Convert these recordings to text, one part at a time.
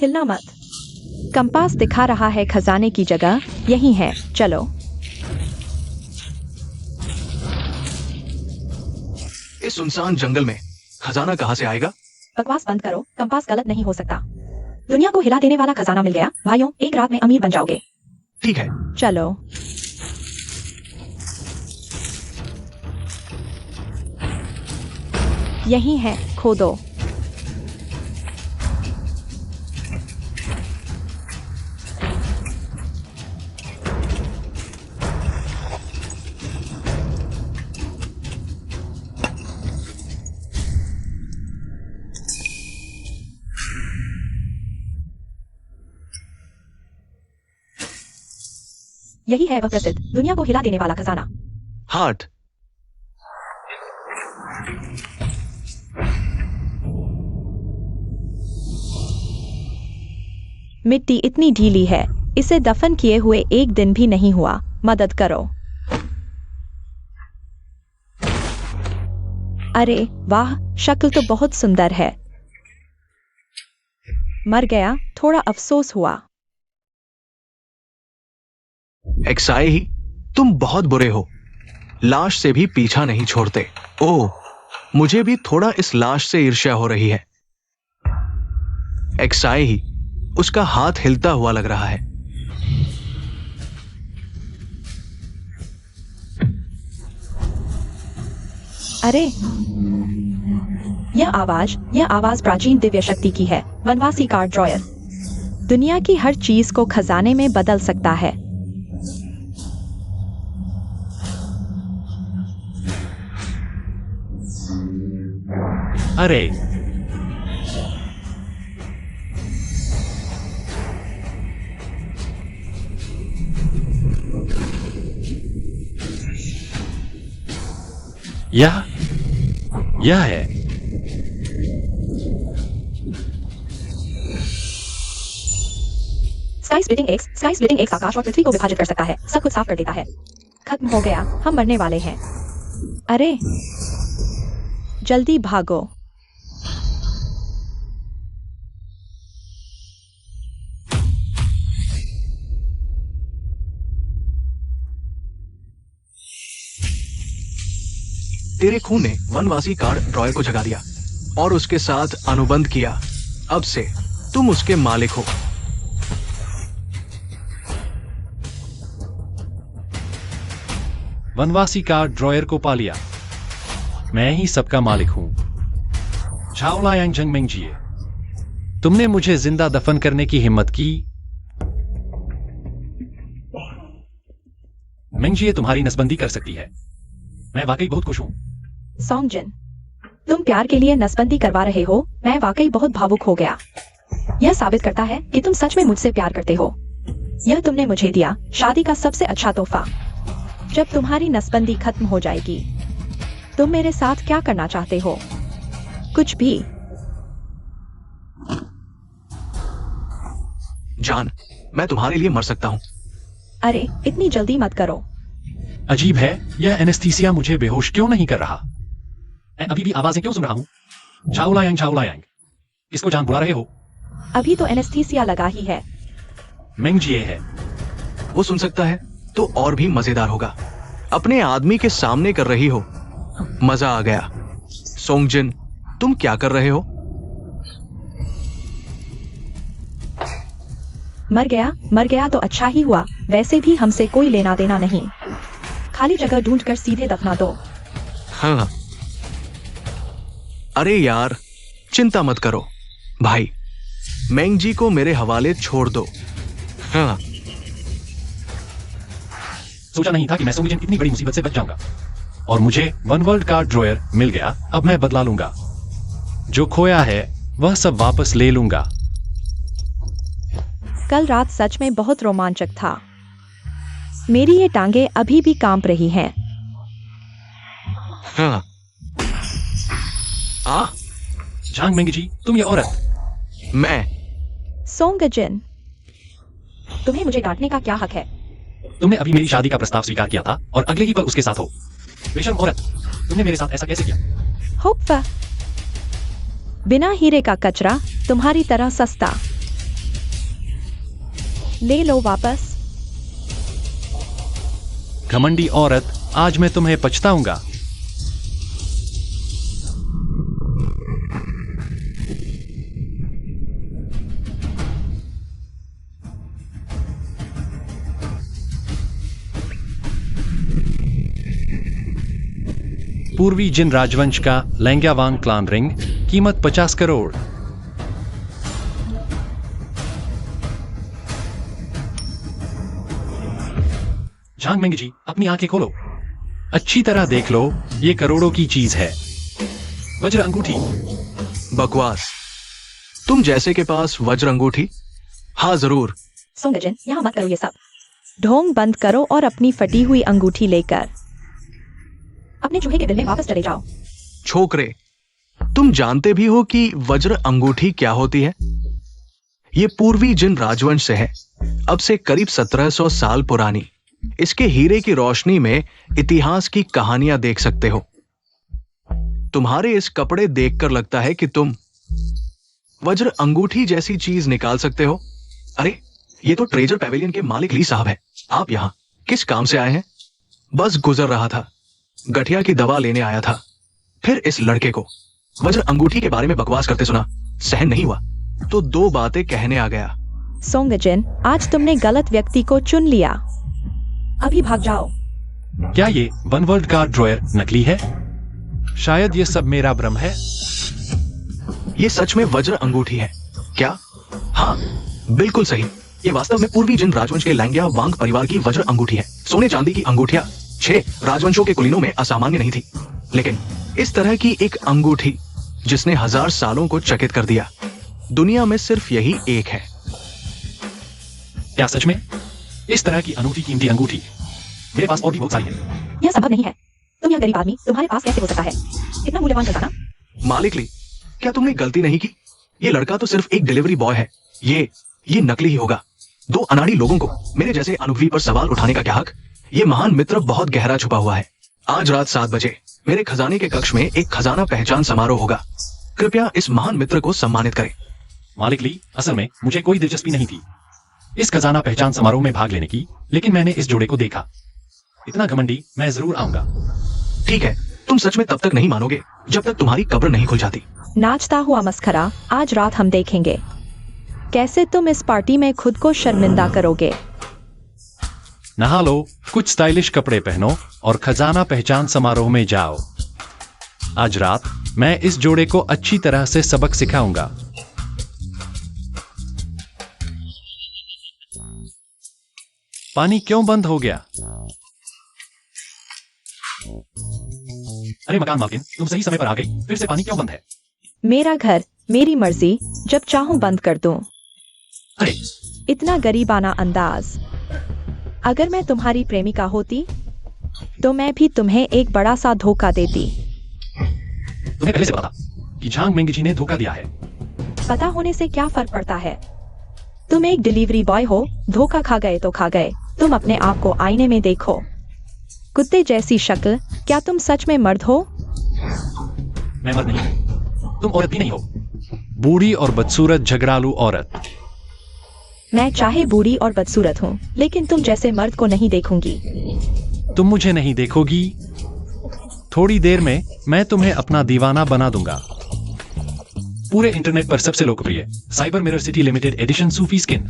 हिलना मत। कंपास दिखा रहा है खजाने की जगह यही है, चलो। इस सुनसान जंगल में खजाना कहाँ से आएगा? बकवास बंद करो, कंपास गलत नहीं हो सकता। दुनिया को हिला देने वाला खजाना मिल गया। भाइयों, एक रात में अमीर बन जाओगे। ठीक है, चलो। यही है, खोदो। यही है वह प्रसिद्ध, दुनिया को हिला देने वाला खजाना। हार्ट। मिट्टी इतनी ढीली है, इसे दफन किए हुए एक दिन भी नहीं हुआ। मदद करो। अरे वाह, शक्ल तो बहुत सुंदर है। मर गया, थोड़ा अफसोस हुआ। एक्साई ही, तुम बहुत बुरे हो। लाश से भी पीछा नहीं छोड़ते। ओह, मुझे भी थोड़ा इस लाश से ईर्ष्या हो रही है। एक्साई ही, उसका हाथ हिलता हुआ लग रहा है। अरे यह आवाज प्राचीन दिव्य शक्ति की है। वनवासी कार्ड ड्रॉयर दुनिया की हर चीज को खजाने में बदल सकता है। अरे यह है। स्काई स्प्लिटिंग एक्स आकाश और पृथ्वी को विभाजित कर सकता है, सब कुछ साफ कर देता है। खत्म हो गया, हम मरने वाले हैं। अरे जल्दी भागो। तेरे खून ने वनवासी कार्ड ड्रॉयर को जगा दिया और उसके साथ अनुबंध किया। अब से तुम उसके मालिक हो। वनवासी का ड्रॉयर को पा लिया। मैं ही सबका मालिक हूं। झाओलायांग जंगमेंग जिए, तुमने मुझे जिंदा दफन करने की हिम्मत की। मेंगजिए तुम्हारी नसबंदी कर सकती है। मैं वाकई बहुत खुश हूं। सोंगजिन, तुम प्यार के लिए नसबंदी करवा रहे हो। मैं वाकई बहुत भावुक हो गया। यह साबित करता है कि तुम सच में मुझसे प्यार करते हो। यह तुमने मुझे दिया शादी का सबसे अच्छा तोहफा। जब तुम्हारी नसबंदी खत्म हो जाएगी, तुम मेरे साथ क्या करना चाहते हो? कुछ भी। जान, मैं तुम्हारे लिए मर सकता हूं। अरे इतनी जल्दी मत करो। अजीब है, यह एनेस्थीसिया मुझे बेहोश क्यों नहीं कर रहा? मैं अभी भी आवाजें क्यों सुन रहा हूं? झाओलायांग, किसको जान बुला रहे हो? अभी तो एनेस्थीसिया लगा ही है। मेंगजिए है। वो सुन सकता है तो और भी मजेदार होगा। अपने आदमी के सामने कर रही हो। मजा आ गया। सोंगजिन, तुम क्या कर रहे हो? मर गया तो अच्छा ही हुआ। वैसे भी हमसे कोई लेना देना नहीं। खाली जगह ढूंढकर सीधे दफना दो। हाँ। अरे यार, चिंता मत करो भाई, मेंगजी को मेरे हवाले छोड़ दो। हाँ। सोचा नहीं था कि मैं सोंगजिन इतनी बड़ी मुसीबत से बच जाऊंगा। और मुझे वन वर्ल्ड का ड्रॉयर मिल गया। अब मैं बदला लूंगा। जो खोया है वह सब वापस ले लूंगा। कल रात सच में बहुत रोमांचक था। मेरी ये टांगे अभी भी कांप रही हैं। हाँ। झांग मेंगजी, तुम ये औरत। मैं सोंगजिन, तुम्हें मुझे डांटने का क्या हक है? तुमने अभी मेरी शादी का प्रस्ताव स्वीकार किया था और अगले ही पल उसके साथ हो। बेशर्म औरत, तुमने मेरे साथ ऐसा कैसे किया? होप्पा, बिना हीरे का कचरा, तुम्हारी तरह सस्ता। ले लो वापस। घमंडी औरत, आज मैं तुम्हें पछताऊंगा। पूर्वी जिन राजवंश का लैंग्यावांग क्लान रिंग, कीमत 50 करोड़। झांग मेंग जी, अपनी आंखें खोलो। अच्छी तरह देख लो, ये करोड़ों की चीज है। वज्र अंगूठी। बकवास। तुम जैसे के पास वज्र अंगूठी? हाँ जरूर। सोंगजिन, यहाँ मत करो ये सब। ढोंग बंद करो और अपनी फटी हुई अंगूठी लेकर अपने चूहे के दिल में वापस चले जाओ। छोकरे, तुम जानते भी हो कि वज्र अंगूठी क्या होती है? ये पूर्वी जिन राजवंश से है, अब से करीब 1700 साल पुरानी। इसके हीरे की रोशनी में इतिहास की कहानियां देख सकते हो। तुम्हारे इस कपड़े देखकर लगता है कि तुम वज्र अंगूठी जैसी चीज निकाल सकते हो। अरे, ये तो ट्रेजर पैवेलियन के मालिक ली साहब है। आप यहां किस काम से आए हैं? बस गुजर रहा था, गठिया की दवा लेने आया था। फिर इस लड़के को वज्र अंगूठी के बारे में बकवास करते सुना, सहन नहीं हुआ, तो 2 बातें कहने आ गया। सोंगजिन, आज तुमने गलत व्यक्ति को चुन लिया। अभी भाग जाओ। क्या ये वन वर्ल्ड का ड्रॉयर नकली है? शायद ये सब मेरा भ्रम है। ये सच में वज्र अंगूठी है क्या? हाँ, बिल्कुल सही। ये वास्तव में पूर्वी जिन राजवंश के लैंग्या वांग परिवार की वज्र अंगूठी है। सोने चांदी की अंगूठियां 6 राजवंशों के कुलीनों में असामान्य नहीं थी, लेकिन इस तरह की एक अंगूठी जिसने 1000 सालों को चकित कर दिया, दुनिया में सिर्फ यही एक है। क्या सच में? इस तरह की अनूठी कीमती अंगूठी मेरे पास और भी बहुत सारी है। यह संभव नहीं है। तुम यह गरीब आदमी, तुम्हारे पास कैसे हो सकता है इतना मूल्यवान खजाना? मालिक ली, क्या तुमने गलती नहीं की? ये लड़का तो सिर्फ एक डिलीवरी बॉय है। ये नकली ही होगा। 2 अनाड़ी लोगों को मेरे जैसे अनुभवी पर सवाल उठाने का क्या हक? ये महान मित्र बहुत गहरा छुपा हुआ है। आज रात 7 बजे मेरे खजाने के कक्ष में एक खजाना पहचान समारोह होगा। कृपया इस महान मित्र को सम्मानित करें। मालिक ली, असल में मुझे कोई दिलचस्पी नहीं थी इस खजाना पहचान समारोह में भाग लेने की, लेकिन मैंने इस जोड़े को देखा। इतना घमंडी, मैं जरूर आऊंगा। ठीक है, तुम सच में तब तक नहीं मानोगे जब तक तुम्हारी कब्र नहीं खुल जाती। नाचता हुआ मस्खरा, आज रात हम देखेंगे कैसे तुम इस पार्टी में खुद को शर्मिंदा करोगे। नहा लो, कुछ स्टाइलिश कपड़े पहनो और खजाना पहचान समारोह में जाओ। आज रात मैं इस जोड़े को अच्छी तरह से सबक सिखाऊंगा। पानी क्यों बंद हो गया? अरे मकान मालकिन, तुम सही समय पर आ गई। फिर से पानी क्यों बंद है? मेरा घर, मेरी मर्जी, जब चाहूं बंद कर दूं। अरे, इतना गरीबाना अंदाज। अगर मैं तुम्हारी प्रेमिका होती तो मैं भी तुम्हें एक बड़ा सा धोखा देती। तुम्हें पहले से पता कि झांग मेंग जी ने धोखा दिया है। पता होने से क्या फर्क पड़ता है? तुम एक डिलीवरी बॉय हो, धोखा खा गए तो खा गए। तुम अपने आप को आईने में देखो। कुत्ते जैसी शक्ल, क्या तुम सच में मर्द हो? मैं मर्द नहीं हूं, तुम औरत भी नहीं हो। बूढ़ी और बदसूरत झगड़ालू औरत। मैं चाहे बूढ़ी और बदसूरत हूँ, लेकिन तुम जैसे मर्द को नहीं देखूंगी। तुम मुझे नहीं देखोगी। थोड़ी देर में मैं तुम्हें अपना दीवाना बना दूंगा। पूरे इंटरनेट पर सबसे लोकप्रिय cyber mirror city limited edition सूफी स्किन,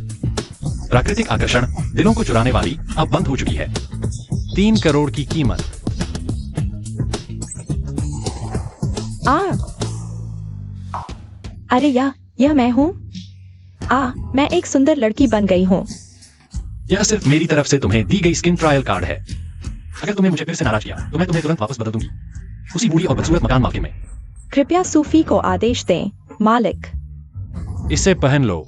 प्राकृतिक आकर्षण, दिलों को चुराने वाली, अब बंद हो चुकी है। 3 करोड़ की कीमत। अरे यह मैं हूँ। मैं एक सुंदर लड़की बन गई हूँ। यह सिर्फ मेरी तरफ से तुम्हें दी गई स्किन ट्रायल कार्ड है। अगर तुमने मुझे फिर से नाराज किया तो मैं तुम्हें तुरंत वापस बदल दूंगी, उसी बूढ़ी और बदसूरत मकान मालकिन में। कृपया सूफी को आदेश दें, मालिक। इसे पहन लो।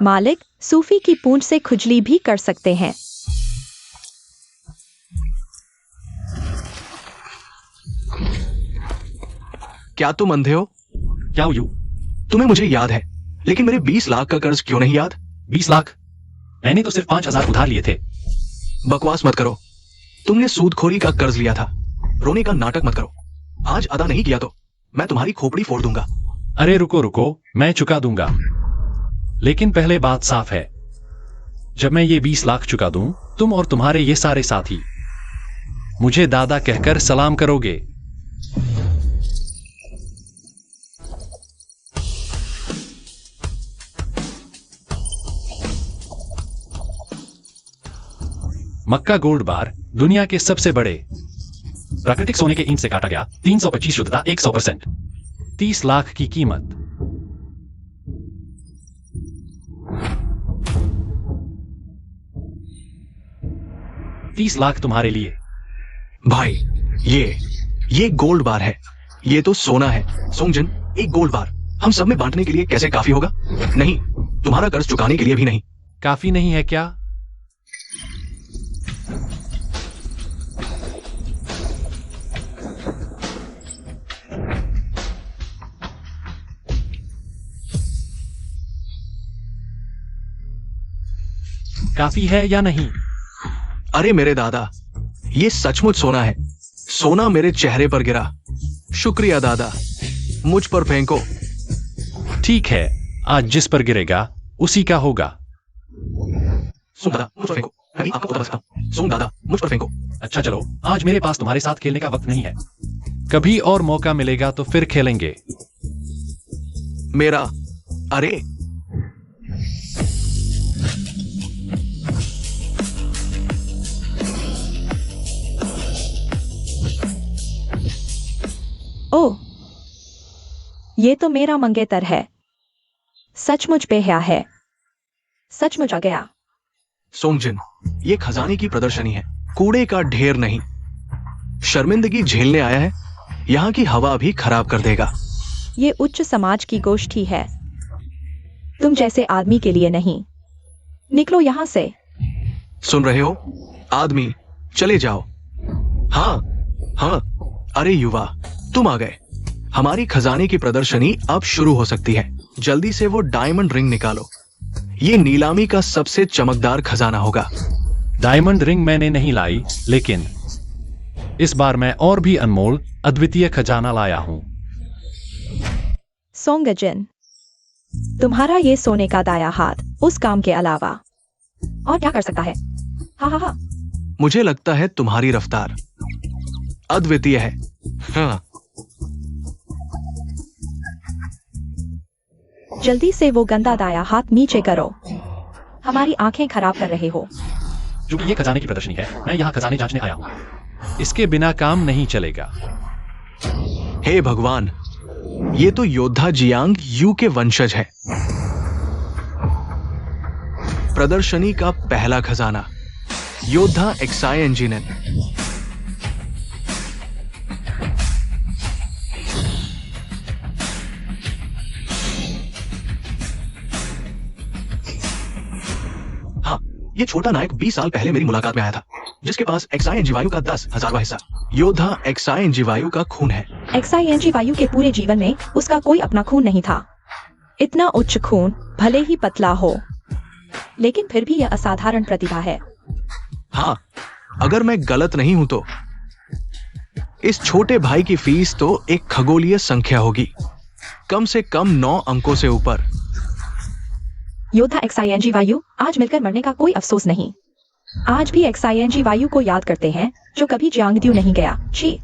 मालिक, सूफी की पूंछ से खुजली भी कर सकते हैं। क्या तुम अंधे हो? क्या हुई? तुम्हें मुझे याद है, लेकिन मेरे 20 लाख का कर्ज क्यों नहीं याद? 20 लाख? मैंने तो सिर्फ 5000 उधार लिए थे। बकवास मत करो। तुमने सूदखोरी का कर्ज लिया था। रोने का नाटक मत करो। आज अदा नहीं किया तो मैं तुम्हारी खोपड़ी फोड़ दूंगा। अरे रुको रुको, मैं चुका दूंगा, लेकिन पहले बात साफ है। जब मैं ये 20 लाख चुका दूं, तुम और तुम्हारे ये सारे साथी मुझे दादा कहकर सलाम करोगे। मक्का गोल्ड बार दुनिया के सबसे बड़े प्राकृतिक सोने के इंच से काटा गया, 325 शुद्धता, 100%, 30 लाख की कीमत। $30 लाख तुम्हारे लिए। भाई, ये गोल्ड बार है। ये तो सोना है। सोंगजिन, एक गोल्ड बार हम सब में बांटने के लिए कैसे काफी होगा? नहीं, तुम्हारा कर्ज चुकाने के लिए भी नहीं। काफी नहीं है क्या? काफी है या नहीं? अरे मेरे दादा, ये सचमुच सोना है। सोना मेरे चेहरे पर गिरा। शुक्रिया दादा, मुझ पर फेंको। ठीक है, आज जिस पर गिरेगा उसी का होगा। सुन दादा, मुझ पर फेंको। मैं आपको पता बता। सुन दादा, मुझ पर फेंको। अच्छा चलो, आज मेरे पास तुम्हारे साथ खेलने का वक्त नहीं है। कभी और मौका मिलेगा तो फिर खेलेंगे। मेरा, अरे ओह, ये तो मेरा मंगेतर है। सचमुच बेहया है। सचमुच आ गया। सोंगजिन, ये खजाने की प्रदर्शनी है, कूड़े का ढेर नहीं। शर्मिंदगी झेलने आया है। यहाँ की हवा भी खराब कर देगा। ये उच्च समाज की गोष्ठी है, तुम जैसे आदमी के लिए नहीं। निकलो यहाँ से। सुन रहे हो आदमी, चले जाओ। हाँ हाँ, अरे युवा, तुम आ गए। हमारी खजाने की प्रदर्शनी अब शुरू हो सकती है। जल्दी से वो डायमंड रिंग निकालो। ये नीलामी का सबसे चमकदार खजाना होगा। डायमंड रिंग मैंने नहीं लाई, लेकिन इस बार मैं और भी अनमोल अद्वितीय खजाना लाया हूं। सोंगजिन, तुम्हारा ये सोने का दाया हाथ उस काम के अलावा और क्या कर सकता है? हा हा हा। मुझे लगता है तुम्हारी रफ्तार अद्वितीय है। हाँ, जल्दी से वो गंदा दाया हाथ नीचे करो। हमारी आंखें खराब कर रहे हो। क्योंकि ये खजाने की प्रदर्शनी है, मैं यहाँ खजाने जांचने आया हूँ। इसके बिना काम नहीं चलेगा। हे भगवान, ये तो योद्धा जियांग यू के वंशज है। प्रदर्शनी का पहला खजाना, योद्धा एक्साई एंजिनन। हाँ, ये छोटा नायक 20 साल पहले मेरी मुलाकात में आया था, जिसके पास एक्साई एंजीवायु का 10,000वां हिस्सा। योद्धा एक्साई एंजीवायु का खून है। एक्साई एंजीवायु के पूरे जीवन में उसका कोई अपना खून नहीं था। इतना उच्च खून भले ही पतला हो, लेकिन फिर भी यह असाधारण प्रतिभा है। हाँ, अगर मैं गलत नहीं हूं तो इस छोटे भाई की फीस तो एक खगोलीय संख्या होगी, कम से कम 9 अंकों से ऊपर। योद्धा एक्साई एंजीवायु, आज मिलकर मरने का कोई अफसोस नहीं। आज भी एक्साई एंजीवायु को याद करते हैं जो कभी जियांगद्यू नहीं गया। छी,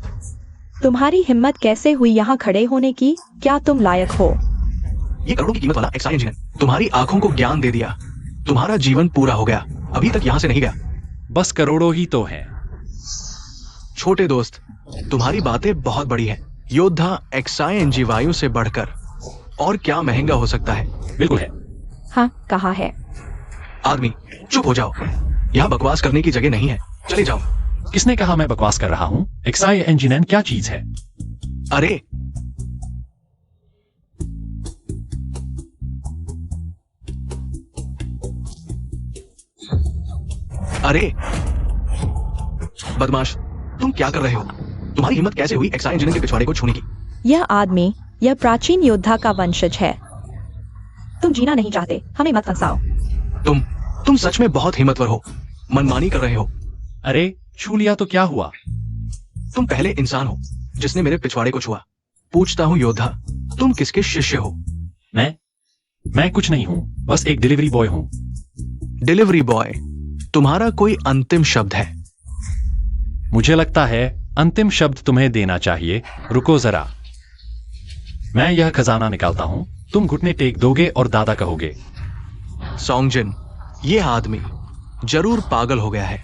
तुम्हारी हिम्मत कैसे हुई यहाँ खड़े होने की? क्या तुम लायक हो? ये करोड़ों की कीमत वाला एक्साई एंजीनियर तुम्हारी आंखों को ज्ञान दे दिया। तुम्हारा जीवन पूरा हो गया, अभी तक यहाँ से नहीं गया। बस करोड़ों ही तो हैं। छोटे दोस्त, तुम्हारी बातें बहुत बड़ी हैं। योद्धा एक्साई एंजीवायु से बढ़कर और क्या महंगा हो सकता है? बिल्कुल है। हाँ, कहा है। आदमी, चुप हो जाओ। यहाँ बकवास करने की जगह नहीं है, चले जाओ। किसने कहा मैं बकवास कर रहा हूँ? एक्साई एंजीनियर क्या चीज है? अरे अरे बदमाश, तुम क्या कर रहे हो? तुम्हारी हिम्मत कैसे हुई एक्साई एंजीनियर के पिछवाड़े को छूने की? यह आदमी, यह प्राचीन योद्धा का वंशज है। तुम जीना नहीं चाहते, हमें मत फंसाओ। तुम सच में बहुत हिम्मतवर हो। मनमानी कर रहे हो। अरे छू लिया तो क्या हुआ? तुम पहले इंसान हो जिसने मेरे पिछवाड़े को छुआ। पूछता हूँ योद्धा, तुम किसके शिष्य हो? मैं कुछ नहीं हूं, बस एक डिलीवरी बॉय हूं। डिलीवरी बॉय, तुम्हारा कोई अंतिम शब्द है? मुझे लगता है अंतिम शब्द तुम्हें देना चाहिए। रुको जरा, मैं यह खजाना निकालता हूं, तुम घुटने टेक दोगे और दादा कहोगे। सॉन्गजिन, ये आदमी जरूर पागल हो गया है।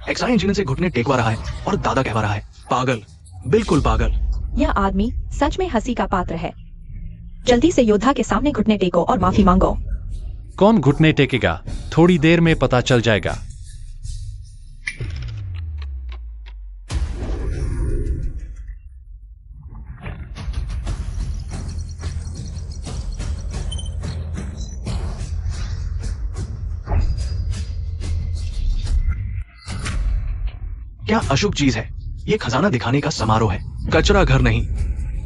एक्साई इंजीनियर से घुटने टेकवा रहा है और दादा कहवा रहा है। पागल, बिल्कुल पागल। यह आदमी सच में हंसी का पात्र है। जल्दी से योद्धा के सामने घुटने टेको और माफी मांगो। कौन घुटने टेकेगा? थोड़ी देर में पता चल जाएगा। क्या अशुभ चीज है? ये खजाना दिखाने का समारोह है, कचरा घर नहीं।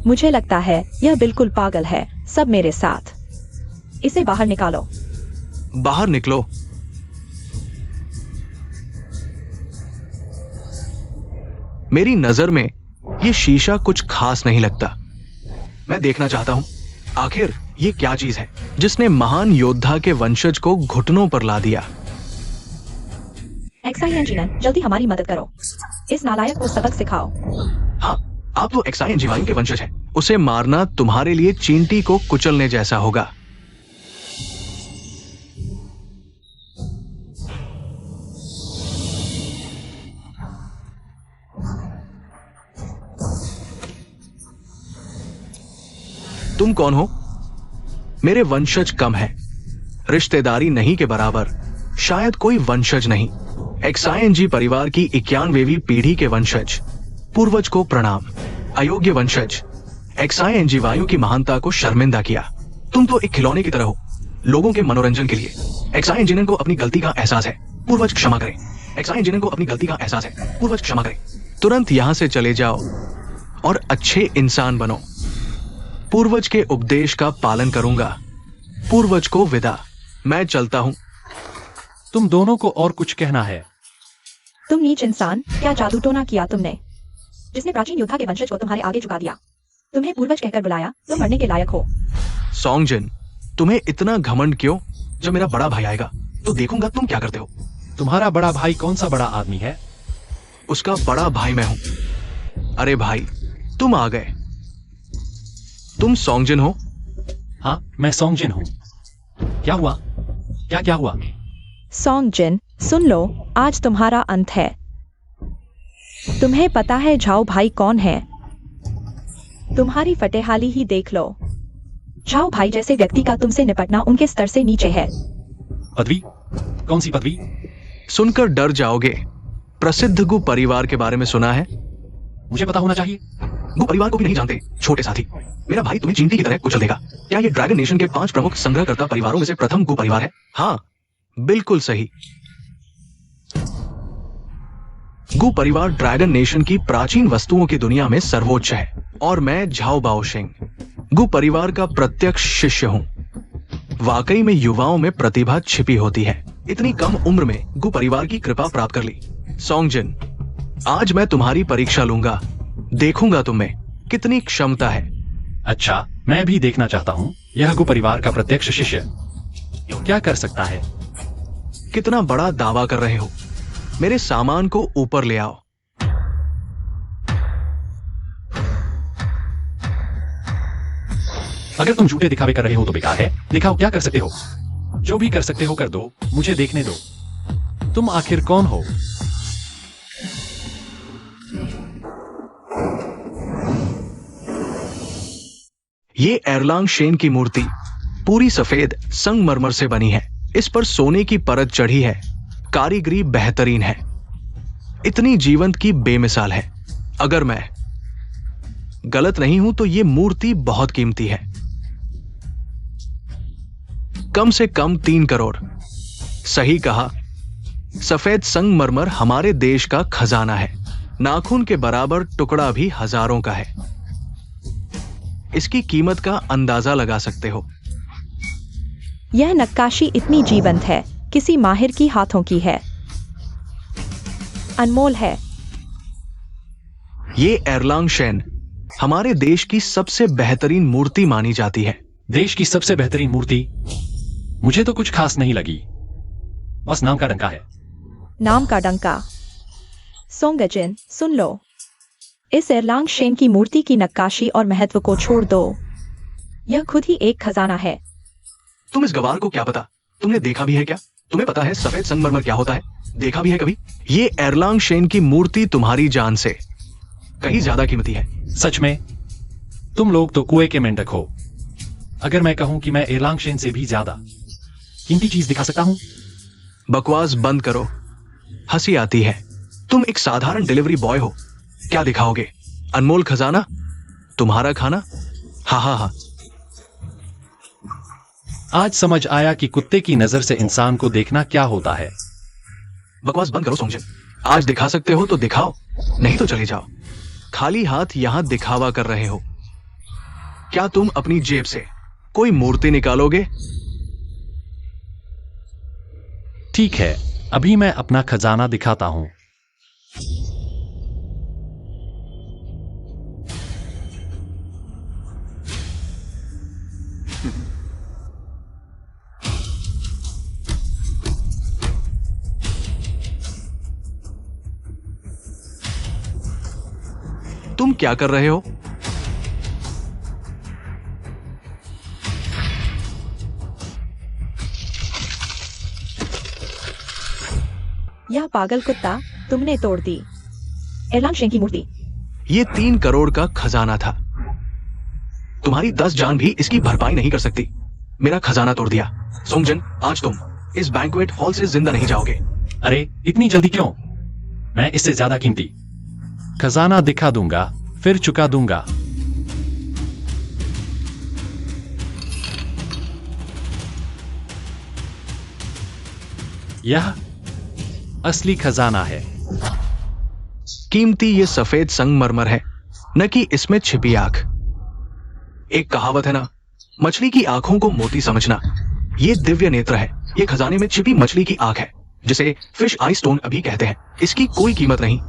मुझे लगता है यह बिल्कुल पागल है। सब मेरे साथ। इसे बाहर निकालो। बाहर निकलो। मेरी नजर में ये शीशा कुछ खास नहीं लगता। मैं देखना चाहता हूं आखिर ये क्या चीज है जिसने महान योद्धा के वंशज को घुटनों पर ला दिया। एक्साई इंजीनियर, जल्दी हमारी मदद करो। इस नालायक को सबक सिखाओ। हाँ, आप तो एक्साई इंजीनियर के वंशज हैं। उसे मारना तुम्हारे लिए चींटी को कुचलने जैसा होगा। तुम कौन हो? मेरे वंशज कम है, रिश्तेदारी नहीं के बराबर, शायद कोई वंशज नहीं। एक्साईएनजी परिवार की 91वीं पीढ़ी के वंशज। पूर्वज को प्रणाम। अयोग्य वंशज, एक्साईएनजी वायु की महानता को शर्मिंदा किया। तुम तो एक खिलौने की तरह हो, लोगों के मनोरंजन के लिए। एक्साईएनजी को अपनी गलती का एहसास है, पूर्वज क्षमा करें। एक्साईएनजी को अपनी गलती का एहसास है, पूर्वज क्षमा करें। तुरंत यहां से चले जाओ और अच्छे इंसान बनो। पूर्वज के उपदेश का पालन करूंगा। पूर्वज को विदा। मैं चलता हूं। तुम दोनों को और कुछ कहना है? तुम नीच इंसान, क्या जादू टोना किया तुमने, जिसने प्राचीन योद्धा के वंशज को तुम्हारे आगे झुका दिया? तुम्हें पूर्वज कहकर बुलाया, तुम मरने के लायक हो। सॉन्गजिन, तुम्हें इतना घमंड क्यों? जब मेरा बड़ा भाई आएगा तो देखूंगा तुम क्या करते हो। तुम्हारा बड़ा भाई कौन सा बड़ा आदमी है? उसका बड़ा भाई मैं हूं। अरे भाई, तुम आ गए। तुम सॉन्गजिन हो? हाँ, मैं सॉन्गजिन हूँ। क्या हुआ? क्या हुआ? सॉन्गजिन, सुन लो, आज तुम्हारा अंत है। तुम्हें पता है झाओ भाई कौन है? तुम्हारी फटेहाली ही देख लो। झाओ भाई जैसे व्यक्ति का तुमसे निपटना उनके स्तर से नीचे है। पदवी? कौन सी पदवी? सुनकर डर जाओगे। प्रसिद्ध गु परिवार के बारे में सुना है? मुझे पता होना चाहिए। गु परिवार को भी नहीं जानते, छोटे साथी। मेरा भाई तुम्हें चींटी की तरह कुचल देगा। क्या ये ड्रैगन नेशन के 5 प्रमुख संग्रहकर्ता परिवारों में से प्रथम गु परिवार है? हाँ, बिल्कुल सही। गु परिवार ड्रैगन नेशन की प्राचीन वस्तुओं की दुनिया में सर्वोच्च है और मैं झाओ बाओशिंग गु परिवार का प्रत्यक्ष शिष्य हूं। वाकई में युवाओं में प्रतिभा छिपी होती है। इतनी कम उम्र में गु परिवार की कृपा प्राप्त कर ली। सॉन्गजिन, आज मैं तुम्हारी परीक्षा लूंगा। देखूंगा तुम्हें कितनी क्षमता है। अच्छा, मैं भी देखना चाहता हूँ यह गु परिवार का प्रत्यक्ष शिष्य क्या कर सकता है। कितना बड़ा दावा कर रहे हो। मेरे सामान को ऊपर ले आओ। अगर तुम झूठे दिखावे कर रहे हो तो बेकार है। दिखाओ क्या कर सकते हो। जो भी कर सकते हो कर दो, मुझे देखने दो। तुम आखिर कौन हो? ये एरलांग शेन की मूर्ति पूरी सफेद संगमरमर से बनी है। इस पर सोने की परत चढ़ी है। कारीगरी बेहतरीन है। इतनी जीवंत की बेमिसाल है। अगर मैं गलत नहीं हूं तो ये मूर्ति बहुत कीमती है। कम से कम 3 करोड़। सही कहा। सफेद संगमरमर हमारे देश का खजाना है। नाखून के बराबर टुकड़ा भी हजारों का है। इसकी कीमत का अंदाजा लगा सकते हो। यह नक्काशी इतनी जीवंत है, किसी माहिर की हाथों की है। अनमोल है। ये एरलांग शेन हमारे देश की सबसे बेहतरीन मूर्ति मानी जाती है। देश की सबसे बेहतरीन मूर्ति? मुझे तो कुछ खास नहीं लगी, बस नाम का डंका है। नाम का डंका। सोंगजिन, सुन लो, इस एरलांग शेन की मूर्ति की नक्काशी और महत्व को छोड़ दो। यह खुद ही एक खजाना है। तुम इस गवार को क्या पता? तुमने देखा भी है क्या? तुम्हें पता है सफेद संगमरमर क्या होता है? देखा भी है कभी? ये एरलांग शेन की मूर्ति तुम्हारी जान से कहीं ज्यादा कीमती है। सच में? तुम लोग तो कुएं के मेंढक हो। अगर मैं कहूं कि मैं एरलांग शेन से भी ज्यादा कीमती चीज दिखा सकता हूं? बकवास बंद करो, हंसी आती है। तुम एक साधारण डिलीवरी बॉय हो, क्या दिखाओगे? अनमोल खजाना? तुम्हारा खाना? हा। आज समझ आया कि कुत्ते की नजर से इंसान को देखना क्या होता है। बकवास बंद करो सोंगजिन। आज दिखा सकते हो तो दिखाओ, नहीं तो चले जाओ। खाली हाथ यहां दिखावा कर रहे हो। क्या तुम अपनी जेब से कोई मूर्ति निकालोगे? ठीक है, अभी मैं अपना खजाना दिखाता हूं। तुम क्या कर रहे हो? यह पागल कुत्ता, तुमने तोड़ दी एरलांग शेन की मूर्ति। ये 3 करोड़ का खजाना था। तुम्हारी 10 जान भी इसकी भरपाई नहीं कर सकती। मेरा खजाना तोड़ दिया। सोंगजिन, आज तुम इस बैंक्वेट हॉल से जिंदा नहीं जाओगे। अरे इतनी जल्दी क्यों? मैं इससे ज्यादा कीमती खजाना दिखा दूंगा, फिर चुका दूंगा। यह असली खजाना है। कीमती ये सफेद संगमरमर है, न कि इसमें छिपी आंख। एक कहावत है ना, मछली की आंखों को मोती समझना। ये दिव्य नेत्र है। ये खजाने में छिपी मछली की आंख है, जिसे फिश आई स्टोन अभी कहते हैं। इसकी कोई कीमत नहीं।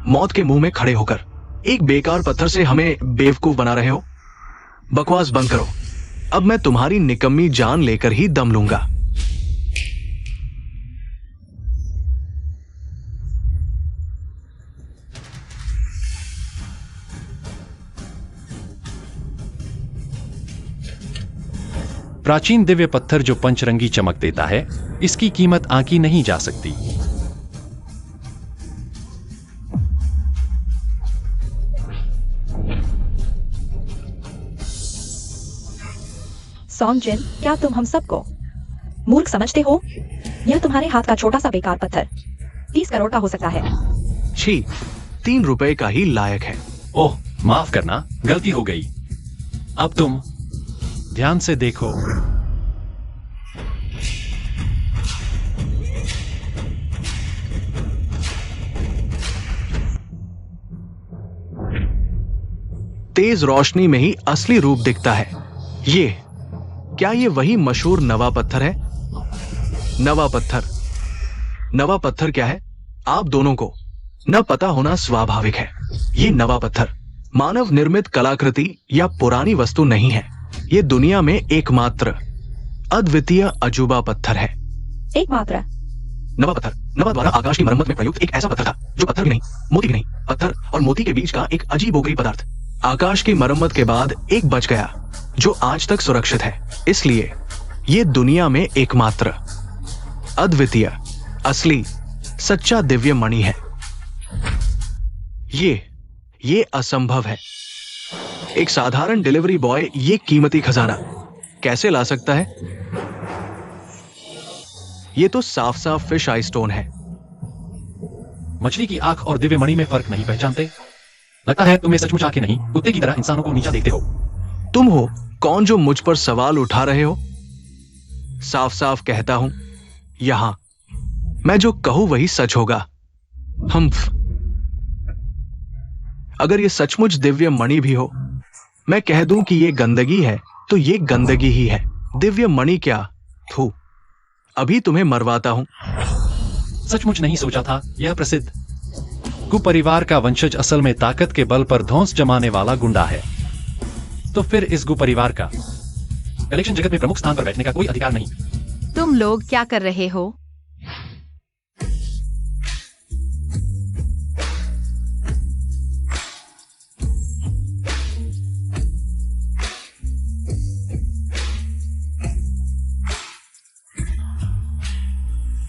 मौत के मुंह में खड़े होकर एक बेकार पत्थर से हमें बेवकूफ बना रहे हो। बकवास बंद करो। अब मैं तुम्हारी निकम्मी जान लेकर ही दम लूंगा। प्राचीन दिव्य पत्थर जो पंचरंगी चमक देता है, इसकी कीमत आंकी नहीं जा सकती। सोंगजिन, क्या तुम हम सबको मूर्ख समझते हो? यह तुम्हारे हाथ का छोटा सा बेकार पत्थर 30 करोड़ का हो सकता है। छी, 3 रुपए का ही लायक है। ओह, माफ करना, गलती हो गई। अब तुम ध्यान से देखो। तेज रोशनी में ही असली रूप दिखता है। क्या ये वही मशहूर नवा पत्थर है? नवा पत्थर क्या है? आप दोनों को न पता होना स्वाभाविक है। ये नवा पत्थर मानव निर्मित कलाकृति या पुरानी वस्तु नहीं है। ये दुनिया में एकमात्र अद्वितीय अजूबा पत्थर है। एकमात्र नवा पत्थर नवा द्वारा आकाश की मरम्मत में प्रयुक्त एक ऐसा पत्थर था जो पत्थर भी नहीं, मोती भी नहीं, पत्थर और मोती के बीच का एक अजीबोगरीब पदार्थ। आकाश की मरम्मत के बाद एक बच गया जो आज तक सुरक्षित है। इसलिए ये दुनिया में एकमात्र अद्वितीय असली सच्चा दिव्य मणि है। ये असंभव है। एक साधारण डिलीवरी बॉय ये कीमती खजाना कैसे ला सकता है? ये तो साफ साफ फिश आई स्टोन है। मछली की आंख और दिव्य मणि में फर्क नहीं पहचानते? लगता है तुम्हें सचमुच आंखें नहीं, कुत्ते की तरह इंसानों को नीचा देखते हो। तुम हो कौन जो मुझ पर सवाल उठा रहे हो? साफ साफ कहता हूं, यहां मैं जो कहूं वही सच होगा। अगर ये सचमुच दिव्य मणि भी हो, मैं कह दूं कि ये गंदगी है तो ये गंदगी ही है। दिव्य मणि क्या? थू, अभी तुम्हें मरवाता हूं। सचमुच नहीं सोचा था यह प्रसिद्ध गु परिवार का वंशज असल में ताकत के बल पर ध्वंस जमाने वाला गुंडा है। तो फिर इस गु परिवार का कलेक्शन जगत में प्रमुख स्थान पर बैठने का कोई अधिकार नहीं। तुम लोग क्या कर रहे हो?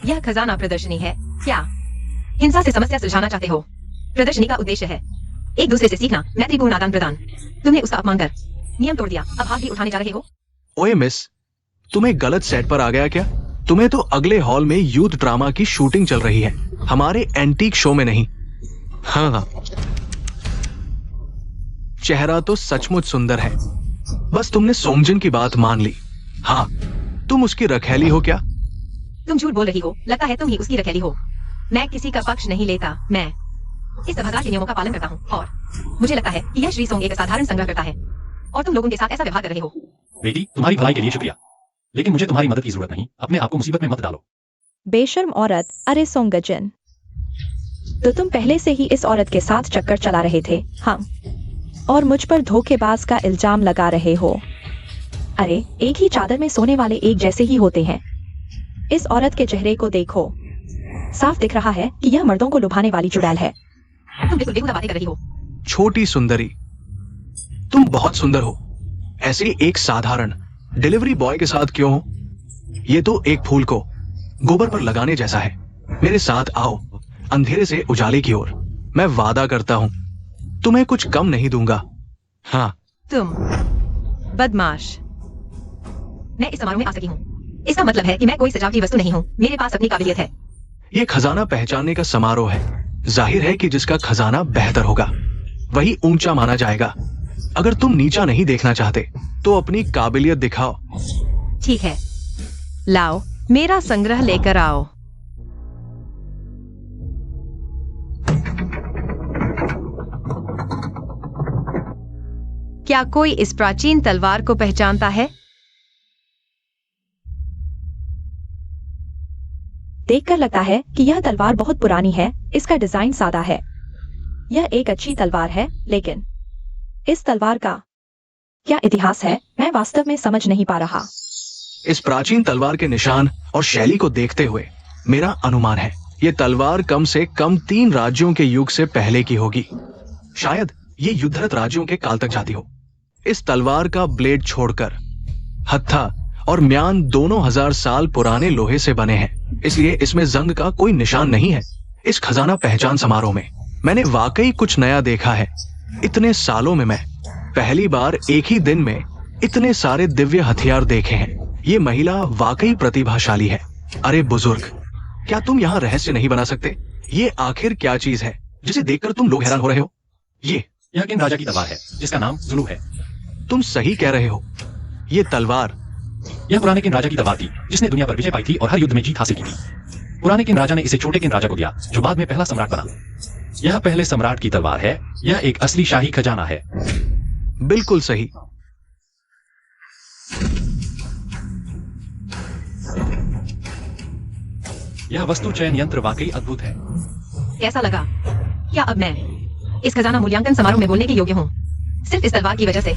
यह खजाना प्रदर्शनी है क्या? हिंसा से समस्या सुलझाना चाहते हो? प्रदर्शनी का उद्देश्य है एक दूसरे से सीखना, मैत्रीपूर्ण आदान प्रदान। तुमने उसका अपमान कर नियम तोड़ दिया, अब हाथ भी उठाने जा रहे हो? ओए मिस, तुम एक गलत सेट पर आ गया क्या? तुम्हें तो अगले हॉल में यूथ ड्रामा की शूटिंग चल रही है, हमारे एंटीक शो में नहीं। हाँ, चेहरा तो सचमुच सुंदर है, बस तुमने सोंगजिन की बात मान ली। हाँ, तुम उसकी रखैली हो क्या? तुम झूठ बोल रही हो, लगता है तुम ही उसकी रखैली हो। मैं किसी का पक्ष नहीं लेता, मैं इस सभागार के नियमों का पालन करता हूँ और मुझे लगता है कि यह श्री सोंग एक असाधारण संग्रह करता है और तुम लोगों के साथ ऐसा व्यवहार कर रहे हो। बेटी, तुम्हारी भलाई के लिए शुक्रिया, लेकिन मुझे तुम्हारी मदद की जरूरत नहीं। अपने आप को मुसीबत में मत डालो। बेशर्म औरत, अरे सोंगजिन, तो तुम पहले से ही इस औरत के साथ चक्कर चला रहे थे? हाँ, और मुझ पर धोखेबाज का इल्जाम लगा रहे हो। अरे, एक ही चादर में सोने वाले एक जैसे ही होते हैं। इस औरत के चेहरे को देखो, साफ दिख रहा है कि यह मर्दों को लुभाने वाली चुड़ैल है। तुम बिल्कुल बेहुदा बातें कर रही हो। छोटी सुंदरी, तुम बहुत सुंदर हो। ऐसे एक साधारण डिलीवरी बॉय के साथ क्यों हो? ये तो एक फूल को गोबर पर लगाने जैसा है। मेरे साथ आओ, अंधेरे से उजाले की ओर। मैं वादा करता हूं तुम्हें कुछ कम नहीं दूंगा। हाँ, तुम बदमाश। मैं इस समारोह में आ सकी हूँ, इसका मतलब है कि मैं कोई सजावटी वस्तु नहीं हूँ। मेरे पास अपनी काबिलियत है। ये खजाना पहचानने का समारोह है। जाहिर है कि जिसका खजाना बेहतर होगा वही ऊंचा माना जाएगा। अगर तुम नीचा नहीं देखना चाहते तो अपनी काबिलियत दिखाओ। ठीक है, लाओ मेरा संग्रह लेकर आओ। क्या कोई इस प्राचीन तलवार को पहचानता है? देखकर लगता है कि यह तलवार बहुत पुरानी है। इसका डिजाइन सादा है। यह एक अच्छी तलवार है, लेकिन इस तलवार का क्या इतिहास है, मैं वास्तव में समझ नहीं पा रहा। इस प्राचीन तलवार के निशान और शैली को देखते हुए मेरा अनुमान है ये तलवार कम से कम 3 राज्यों के युग से पहले की होगी। शायद ये युद्धरत राज्यों के काल तक जाती हो। इस तलवार का ब्लेड छोड़कर हत्था और म्यान दोनों 1000 साल पुराने लोहे से बने हैं, इसलिए इसमें जंग का कोई निशान नहीं है। इस खजाना पहचान समारोह में मैंने वाकई कुछ नया देखा है। इतने सालों में मैं पहली बार एक ही दिन में इतने सारे दिव्य हथियार देखे हैं। ये महिला वाकई प्रतिभाशाली है। अरे बुजुर्ग, क्या तुम यहाँ रहस्य नहीं बना सकते? ये आखिर क्या चीज है जिसे देखकर तुम लोग हैरान हो रहे हो? यह किन राजा की तलवार है जिसका नाम जुलू है। तुम सही कह रहे हो। ये तलवार यह पुराने किन राजा की तलवार थी जिसने दुनिया पर विजय पाई थी और हर युद्ध में जीत हासिल की थी। पुराने किन राजा ने इसे छोटे किन राजा को दिया जो बाद में पहला सम्राट बना। यह पहले सम्राट की तलवार है। यह एक असली शाही खजाना है। बिल्कुल सही। यह वस्तु चयन यंत्र वाकई अद्भुत है। कैसा लगा? क्या अब मैं इस खजाना मूल्यांकन समारोह में बोलने के योग्य हूँ? सिर्फ इस तलवार की वजह से।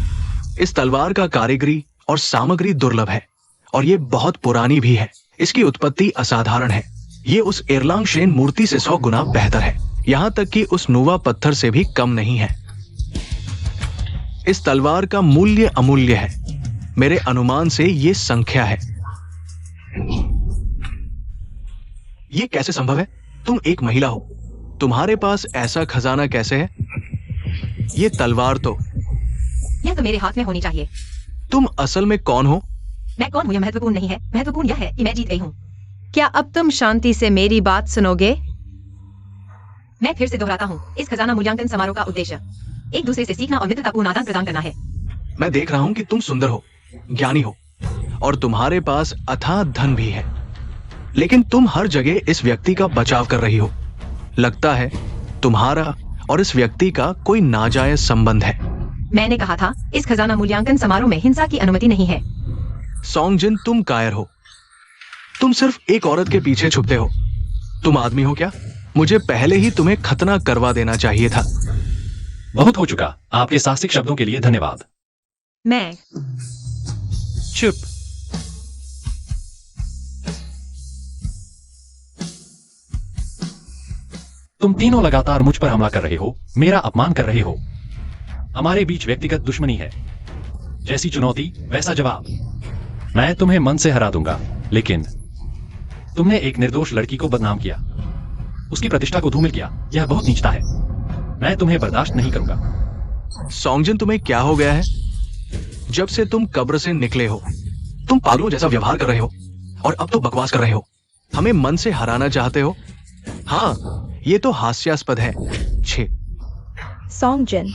इस तलवार का कारीगरी और सामग्री दुर्लभ है और ये बहुत पुरानी भी है। इसकी उत्पत्ति असाधारण है। ये उस एरलांग शेन मूर्ति से 100 गुना बेहतर है, यहाँ तक कि उस नुवा पत्थर से भी कम नहीं है। इस तलवार का मूल्य अमूल्य है। मेरे अनुमान से ये संख्या है। ये कैसे संभव है? तुम एक महिला हो, तुम्हारे पास ऐसा खजाना कैसे है? ये तलवार तो यह तो मेरे हाथ में होनी चाहिए। तुम असल में कौन हो? मैं कौन हूँ यह महत्वपूर्ण नहीं है। महत्वपूर्ण यह है कि मैं जीत गई हूँ। क्या अब तुम शांति से मेरी बात सुनोगे? मैं फिर से दोहराता हूँ, इस खजाना मूल्यांकन समारोह का उद्देश्य एक दूसरे से सीखना और मित्रतापूर्ण आदान प्रदान करना है। मैं देख रहा हूं कि तुम सुंदर हो, ज्ञानी हो और तुम्हारे पास अथाह धन भी है, लेकिन तुम हर जगह इस व्यक्ति का बचाव कर रही हो। लगता है तुम्हारा और इस व्यक्ति का कोई नाजायज संबंध है। मैंने कहा था इस खजाना मूल्यांकन समारोह में हिंसा की अनुमति नहीं है। सोंगजिन, तुम कायर हो। तुम सिर्फ एक औरत के पीछे छुपते हो। तुम आदमी हो क्या? मुझे पहले ही तुम्हें खतना करवा देना चाहिए था। बहुत हो चुका। आपके साहसिक शब्दों के लिए धन्यवाद। मैं चुप। तुम तीनों लगातार मुझ पर हमला कर रहे हो, मेरा अपमान कर रहे हो। हमारे बीच व्यक्तिगत दुश्मनी है। जैसी चुनौती वैसा जवाब। मैं तुम्हें मन से हरा दूंगा, लेकिन तुमने एक निर्दोष लड़की को बदनाम किया, उसकी प्रतिष्ठा को धूमिल किया। यह बहुत नीचता है। मैं तुम्हें बर्दाश्त नहीं करूंगा। सॉन्गजिन, तुम्हें क्या हो गया है? जब से तुम कब्र से निकले हो तुम पागलों जैसा व्यवहार कर रहे हो और अब तो बकवास कर रहे हो। हमें मन से हराना चाहते हो? हाँ, ये तो हास्यास्पद है। छे। सॉन्गजिन,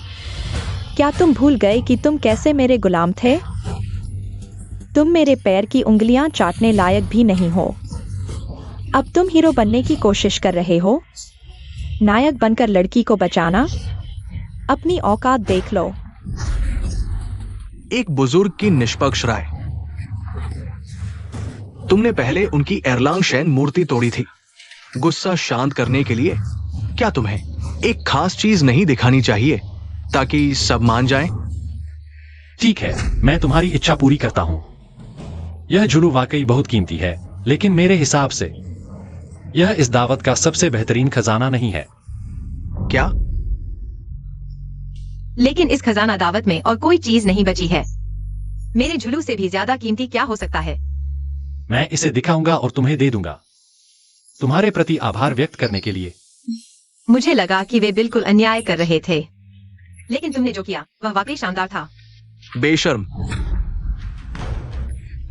क्या तुम भूल गए कि तुम कैसे मेरे गुलाम थे? तुम मेरे पैर की उंगलियां चाटने लायक भी नहीं हो। अब तुम हीरो बनने की कोशिश कर रहे हो, नायक बनकर लड़की को बचाना। अपनी औकात देख लो। एक बुजुर्ग की निष्पक्ष राय। तुमने पहले उनकी एरलांग शैन मूर्ति तोड़ी थी। गुस्सा शांत करने के लिए क्या तुम्हें एक खास चीज नहीं दिखानी चाहिए ताकि सब मान जाएं? ठीक है, मैं तुम्हारी इच्छा पूरी करता हूं। यह जुलू वाकई बहुत कीमती है, लेकिन मेरे हिसाब से यह इस दावत का सबसे बेहतरीन खजाना नहीं है। क्या? लेकिन इस खजाना दावत में और कोई चीज नहीं बची है। मेरे झुलू से भी ज्यादा कीमती क्या हो सकता है? मैं इसे दिखाऊंगा और तुम्हें दे दूंगा, तुम्हारे प्रति आभार व्यक्त करने के लिए। मुझे लगा कि वे बिल्कुल अन्याय कर रहे थे, लेकिन तुमने जो किया वह वाकई शानदार था। बेशर्म।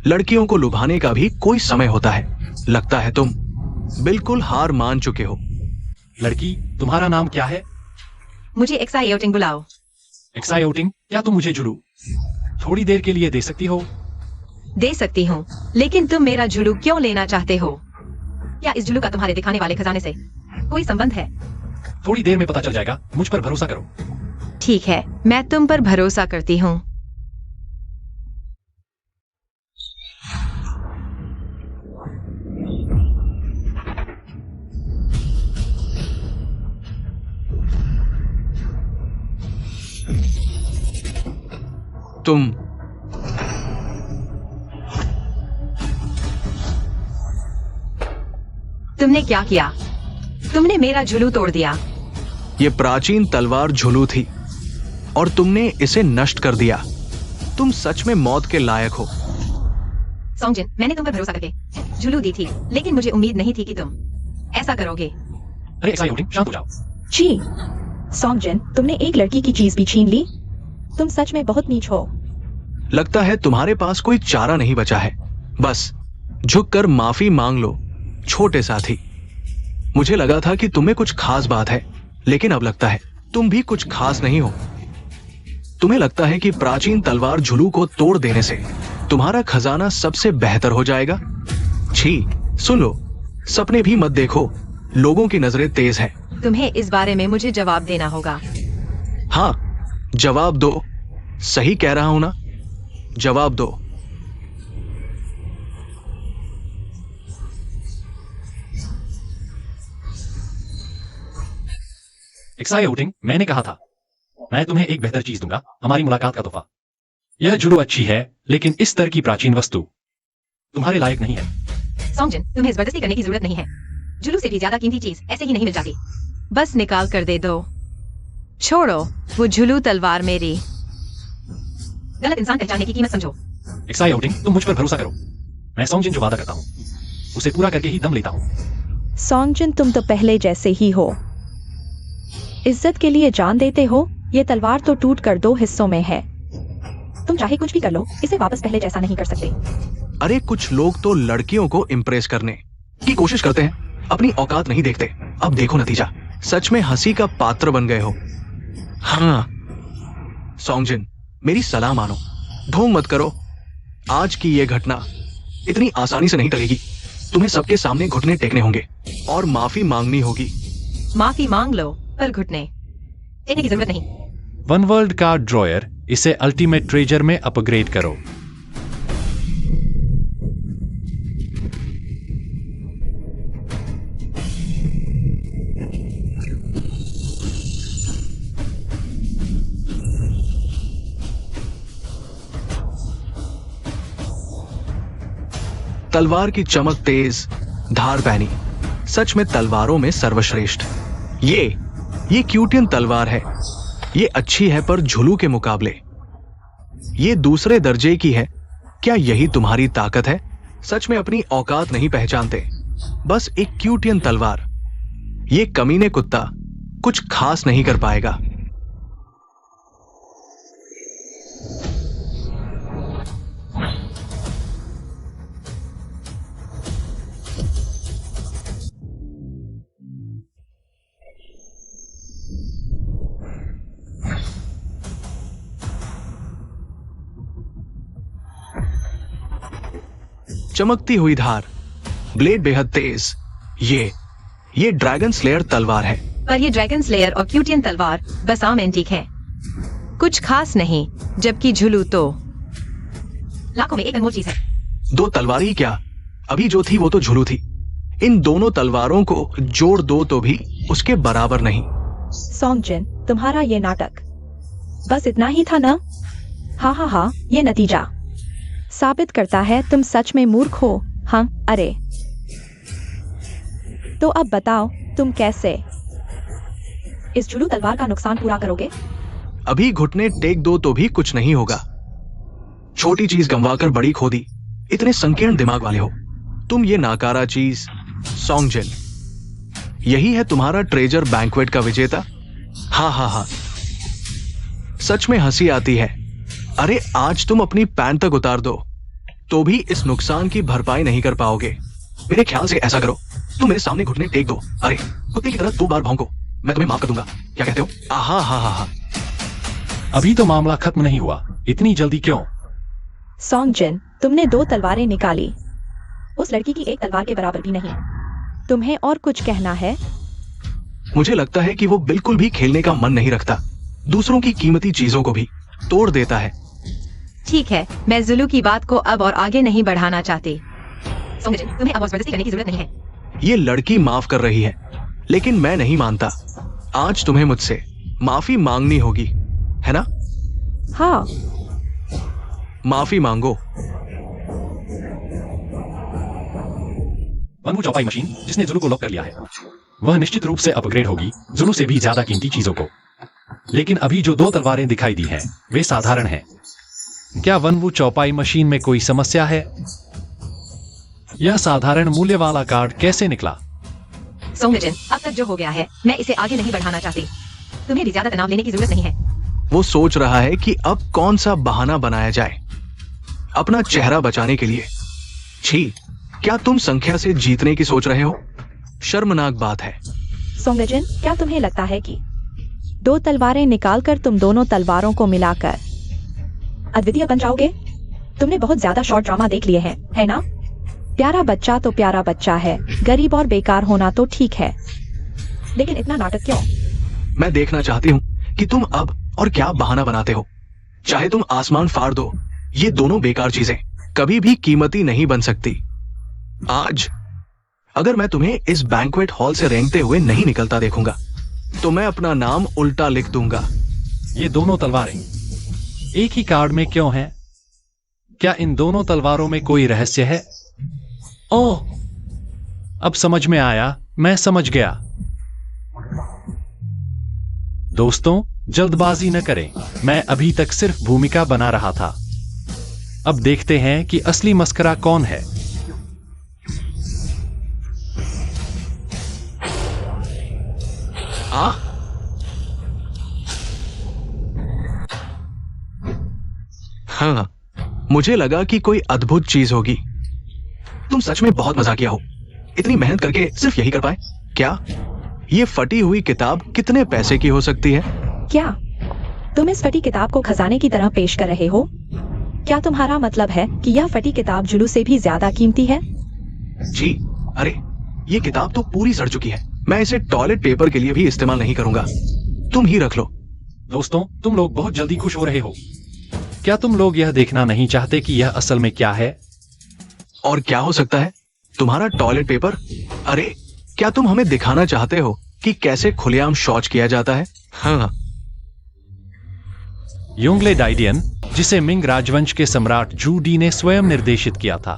लड़कियों को लुभाने का भी कोई समय होता है। लगता है तुम बिल्कुल हार मान चुके हो। लड़की, तुम्हारा नाम क्या है? मुझे एक्साइटिंग बुलाओ। एक्साइटिंग? क्या तुम मुझे जुलू थोड़ी देर के लिए दे सकती हो? दे सकती हूँ, लेकिन तुम मेरा झुलू क्यों लेना चाहते हो? क्या इस झुलू का तुम्हारे दिखाने वाले खजाने से कोई संबंध है? थोड़ी देर में पता चल जाएगा। मुझ पर भरोसा करो। ठीक है, मैं तुम पर भरोसा करती हूँ। तुमने क्या किया? तुमने मेरा झुलू तोड़ दिया। ये प्राचीन तलवार झुलू थी और तुमने इसे नष्ट कर दिया। तुम सच में मौत के लायक हो। सॉन्गजिन, मैंने तुम पर भरोसा करके झुलू दी थी, लेकिन मुझे उम्मीद नहीं थी कि तुम ऐसा करोगे। अरे एक्साइटिंग, शांत हो जाओ। जी, सॉन्गजिन, तुमने एक लड़की की चीज भी छीन ली। तुम सच में बहुत नीच हो। लगता है तुम्हारे पास कोई चारा नहीं बचा है। बस झुककर माफी मांग लो, छोटे साथी। मुझे लगा था कि तुम्हें कुछ खास बात है, लेकिन अब लगता है तुम भी कुछ खास नहीं हो। तुम्हें लगता है कि प्राचीन तलवार झुलू को तोड़ देने से तुम्हारा खजाना सबसे बेहतर हो जाएगा? छी, सुन लो, सपने भी मत देखो। लोगों की नजरें तेज हैं। तुम्हें इस बारे में मुझे जवाब देना होगा। हाँ, जवाब दो। सही कह रहा हूं ना? जवाब दो। एक्साइटिंग, मैंने कहा था मैं तुम्हें एक बेहतर चीज दूंगा, हमारी मुलाकात का तोहफा। यह जुड़ो अच्छी है, लेकिन इस तरह की प्राचीन वस्तु तुम्हारे लायक नहीं है। सॉन्गजिन, तुम्हें जबरदस्ती करने की जरूरत नहीं है। जुलू से भी ज्यादा कीमती चीज ऐसे ही नहीं मिल जाती। बस निकाल कर दे दो। छोड़ो वो झुलू तलवार मेरी। गलत इंसान पहचानने की कीमत समझो। एक्साइटिंग, तुम मुझ पर भरोसा करो। मैं सॉन्गजिन जो वादा करता हूँ उसे पूरा करके ही दम लेता हूँ। सॉन्गजिन, तुम तो पहले जैसे ही हो। इज्जत के लिए जान देते हो। ये तलवार तो टूट कर 2 हिस्सों में है। तुम चाहे कुछ भी कर लो, इसे वापस पहले जैसा नहीं कर सकते। अरे कुछ लोग तो लड़कियों को इम्प्रेस करने की कोशिश करते हैं, अपनी औकात नहीं देखते। अब देखो नतीजा। सच में हंसी का पात्र बन गए हो। हाँ सॉन्गजिन, मेरी सलाह मानो, ढोंग मत करो। आज की ये घटना इतनी आसानी से नहीं टलेगी। तुम्हें सबके सामने घुटने टेकने होंगे और माफी मांगनी होगी। माफी मांग लो, पर घुटने टेकने की जरूरत नहीं। वन वर्ल्ड कार्ड ड्रॉयर, इसे अल्टीमेट ट्रेजर में अपग्रेड करो। तलवार की चमक तेज, धार पैनी, सच में तलवारों में सर्वश्रेष्ठ। ये क्यूटियन तलवार है। ये अच्छी है पर झुलू के मुकाबले ये दूसरे दर्जे की है। क्या यही तुम्हारी ताकत है? सच में अपनी औकात नहीं पहचानते। बस एक क्यूटियन तलवार। ये कमीने कुत्ता कुछ खास नहीं कर पाएगा। चमकती हुई धार, ब्लेड बेहद तेज। ये ड्रैगन स्लेयर तलवार है। पर ये ड्रैगन स्लेयर और क्यूटियन तलवार बस आम एंटीक है, कुछ खास नहीं। जबकि झुलू तो लाखों में एक अनमोल चीज है। दो तलवारें ही क्या, अभी जो थी वो तो झुलू थी। इन दोनों तलवारों को जोड़ दो तो भी उसके बराबर नहीं। सोंगजिन, तुम्हारा ये नाटक बस इतना ही था ना? हाँ, ये नतीजा साबित करता है तुम सच में मूर्ख हो। हाँ, अरे तो अब बताओ तुम कैसे इस झुलू तलवार का नुकसान पूरा करोगे? अभी घुटने टेक दो तो भी कुछ नहीं होगा। छोटी चीज गंवाकर बड़ी खो दी। इतने संकीर्ण दिमाग वाले हो तुम। ये नाकारा चीज सोंगजिन, यही है तुम्हारा ट्रेजर बैंक्वेट का विजेता? हाँ, सच में हंसी आती है। अरे आज तुम अपनी पैंट तक उतार दो तो भी इस नुकसान की भरपाई नहीं कर पाओगे। मेरे ख्याल से ऐसा करो, तुम मेरे सामने घुटने टेक दो। अरे कुत्ते की तरह 2 बार भौंको, मैं तुम्हें माफ कर दूंगा। क्या कहते हो? हाँ। अभी तो मामला खत्म नहीं हुआ, इतनी जल्दी क्यों? सोंगजिन, तुमने 2 तलवारें निकाली, उस लड़की की एक तलवार के बराबर भी नहीं। तुम्हें और कुछ कहना है? मुझे लगता है कि वो बिल्कुल भी खेलने का मन नहीं रखता। दूसरों की कीमती चीजों को भी तोड़ देता है। ठीक है, मैं जुलू की बात को अब और आगे नहीं बढ़ाना चाहती। सोंगजिन, तुम्हें अब और जबरदस्ती करने की जरूरत नहीं है। ये लड़की माफ कर रही है, लेकिन मैं नहीं मानता। आज तुम्हें मुझसे माफी मांगनी होगी, है ना? हाँ। माफी मांगो। वनवू चौपाई मशीन जिसने जुलू को लॉक कर लिया है, वह निश्चित रूप से अपग्रेड होगी जुलू से भी ज्यादा कीमती चीजों को। लेकिन अभी जो 2 तलवारें दिखाई दी हैं, वे साधारण हैं। क्या वनवू चौपाई मशीन में कोई समस्या है? यह साधारण मूल्य वाला कार्ड कैसे निकला? सोंगजिन, अब तक जो हो गया है, मैं इसे आगे नहीं बढ़ाना चाहती। तुम्हें भी ज्यादा तनाव लेने की जरूरत नहीं है। वो सोच रहा है कि अब कौन सा बहाना बनाया जाए अपना चेहरा बचाने के लिए। छी, क्या तुम संख्या से जीतने की सोच रहे हो? शर्मनाक बात है। सोंगजिन, क्या तुम्हें लगता है कि 2 तलवारें निकालकर तुम दोनों तलवारों को मिलाकर अद्वितीय बन जाओगे? तुमने बहुत ज्यादा शॉर्ट ड्रामा देख लिए हैं, है ना? प्यारा बच्चा तो प्यारा बच्चा है, गरीब और बेकार होना तो ठीक है, लेकिन इतना नाटक क्यों? मैं देखना चाहती हूँ कि तुम अब और क्या बहाना बनाते हो। चाहे तुम आसमान फाड़ दो, ये दोनों बेकार चीजें कभी भी कीमती नहीं बन सकती। आज अगर मैं तुम्हें इस बैंक्वेट हॉल से रेंगते हुए नहीं निकलता देखूंगा तो मैं अपना नाम उल्टा लिख दूंगा। ये दोनों तलवारें एक ही कार्ड में क्यों हैं? क्या इन दोनों तलवारों में कोई रहस्य है? ओह, अब समझ में आया, मैं समझ गया। दोस्तों, जल्दबाजी न करें, मैं अभी तक सिर्फ भूमिका बना रहा था। अब देखते हैं कि असली मस्करा कौन है। हाँ, मुझे लगा कि कोई अद्भुत चीज होगी। तुम सच में बहुत मजाकिया हो। इतनी मेहनत करके सिर्फ यही कर पाए क्या? ये फटी हुई किताब कितने पैसे की हो सकती है? क्या तुम इस फटी किताब को खजाने की तरह पेश कर रहे हो? क्या तुम्हारा मतलब है कि यह फटी किताब जुलू से भी ज्यादा कीमती है? जी, अरे ये किताब तो पूरी सड़ चुकी है। मैं इसे टॉयलेट पेपर के लिए भी इस्तेमाल नहीं करूंगा। तुम ही रख लो। दोस्तों, तुम लोग बहुत जल्दी खुश हो रहे हो। क्या तुम लोग यह देखना नहीं चाहते कि यह असल में क्या है? और क्या हो सकता है? तुम्हारा टॉयलेट पेपर? अरे क्या तुम हमें दिखाना चाहते हो कि कैसे खुलेआम शौच किया जाता है? हाँ। योंगले डाइडियन, जिसे मिंग राजवंश के सम्राट जू डी ने स्वयं निर्देशित किया था।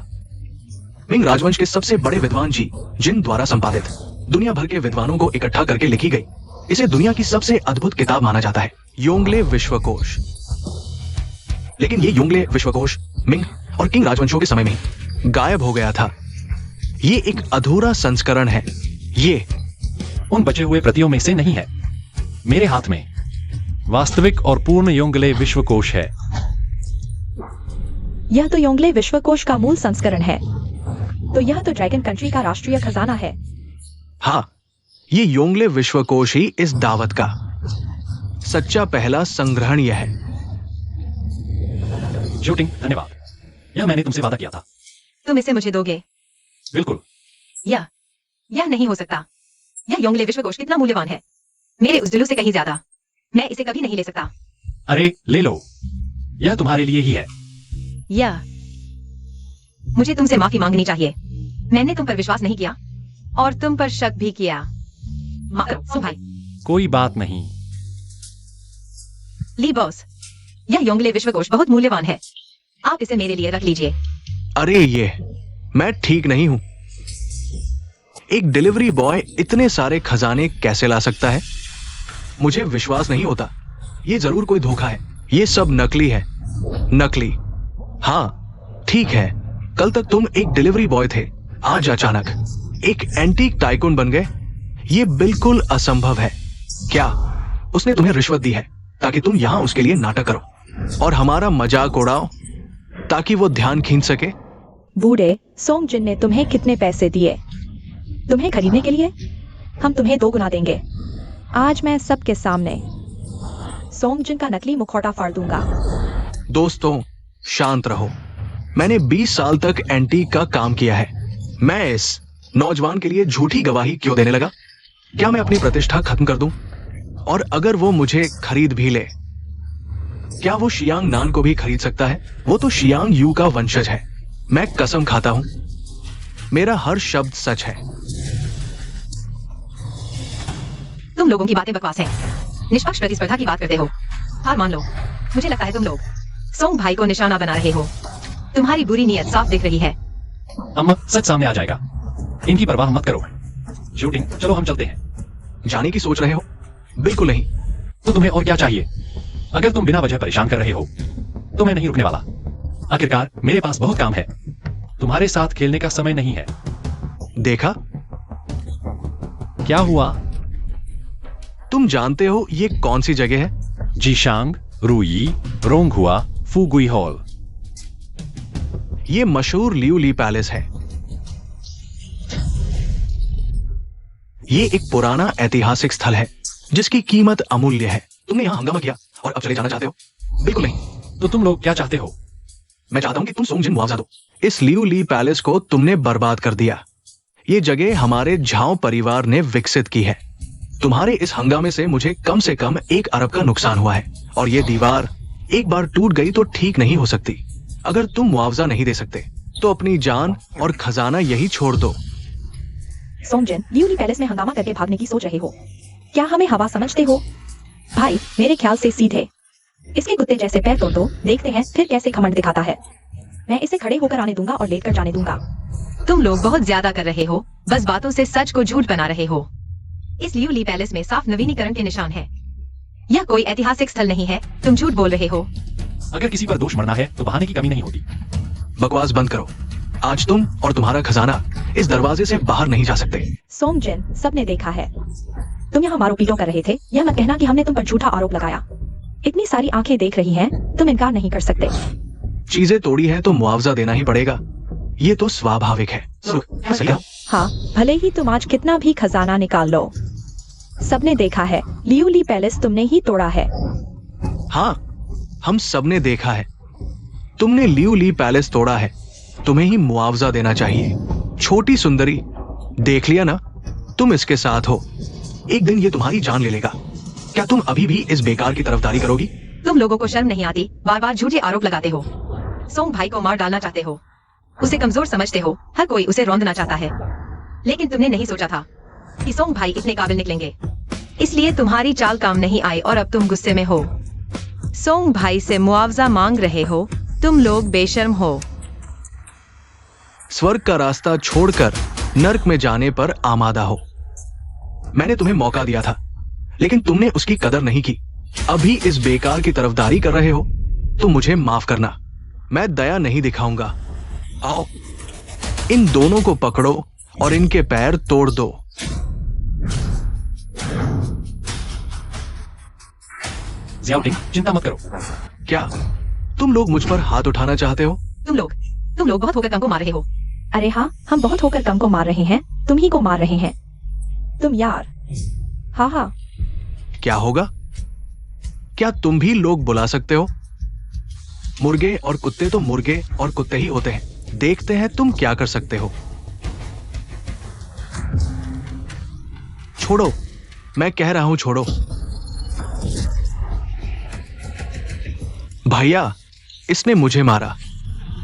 मिंग राजवंश के सबसे बड़े विद्वान जी जिन द्वारा संपादित, दुनिया भर के विद्वानों को इकट्ठा करके लिखी गई। इसे दुनिया की सबसे अद्भुत किताब माना जाता है, योंगले विश्वकोश। लेकिन ये योंगले विश्वकोश मिंग और किंग राजवंशों के समय में ही गायब हो गया था। ये एक अधूरा संस्करण है। ये उन बचे हुए प्रतियों में से नहीं है। मेरे हाथ में वास्तविक और पूर्ण योंगले विश्वकोश है। यह तो योंगले विश्वकोश का मूल संस्करण है। तो यह तो ड्रैगन कंट्री का राष्ट्रीय खजाना है। हाँ, ये योंगले विश्वकोश ही इस दावत का सच्चा पहला संग्रहण यह है। शूटिंग, धन्यवाद। यह मैंने तुमसे वादा किया था। तुम इसे मुझे दोगे? बिल्कुल। यह नहीं हो सकता। यह योंगले विश्वकोश कितना मूल्यवान है, मेरे उस जुलू से कहीं ज्यादा। मैं इसे कभी नहीं ले सकता। अरे ले लो, यह तुम्हारे लिए ही है। मुझे तुमसे माफी मांगनी चाहिए। मैंने तुम पर विश्वास नहीं किया और तुम पर शक भी किया। माफ करो सो भाई। कोई बात नहीं। ली बॉस, यह योंगले विश्वकोश बहुत मूल्यवान है। आप इसे मेरे लिए रख लीजिए। अरे ये मैं ठीक नहीं हूं। एक डिलीवरी बॉय इतने सारे खजाने कैसे ला सकता है? मुझे विश्वास नहीं होता। ये जरूर कोई धोखा है। ये सब नकली है। नकली। हाँ ठीक है, कल तक तुम एक डिलीवरी बॉय थे, आज अचानक एक एंटीक टाइकून बन गए। ये बिल्कुल असंभव है। क्या उसने तुम्हें रिश्वत दी है ताकि तुम यहां उसके लिए नाटक करो और हमारा मजाक उड़ाओ ताकि वो ध्यान खींच सके? बूढ़े, सोंगजिन ने तुम्हें कितने पैसे दिए तुम्हें खरीदने के लिए? हम तुम्हें 2 गुना देंगे। आज मैं सबके सामने सोंगजिन का नकली मुखौटा फाड़ दूंगा। दोस्तों शांत रहो। मैंने 20 साल तक एंटीक का काम किया है। मैं इस नौजवान के लिए झूठी गवाही क्यों देने लगा? क्या मैं अपनी प्रतिष्ठा खत्म कर दूं? और अगर वो मुझे खरीद भी ले, क्या वो शियांग नान को भी खरीद सकता है? वो तो शियांग यू का वंशज है। मैं कसम खाता हूं, मेरा हर शब्द सच है। तुम लोगों की बातें बकवास हैं। निष्पक्ष प्रतिस्पर्धा की बात करते हो। हार मान लो। मुझे लगता है तुम लोग सोंग भाई को निशाना बना रहे हो। तुम्हारी बुरी नीयत साफ दिख रही है। अम्मा, सच सामने आ जाएगा। इनकी परवाह मत करो। शूटिंग, चलो हम चलते हैं। जाने की सोच रहे हो? बिल्कुल नहीं। तो तुम्हें और क्या चाहिए? अगर तुम बिना वजह परेशान कर रहे हो तो मैं नहीं रुकने वाला। आखिरकार मेरे पास बहुत काम है। तुम्हारे साथ खेलने का समय नहीं है। देखा? क्या हुआ? तुम जानते हो ये कौन सी जगह है? जीशांग, रूई, रोंगहुआ, फुगुई हॉल। ये मशहूर लियू ली पैलेस है। ये एक पुराना ऐतिहासिक स्थल है जिसकी कीमत अमूल्य है। तुमने यहां हंगामा किया और अब चले जाना चाहते हो? बिल्कुल नहीं। तो तुम लोग क्या चाहते हो? मैं चाहता हूं कि तुम सोंगजिन मुआवजा दो। इस लियू ली पैलेस को तुमने बर्बाद कर दिया। ये जगह हमारे झाओ परिवार ने विकसित की है। तुम्हारे इस हंगामे से मुझे कम 1 अरब का नुकसान हुआ है और ये दीवार एक बार टूट गई तो ठीक नहीं हो सकती। अगर तुम मुआवजा नहीं दे सकते तो अपनी जान और खजाना यही छोड़ दो। सोंगजिन, लियू ली पैलेस में हंगामा करके भागने की सोच रहे हो? क्या हमें हवा समझते हो? भाई, मेरे ख्याल से सीधे इसके कुत्ते जैसे पैर तोड़ दो, देखते हैं फिर कैसे घमंड दिखाता है। मैं इसे खड़े होकर आने दूंगा और लेटकर जाने दूंगा। तुम लोग बहुत ज्यादा कर रहे हो। बस बातों से सच को झूठ बना रहे हो। इस लियू ली पैलेस में साफ नवीनीकरण के निशान है। यह कोई ऐतिहासिक स्थल नहीं है। तुम झूठ बोल रहे हो। अगर किसी पर दोष मरना है तो बहाने की कमी नहीं होती। बकवास बंद करो। आज तुम और तुम्हारा खजाना इस दरवाजे से बाहर नहीं जा सकते। सोंगजिन, सबने देखा है। तुम यहाँ मारो पीटो कर रहे थे। यह मत कहना कि हमने तुम पर झूठा आरोप लगाया। इतनी सारी आंखें देख रही हैं, तुम इनकार नहीं कर सकते। चीजें तोड़ी है तो मुआवजा देना ही पड़ेगा। ये तो स्वाभाविक है। सही है? हाँ, भले ही तुम आज कितना भी खजाना निकाल लो, सबने देखा है लियू ली पैलेस तुमने ही तोड़ा है। हाँ, हम सबने देखा है। तुमने लियू ली पैलेस तोड़ा है। तुम्हें ही मुआवजा देना चाहिए। छोटी सुंदरी, देख लिया ना, तुम इसके साथ हो। एक दिन ये तुम्हारी जान ले लेगा। क्या तुम अभी भी इस बेकार की तरफदारी करोगी? तुम लोगों को शर्म नहीं आती? बार बार झूठे आरोप लगाते हो। सोंग भाई को मार डालना चाहते हो। उसे कमजोर समझते हो। हर कोई उसे रौंदना चाहता है। लेकिन तुमने नहीं सोचा था कि सोंग भाई इतने काबिल निकलेंगे। इसलिए तुम्हारी चाल काम नहीं आई और अब तुम गुस्से में हो। सोंग भाई से मुआवजा मांग रहे हो। तुम लोग बेशर्म हो। स्वर्ग का रास्ता छोड़कर नर्क में जाने पर आमादा हो। मैंने तुम्हें मौका दिया था, लेकिन तुमने उसकी कदर नहीं की। अभी इस बेकार की तरफदारी कर रहे हो तो मुझे माफ करना, मैं दया नहीं दिखाऊंगा। आओ, इन दोनों को पकड़ो और इनके पैर तोड़ दो। ज़ियाओटिंग, चिंता मत करो। क्या तुम लोग मुझ पर हाथ उठाना चाहते हो? तुम लोग बहुत होकर कम को मार रहे हो। अरे हाँ, हम बहुत होकर कम को मार रहे हैं, तुम ही को मार रहे हैं। तुम यार। हाँ हाँ। क्या होगा? क्या तुम भी लोग बुला सकते हो? मुर्गे और कुत्ते तो मुर्गे और कुत्ते ही होते हैं। देखते हैं तुम क्या कर सकते हो। छोड़ो, मैं कह रहा हूं छोड़ो। भैया, इसने मुझे मारा।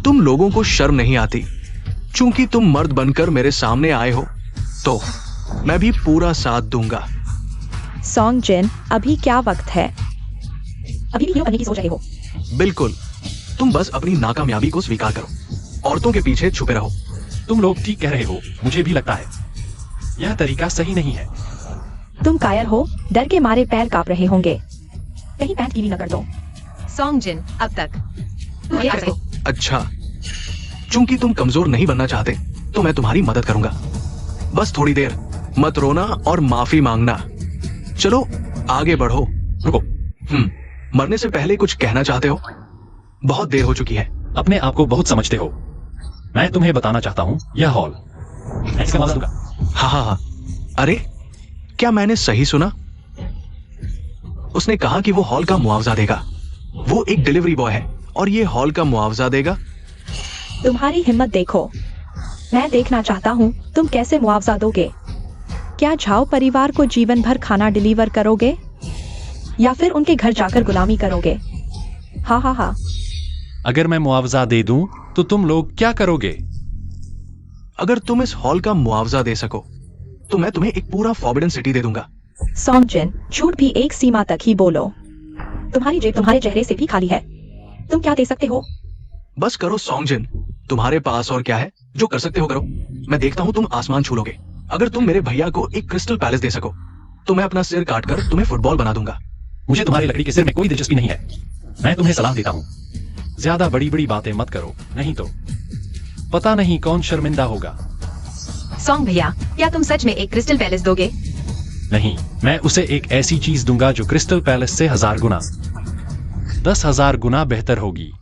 तुम लोगों को शर्म नहीं आती? चूंकि तुम मर्द बनकर मेरे सामने आए हो तो मैं भी पूरा साथ दूंगा। सॉन्ग जिन, अभी क्या वक्त है? अभी भी हीरो बनने की सोच रहे हो? बिल्कुल, तुम बस अपनी नाकामयाबी को स्वीकार करो। औरतों के पीछे छुपे रहो। तुम लोग ठीक कह रहे हो, मुझे भी लगता है यह तरीका सही नहीं है। तुम कायर हो, डर के मारे पैर कांप रहे होंगे। कहीं पैंट गीली न कर दो। सॉन्ग जिन, अब तक तुम ये कर सको। अच्छा, चूंकि तुम कमजोर नहीं बनना चाहते तो मैं तुम्हारी मदद करूंगा। बस थोड़ी देर, मत रोना और माफी मांगना। चलो आगे बढ़ो। रुको, मरने से पहले कुछ कहना चाहते हो? बहुत देर हो चुकी है। अपने आप को बहुत समझते हो। मैं तुम्हें बताना चाहता हूँ, यह हॉल मैं इसका मुआवजा दूंगा। हाँ हाँ हाँ। अरे, क्या मैंने सही सुना? उसने कहा कि वो हॉल का मुआवजा देगा। वो एक डिलीवरी बॉय है और ये हॉल का मुआवजा देगा। तुम्हारी हिम्मत देखो। मैं देखना चाहता हूँ तुम कैसे मुआवजा दोगे। क्या झाओ परिवार को जीवन भर खाना डिलीवर करोगे या फिर उनके घर जाकर गुलामी करोगे? हाँ हाँ हाँ। अगर मैं मुआवजा दे दूं तो तुम लोग क्या करोगे? अगर तुम इस हॉल का मुआवजा दे सको तो मैं तुम्हें एक पूरा फॉरबिडन सिटी दे दूंगा। सॉन्ग जिन, झूठ भी एक सीमा तक ही बोलो। तुम्हारी जेब तुम्हारे चेहरे से भी खाली है। तुम क्या दे सकते हो? बस करो सॉन्ग जिन, तुम्हारे पास और क्या है? जो कर सकते हो करो। मैं देखता हूँ तुम आसमान छू लोगे। अगर तुम मेरे भैया को एक क्रिस्टल पैलेस दे सको तो मैं अपना सिर काटकर तुम्हें फुटबॉल बना दूंगा। मुझे तुम्हारी लकड़ी के सिर में कोई दिलचस्पी नहीं है। मैं तुम्हें सलाह देता हूँ, ज्यादा बड़ी बड़ी बातें मत करो, नहीं तो पता नहीं कौन शर्मिंदा होगा। सॉन्ग भैया, क्या तुम सच में एक क्रिस्टल पैलेस दोगे? नहीं, मैं उसे एक ऐसी चीज दूंगा जो क्रिस्टल पैलेस से 1000 गुना 10,000 गुना बेहतर होगी।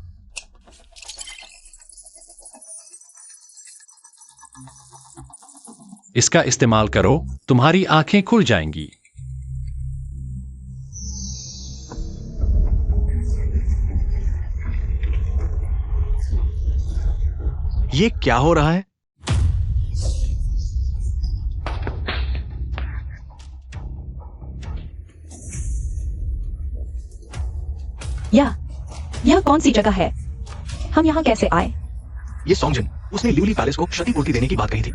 इसका इस्तेमाल करो, तुम्हारी आंखें खुल जाएंगी। ये क्या हो रहा है? यह कौन सी जगह है? हम यहाँ कैसे आए? ये सॉन्ग जिन, उसने ल्यूली पैलेस को क्षतिपूर्ति देने की बात कही थी,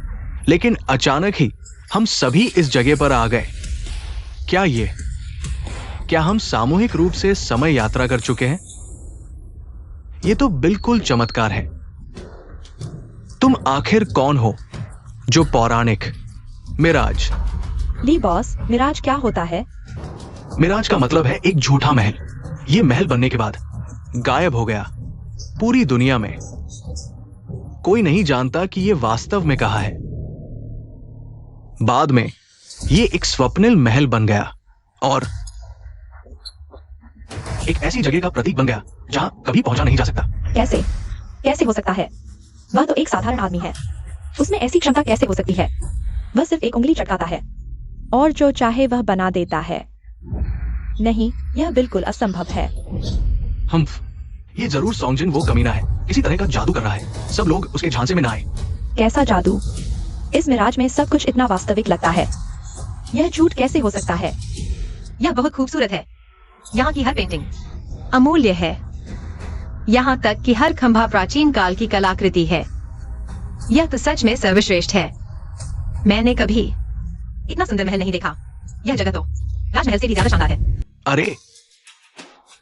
लेकिन अचानक ही हम सभी इस जगह पर आ गए। क्या हम सामूहिक रूप से समय यात्रा कर चुके हैं? ये तो बिल्कुल चमत्कार है। तुम आखिर कौन हो? जो पौराणिक मिराज। ली बॉस, मिराज क्या होता है? मिराज का मतलब है एक झूठा महल। ये महल बनने के बाद गायब हो गया। पूरी दुनिया में कोई नहीं जानता कि ये वास्तव में कहाँ है। बाद में ये एक स्वप्निल महल बन गया और एक ऐसी जगह का प्रतीक बन गया जहां कभी पहुंचा नहीं जा सकता। कैसे हो सकता है? वह तो एक साधारण आदमी है। उसमें ऐसी क्षमता कैसे हो सकती है? वह सिर्फ एक उंगली चटकाता है और जो चाहे वह बना देता है। नहीं, यह बिल्कुल असंभव है। ये जरूर सॉन्ग जिन वो कमीना है, किसी तरह का जादू कर रहा है। सब लोग उसके झांसे में ना आए। कैसा जादू? इस मिराज में सब कुछ इतना वास्तविक लगता है। यह झूठ कैसे हो सकता है? यह बहुत खूबसूरत है। यहाँ की हर पेंटिंग अमूल्य है। यहाँ तक कि हर खंभा प्राचीन काल की कलाकृति है। यह तो सच में सर्वश्रेष्ठ है। मैंने कभी इतना सुंदर महल नहीं देखा। यह जगह तो राजमहल से भी ज्यादा शानदार है। अरे,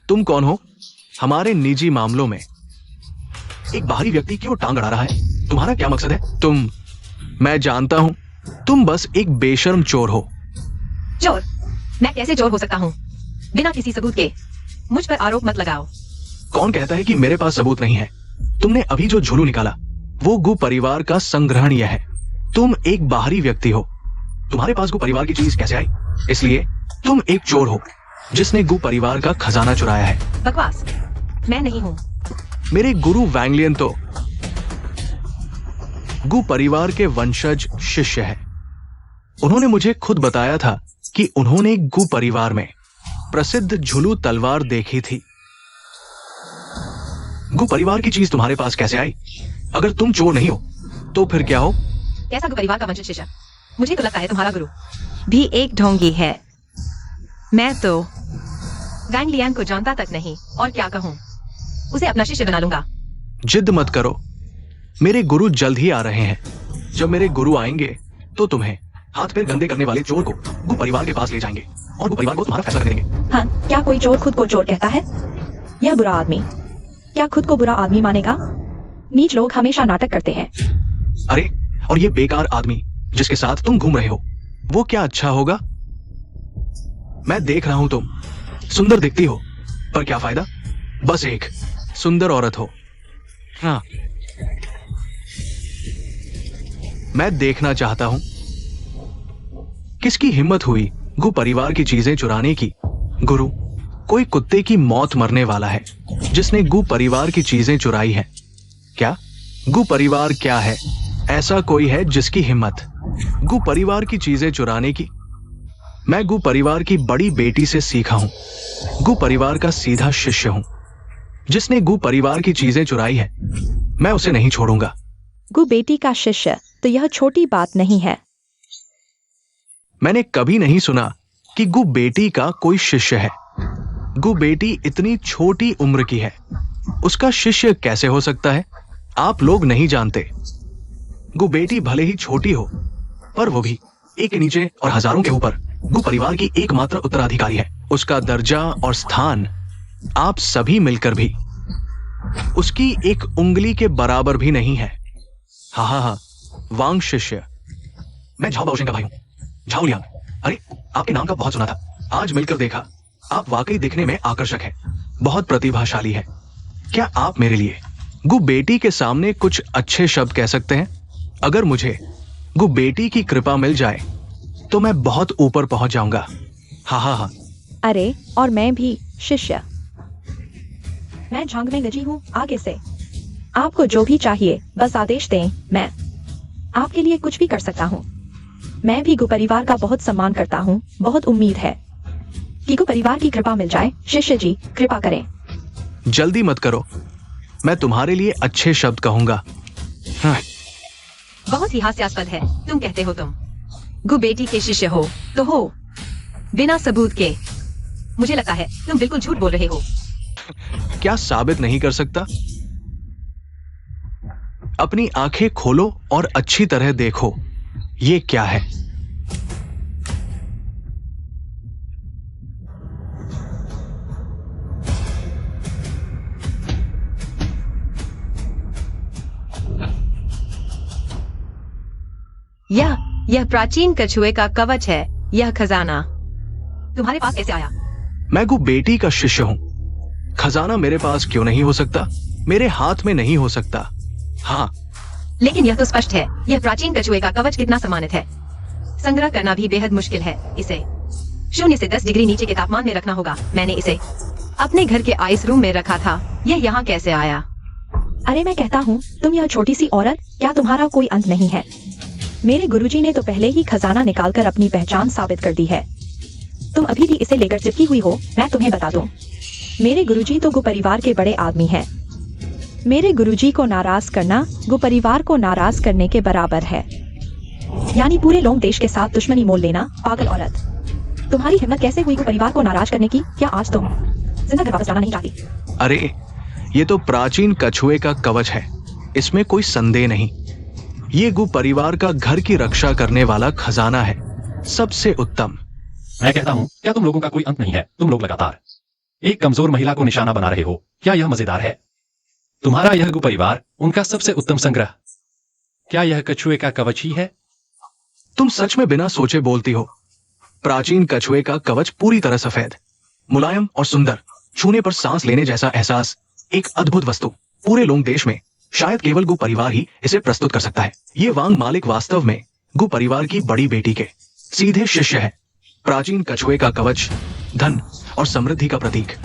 तुम कौन हो? हमारे निजी मामलों में एक बाहरी व्यक्ति क्यों टांग अड़ा रहा है? तुम्हारा क्या मकसद है? मैं जानता हूं तुम बस एक बेशर्म चोर हो। चोर? मैं कैसे चोर हो सकता हूँ बिना किसी सबूत के? मुझ पर आरोप मत लगाओ। कौन कहता है कि मेरे पास सबूत नहीं है? तुमने अभी जो झुलू निकाला वो गु परिवार का संग्रहणीय है। तुम एक बाहरी व्यक्ति हो, तुम्हारे पास गु परिवार की चीज कैसे आई? इसलिए तुम एक चोर हो जिसने गु परिवार का खजाना चुराया है। बकवास, मैं नहीं हूँ। मेरे गुरु वैंगलियन तो गु परिवार के वंशज शिष्य है। उन्होंने मुझे खुद बताया था कि उन्होंने गु परिवार में प्रसिद्ध झुलू तलवार देखी थी। गु परिवार की चीज तुम्हारे पास कैसे आई? अगर तुम चोर नहीं हो तो फिर क्या हो? कैसा गु परिवार का वंशज शिष्य? मुझे तो लगता है तुम्हारा गुरु भी एक ढोंगी है। मैं तो वैंगलियन को जानता तक नहीं, और क्या कहूँ, उसे अपना शिष्य बना लूंगा। जिद मत करो, मेरे गुरु जल्द ही आ रहे हैं। जब मेरे गुरु आएंगे तो तुम्हें हाथ पैर गंदे करने वाले चोर को गु परिवार के पास ले जाएंगे और गु परिवार को तुम्हारा फैसला कर देंगे। हाँ, क्या कोई चोर खुद को चोर कहता है? यह बुरा आदमी क्या खुद को बुरा आदमी मानेगा? नीच लोग हमेशा नाटक करते हैं। अरे, और ये बेकार आदमी जिसके साथ तुम घूम रहे हो, वो क्या अच्छा होगा? मैं देख रहा हूं तुम सुंदर दिखती हो, पर क्या फायदा? बस एक सुंदर औरत हो। हाँ, मैं देखना चाहता हूं किसकी हिम्मत हुई गु परिवार की चीजें चुराने की। गुरु, कोई कुत्ते की मौत मरने वाला है जिसने गु परिवार की चीजें चुराई है। क्या गु परिवार क्या है? ऐसा कोई है जिसकी हिम्मत गु परिवार की चीजें चुराने की? मैं गु परिवार की बड़ी बेटी से सीखा हूं, गु परिवार का सीधा शिष्य हूं। जिसने गु परिवार की चीजें चुराई है मैं उसे नहीं छोड़ूंगा। गु बेटी का शिष्य तो यह छोटी बात नहीं है। मैंने कभी नहीं सुना कि गु बेटी का कोई शिष्य है। गु बेटी इतनी छोटी उम्र की है, उसका शिष्य कैसे हो सकता है? आप लोग नहीं जानते। गु बेटी भले ही छोटी हो, पर वो भी एक के नीचे और हजारों के ऊपर गु परिवार की एकमात्र उत्तराधिकारी है। उसका दर्जा और स्थान आप सभी मिलकर भी उसकी एक उंगली के बराबर भी नहीं है। हाँ हाँ हाँ, वांग शिष्य। मैं झाओ बाओशिंग का भाई हूं, झाओ लियांग। अरे, आपके नाम का बहुत सुना था, आज मिलकर देखा। आप वाकई दिखने में आकर्षक है, बहुत प्रतिभाशाली है। क्या आप मेरे लिए गु बेटी के सामने कुछ अच्छे शब्द कह सकते हैं? अगर मुझे गु बेटी की कृपा मिल जाए तो मैं बहुत ऊपर पहुंच जाऊंगा। हाँ हाँ हाँ। अरे, और मैं भी शिष्य। मैं झांग में गजी हूँ आगे से। आपको जो भी चाहिए बस आदेश दें, मैं आपके लिए कुछ भी कर सकता हूँ। मैं भी गु परिवार का बहुत सम्मान करता हूँ। बहुत उम्मीद है कि गु परिवार की कृपा मिल जाए। शिष्य जी, कृपा करें। जल्दी मत करो, मैं तुम्हारे लिए अच्छे शब्द कहूंगा। हाँ। बहुत ही हास्यास्पद है। तुम कहते हो तुम गु बेटी के शिष्य हो तो हो, बिना सबूत के। मुझे लगता है तुम बिल्कुल झूठ बोल रहे हो। क्या साबित नहीं कर सकता? अपनी आंखें खोलो और अच्छी तरह देखो, ये क्या है? यह प्राचीन कछुए का कवच है। यह खजाना तुम्हारे पास कैसे आया? मैं गु बेटी का शिष्य हूं। खजाना मेरे पास क्यों नहीं हो सकता? मेरे हाथ में नहीं हो सकता। हाँ, लेकिन यह तो स्पष्ट है। यह प्राचीन कछुए का कवच कितना सम्मानित है। संग्रह करना भी बेहद मुश्किल है। इसे 0 से 10 डिग्री नीचे के तापमान में रखना होगा। मैंने इसे अपने घर के आइस रूम में रखा था। यह यहाँ कैसे आया? अरे, मैं कहता हूँ, तुम यह छोटी सी औरत, क्या तुम्हारा कोई अंत नहीं है? मेरे गुरुजी ने तो पहले ही खजाना निकालकर अपनी पहचान साबित कर दी है। तुम अभी भी इसे लेकर चिपकी हुई हो। मैं तुम्हें बता दूं, मेरे गुरुजी तो गु परिवार के बड़े आदमी हैं। मेरे गुरुजी को नाराज करना गु परिवार को नाराज करने के बराबर है। यानी पूरे लोग देश के साथ दुश्मनी मोल लेना। पागल औरत, तुम्हारी हिम्मत कैसे हुई गु परिवार को नाराज करने की? क्या आज तुम जिंदा घर वापस जाना नहीं चाहती? अरे, ये तो प्राचीन कछुए का कवच है, इसमें कोई संदेह नहीं। ये गु परिवार का घर की रक्षा करने वाला खजाना है, सबसे उत्तम। मैं कहता हूँ, क्या तुम लोगों का कोई अंत नहीं है? तुम लोग लगातार एक कमजोर महिला को निशाना बना रहे हो। क्या यह मजेदार है? तुम्हारा यह गु परिवार उनका सबसे उत्तम संग्रह क्या यह कछुए का कवच ही है? तुम सच में बिना सोचे बोलती हो। प्राचीन कछुए का कवच पूरी तरह सफेद, मुलायम और सुंदर, छूने पर सांस लेने जैसा एहसास, एक अद्भुत वस्तु। पूरे लोंग देश में शायद केवल गु परिवार ही इसे प्रस्तुत कर सकता है। ये वांग मालिक वास्तव में गु परिवार की बड़ी बेटी के सीधे शिष्य है। प्राचीन कछुए का कवच धन और समृद्धि का प्रतीक।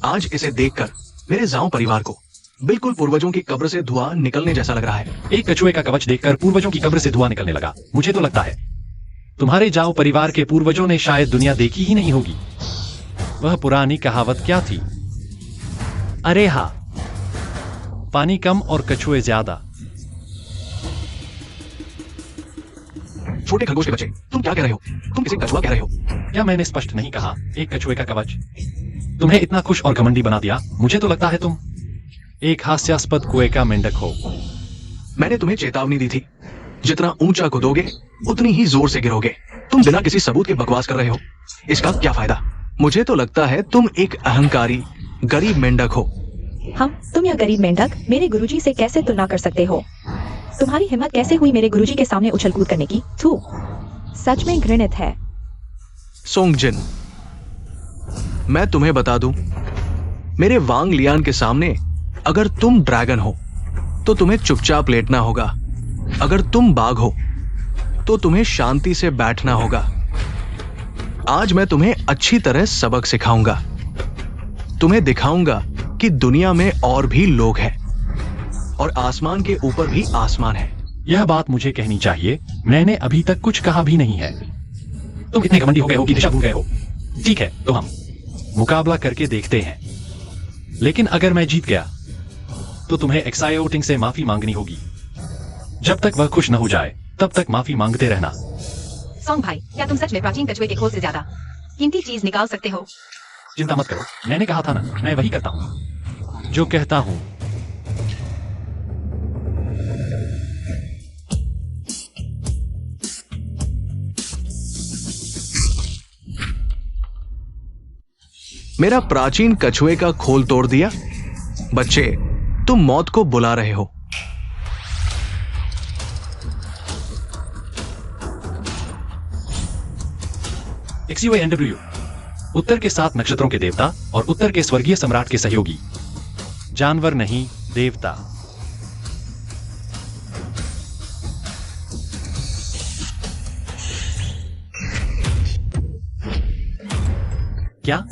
आज इसे देखकर मेरे जाओ परिवार को बिल्कुल पूर्वजों की कब्र से धुआं निकलने जैसा लग रहा है। एक कछुए का कवच देखकर पूर्वजों की कब्र से धुआं निकलने लगा। मुझे तो लगता है तुम्हारे जाओ परिवार के पूर्वजों ने शायद दुनिया देखी ही नहीं होगी। वह पुरानी कहावत क्या थी? अरे हाँ, पानी कम और कछुए ज्यादा। छोटे खरगोश के बच्चे, तुम क्या कह रहे हो? तुम किसे कछुआ कह रहे हो? क्या मैंने स्पष्ट नहीं कहा? एक कछुए का कवच तुम्हें इतना खुश और घमंडी बना दिया। मुझे तो लगता है तुम एक हास्यास्पद कुएं का मेंढक हो। मैंने तुम्हें चेतावनी दी थी, जितना ऊंचा कूदोगे उतनी ही जोर से गिरोगे। तुम बिना किसी सबूत के बकवास कर रहे हो। इसका क्या फायदा? मुझे तो लगता है तुम एक अहंकारी गरीब मेंढक हो। तुम यह गरीब मेंढक मेरे गुरुजी से कैसे तुलना कर सकते हो? तुम्हारी हिम्मत कैसे हुई मेरे गुरुजी के सामने उछल कूद करने की? थू, सच में घृणित है। सोंगजिन, मैं तुम्हें बता दूं, मेरे वांग लियान के सामने अगर तुम ड्रैगन हो तो तुम्हें चुपचाप लेटना होगा। अगर तुम बाघ हो तो तुम्हें शांति से बैठना होगा। आज मैं तुम्हें अच्छी तरह सबक सिखाऊंगा। तुम्हें दिखाऊंगा कि दुनिया में और भी लोग हैं और आसमान के ऊपर भी आसमान है। यह बात मुझे कहनी चाहिए। मैंने अभी तक कुछ कहा भी नहीं है। तुम इतने घमंडी हो गए हो कि दिशा भूल गए हो। ठीक है, तो हम मुकाबला करके देखते हैं। लेकिन अगर मैं जीत गया तो तुम्हें एक्सायोटिंग से माफी मांगनी होगी। जब तक वह खुश न हो जाए तब तक माफी मांगते रहना। सोंग भाई, क्या तुम सच में प्राचीन कछुए के खोल से ज्यादा कीमती चीज निकाल सकते हो? चिंता मत करो, मैंने कहा था ना, मैं वही करता हूं जो कहता हूं। मेरा प्राचीन कछुए का खोल तोड़ दिया। बच्चे, तुम मौत को बुला रहे हो। XUANW, उत्तर के 7 नक्षत्रों के देवता और उत्तर के स्वर्गीय सम्राट के सहयोगी। जानवर नहीं, देवता। क्या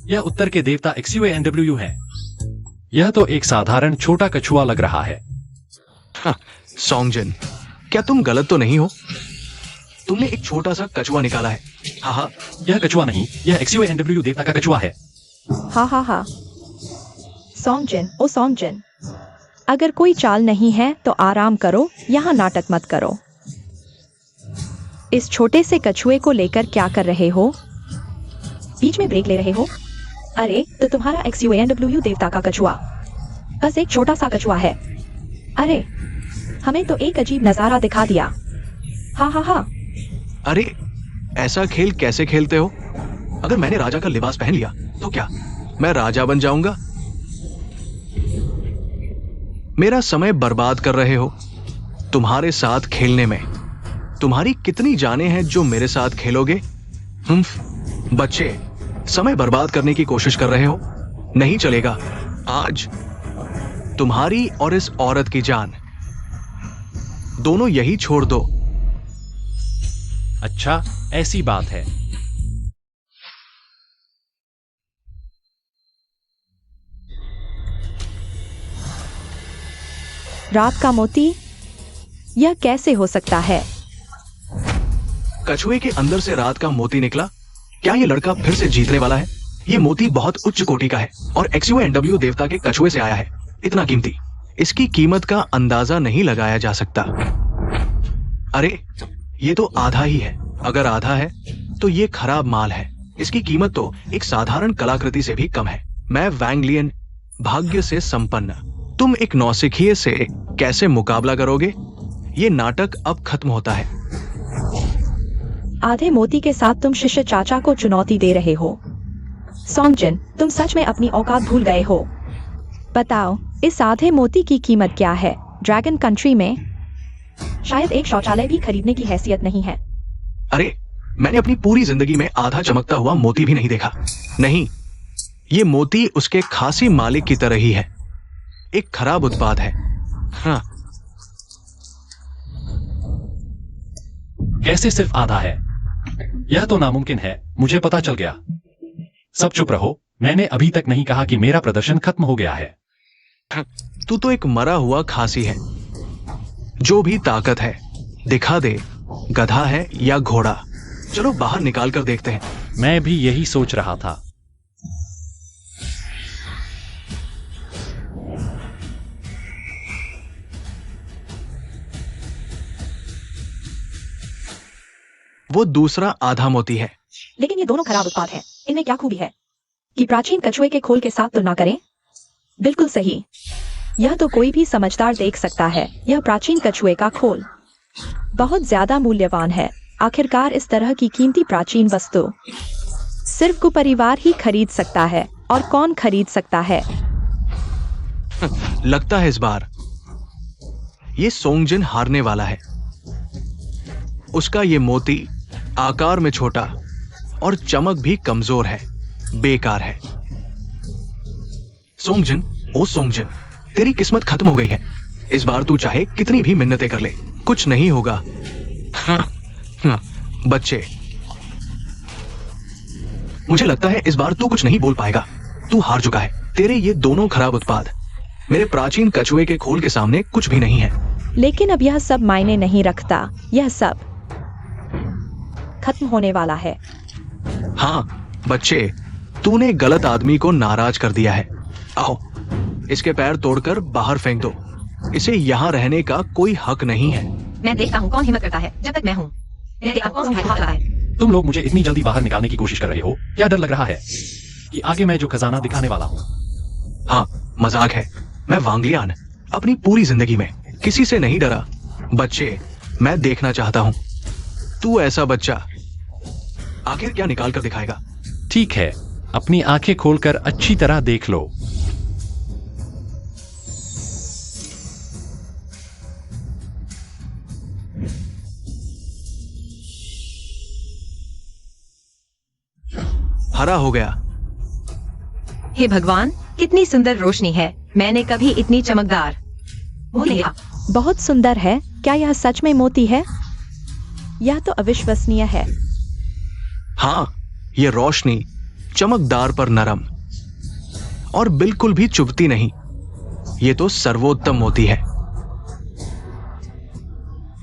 यह उत्तर के देवता XUANW है? यह तो एक साधारण छोटा कछुआ लग रहा है। सोंगजिन, क्या तुम गलत तो नहीं हो? तुमने एक छोटा सा कछुआ निकाला है। हाँ, यह कछुआ नहीं, यह XUANW देवता का कछुआ है। हाँ। सोंगजिन, अगर कोई चाल नहीं है तो आराम करो, यहाँ नाटक मत करो। इस छोटे से कछुए को लेकर क्या कर रहे हो? बीच में ब्रेक ले रहे हो? अरे, तो तुम्हारा XUANW देवता का कछुआ बस एक छोटा सा कछुआ है। अरे, हमें तो एक अजीब नजारा दिखा दिया। हाँ। अरे, ऐसा खेल कैसे खेलते हो? अगर मैंने राजा का लिबास पहन लिया तो क्या मैं राजा बन जाऊंगा? मेरा समय बर्बाद कर रहे हो तुम्हारे साथ खेलने में। तुम्हारी कितनी जानें हैं जो मेरे साथ खेलोगे? बच्चे, समय बर्बाद करने की कोशिश कर रहे हो? नहीं चलेगा। आज तुम्हारी और इस औरत की जान, दोनों यही छोड़ दो। अच्छा, ऐसी बात है। रात का मोती, यह कैसे हो सकता है? कछुए के अंदर से रात का मोती निकला। क्या ये लड़का फिर से जीतने वाला है? ये मोती बहुत उच्च कोटि का है और XUANW देवता के कछुए से आया है। इतना कीमती, इसकी कीमत का अंदाजा नहीं लगाया जा सकता। अरे, ये तो आधा ही है। अगर आधा है तो ये खराब माल है। इसकी कीमत तो एक साधारण कलाकृति से भी कम है। मैं वांग लियान, भाग्य से संपन्न। तुम एक नौसिखिए से कैसे मुकाबला करोगे? ये नाटक अब खत्म होता है। आधे मोती के साथ तुम शिष्य चाचा को चुनौती दे रहे हो। सोंगजिन, तुम सच में अपनी औकात भूल गए हो। बताओ, इस आधे मोती की कीमत क्या है ड्रैगन कंट्री में? शायद एक शौचालय भी खरीदने की हैसियत नहीं है। अरे, मैंने अपनी पूरी जिंदगी में आधा चमकता हुआ मोती भी नहीं देखा। नहीं, ये मोती उसके खासी मालिक की तरह ही है, एक खराब उत्पाद है। हाँ, कैसे सिर्फ आधा है? यह तो नामुमकिन है, मुझे पता चल गया। सब चुप रहो, मैंने अभी तक नहीं कहा कि मेरा प्रदर्शन खत्म हो गया है। तू तो एक मरा हुआ खांसी है। जो भी ताकत है दिखा दे, गधा है या घोड़ा। चलो बाहर निकाल कर देखते हैं। मैं भी यही सोच रहा था। वो दूसरा आधा मोती है। लेकिन ये दोनों खराब उत्पाद हैं। इनमें क्या खूबी है कि प्राचीन कछुए के खोल के साथ तुलना करें? बिल्कुल सही। यह तो कोई भी समझदार देख सकता है। यह प्राचीन कछुए का खोल बहुत ज्यादा मूल्यवान है। आखिरकार इस तरह की कीमती प्राचीन वस्तु सिर्फ को परिवार ही खरीद सकता है, और कौन खरीद सकता है? लगता है इस बार ये सोंगजिन हारने वाला है। उसका ये मोती आकार में छोटा और चमक भी कमजोर है, बेकार है। सोंगजिन, ओ सोंगजिन, तेरी किस्मत खत्म हो गई है। इस बार तू चाहे कितनी भी मिन्नतें कर ले, कुछ नहीं होगा। हाँ, बच्चे, मुझे लगता है इस बार तू कुछ नहीं बोल पाएगा। तू हार चुका है। तेरे ये दोनों खराब उत्पाद मेरे प्राचीन कछुए के खोल के सामने कुछ भी नहीं है। लेकिन अब यह सब मायने नहीं रखता। यह सब खत्म होने वाला है। हाँ बच्चे, तूने गलत आदमी को नाराज कर दिया है। आओ, इसके पैर तोड़कर बाहर फेंक दो। इसे यहाँ रहने का कोई हक नहीं है। मैं देखता हूँ कौन हिम्मत करता है जब तक मैं हूँ। मैं देखता हूँ कौन संभाल रहा है। तुम लोग मुझे इतनी जल्दी बाहर निकालने की कोशिश कर रहे हो। क्या डर लग रहा है कि आगे मैं जो खजाना दिखाने वाला हूँ? हाँ, मजाक है। मैं वांगलियान अपनी पूरी जिंदगी में किसी से नहीं डरा। बच्चे, मैं देखना चाहता हूँ तू ऐसा बच्चा आखिर क्या निकाल कर दिखाएगा। ठीक है, अपनी आंखें खोलकर अच्छी तरह देख लो। हरा हो गया। हे भगवान, कितनी सुंदर रोशनी है। मैंने कभी इतनी चमकदार मोती नहीं देखा। बहुत सुंदर है। क्या यह सच में मोती है? यह तो अविश्वसनीय है। हाँ, ये रोशनी चमकदार पर नरम और बिल्कुल भी चुभती नहीं। ये तो सर्वोत्तम मोती है।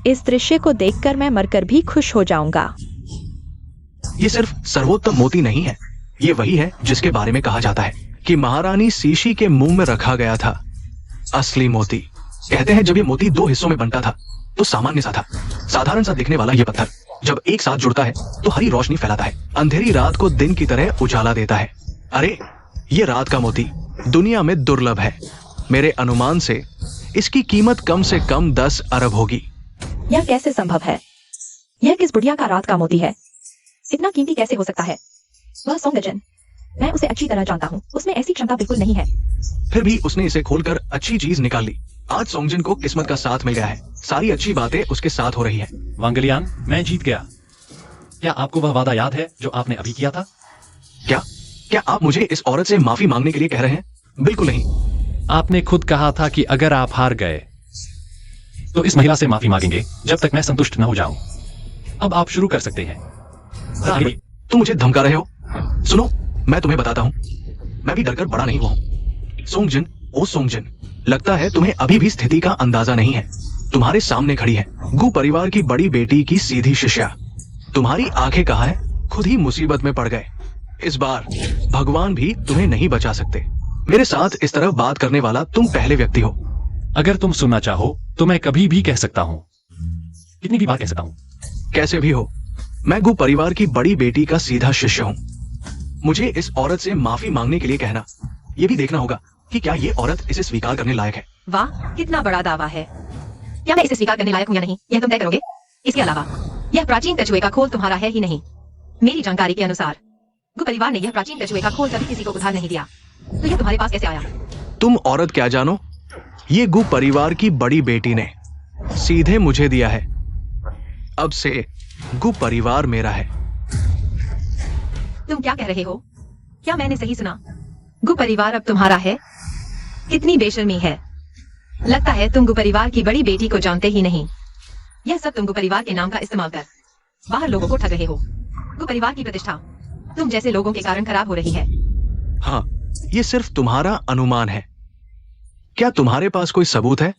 इस दृश्य को देखकर मैं मरकर भी खुश हो जाऊंगा। ये सिर्फ सर्वोत्तम मोती नहीं है, ये वही है जिसके बारे में कहा जाता है कि महारानी सीशी के मुंह में रखा गया था असली मोती। कहते हैं जब ये मोती दो हिस्सों में बंटा था तो सामान्य सा था, साधारण सा दिखने वाला ये पत्थर जब एक साथ जुड़ता है तो हरी रोशनी फैलाता है, अंधेरी रात को दिन की तरह उजाला देता है। अरे, ये रात का मोती दुनिया में दुर्लभ है। मेरे अनुमान से इसकी कीमत कम से कम 10 अरब होगी। यह कैसे संभव है? यह किस बुढ़िया का रात का मोती है? इतना कीमती कैसे हो सकता है? वह सोंगजिन, मैं उसे अच्छी तरह जानता हूँ। उसमें ऐसी क्षमता बिल्कुल नहीं है। फिर भी उसने इसे खोलकर अच्छी चीज निकाल ली। आज सोंगजिन को किस्मत का साथ मिल गया है। सारी अच्छी बातें उसके साथ हो रही है। वांगलियान, मैं जीत गया। क्या आपको वह वादा याद है जो आपने अभी किया था? क्या क्या आप मुझे इस औरत से माफी मांगने के लिए कह रहे हैं? बिल्कुल नहीं। आपने खुद कहा था कि अगर आप हार गए तो इस महिला से माफी मांगेंगे जब तक मैं संतुष्ट न हो जाऊं। अब आप शुरू कर सकते हैं। तुम मुझे धमका रहे हो? सुनो, मैं तुम्हें बताता हूँ, मैं भी डरकर बड़ा नहीं हुआ हूँ। सोंगजिन, ओ सोंगजिन, लगता है तुम्हें अभी भी स्थिति का अंदाजा नहीं है। तुम्हारे सामने खड़ी है गु परिवार की बड़ी बेटी की सीधी शिष्या। तुम्हारी आंखें कहाँ है? खुद ही मुसीबत में पड़ गए। इस बार भगवान भी तुम्हें नहीं बचा सकते। मेरे साथ इस तरह बात करने वाला तुम पहले व्यक्ति हो। अगर तुम सुनना चाहो तो मैं कभी भी कह सकता हूँ, कितनी भी बार कह सकता हूँ। कैसे भी हो, मैं गु परिवार की बड़ी बेटी का सीधा शिष्य हूँ। मुझे इस औरत से माफी मांगने के लिए कहना, यह भी देखना होगा कि क्या ये औरत इसे स्वीकार करने लायक है। वाह, कितना बड़ा दावा है। क्या मैं इसे स्वीकार करने लायक हूँ या नहीं, यह तुम तय करोगे। इसके अलावा यह प्राचीन कछुए का खोल तुम्हारा है ही नहीं। मेरी जानकारी के अनुसार गु परिवार ने यह प्राचीन कछुए का खोल कभी किसी को उधार नहीं दिया, तो यह तुम्हारे पास कैसे आया? तुम औरत क्या जानो, ये गु परिवार की बड़ी बेटी ने सीधे मुझे दिया है। अब से गु परिवार मेरा है। तुम क्या कह रहे हो? क्या मैंने सही सुना? गु परिवार अब तुम्हारा है? कितनी बेशर्मी है। लगता है तुम गु परिवार की बड़ी बेटी को जानते ही नहीं। यह सब तुम गु परिवार के नाम का इस्तेमाल कर बाहर लोगों को ठग रहे हो। गु परिवार की प्रतिष्ठा तुम जैसे लोगों के कारण खराब हो रही है। हाँ, ये सिर्फ तुम्हारा अनुमान है। क्या तुम्हारे पास कोई सबूत है?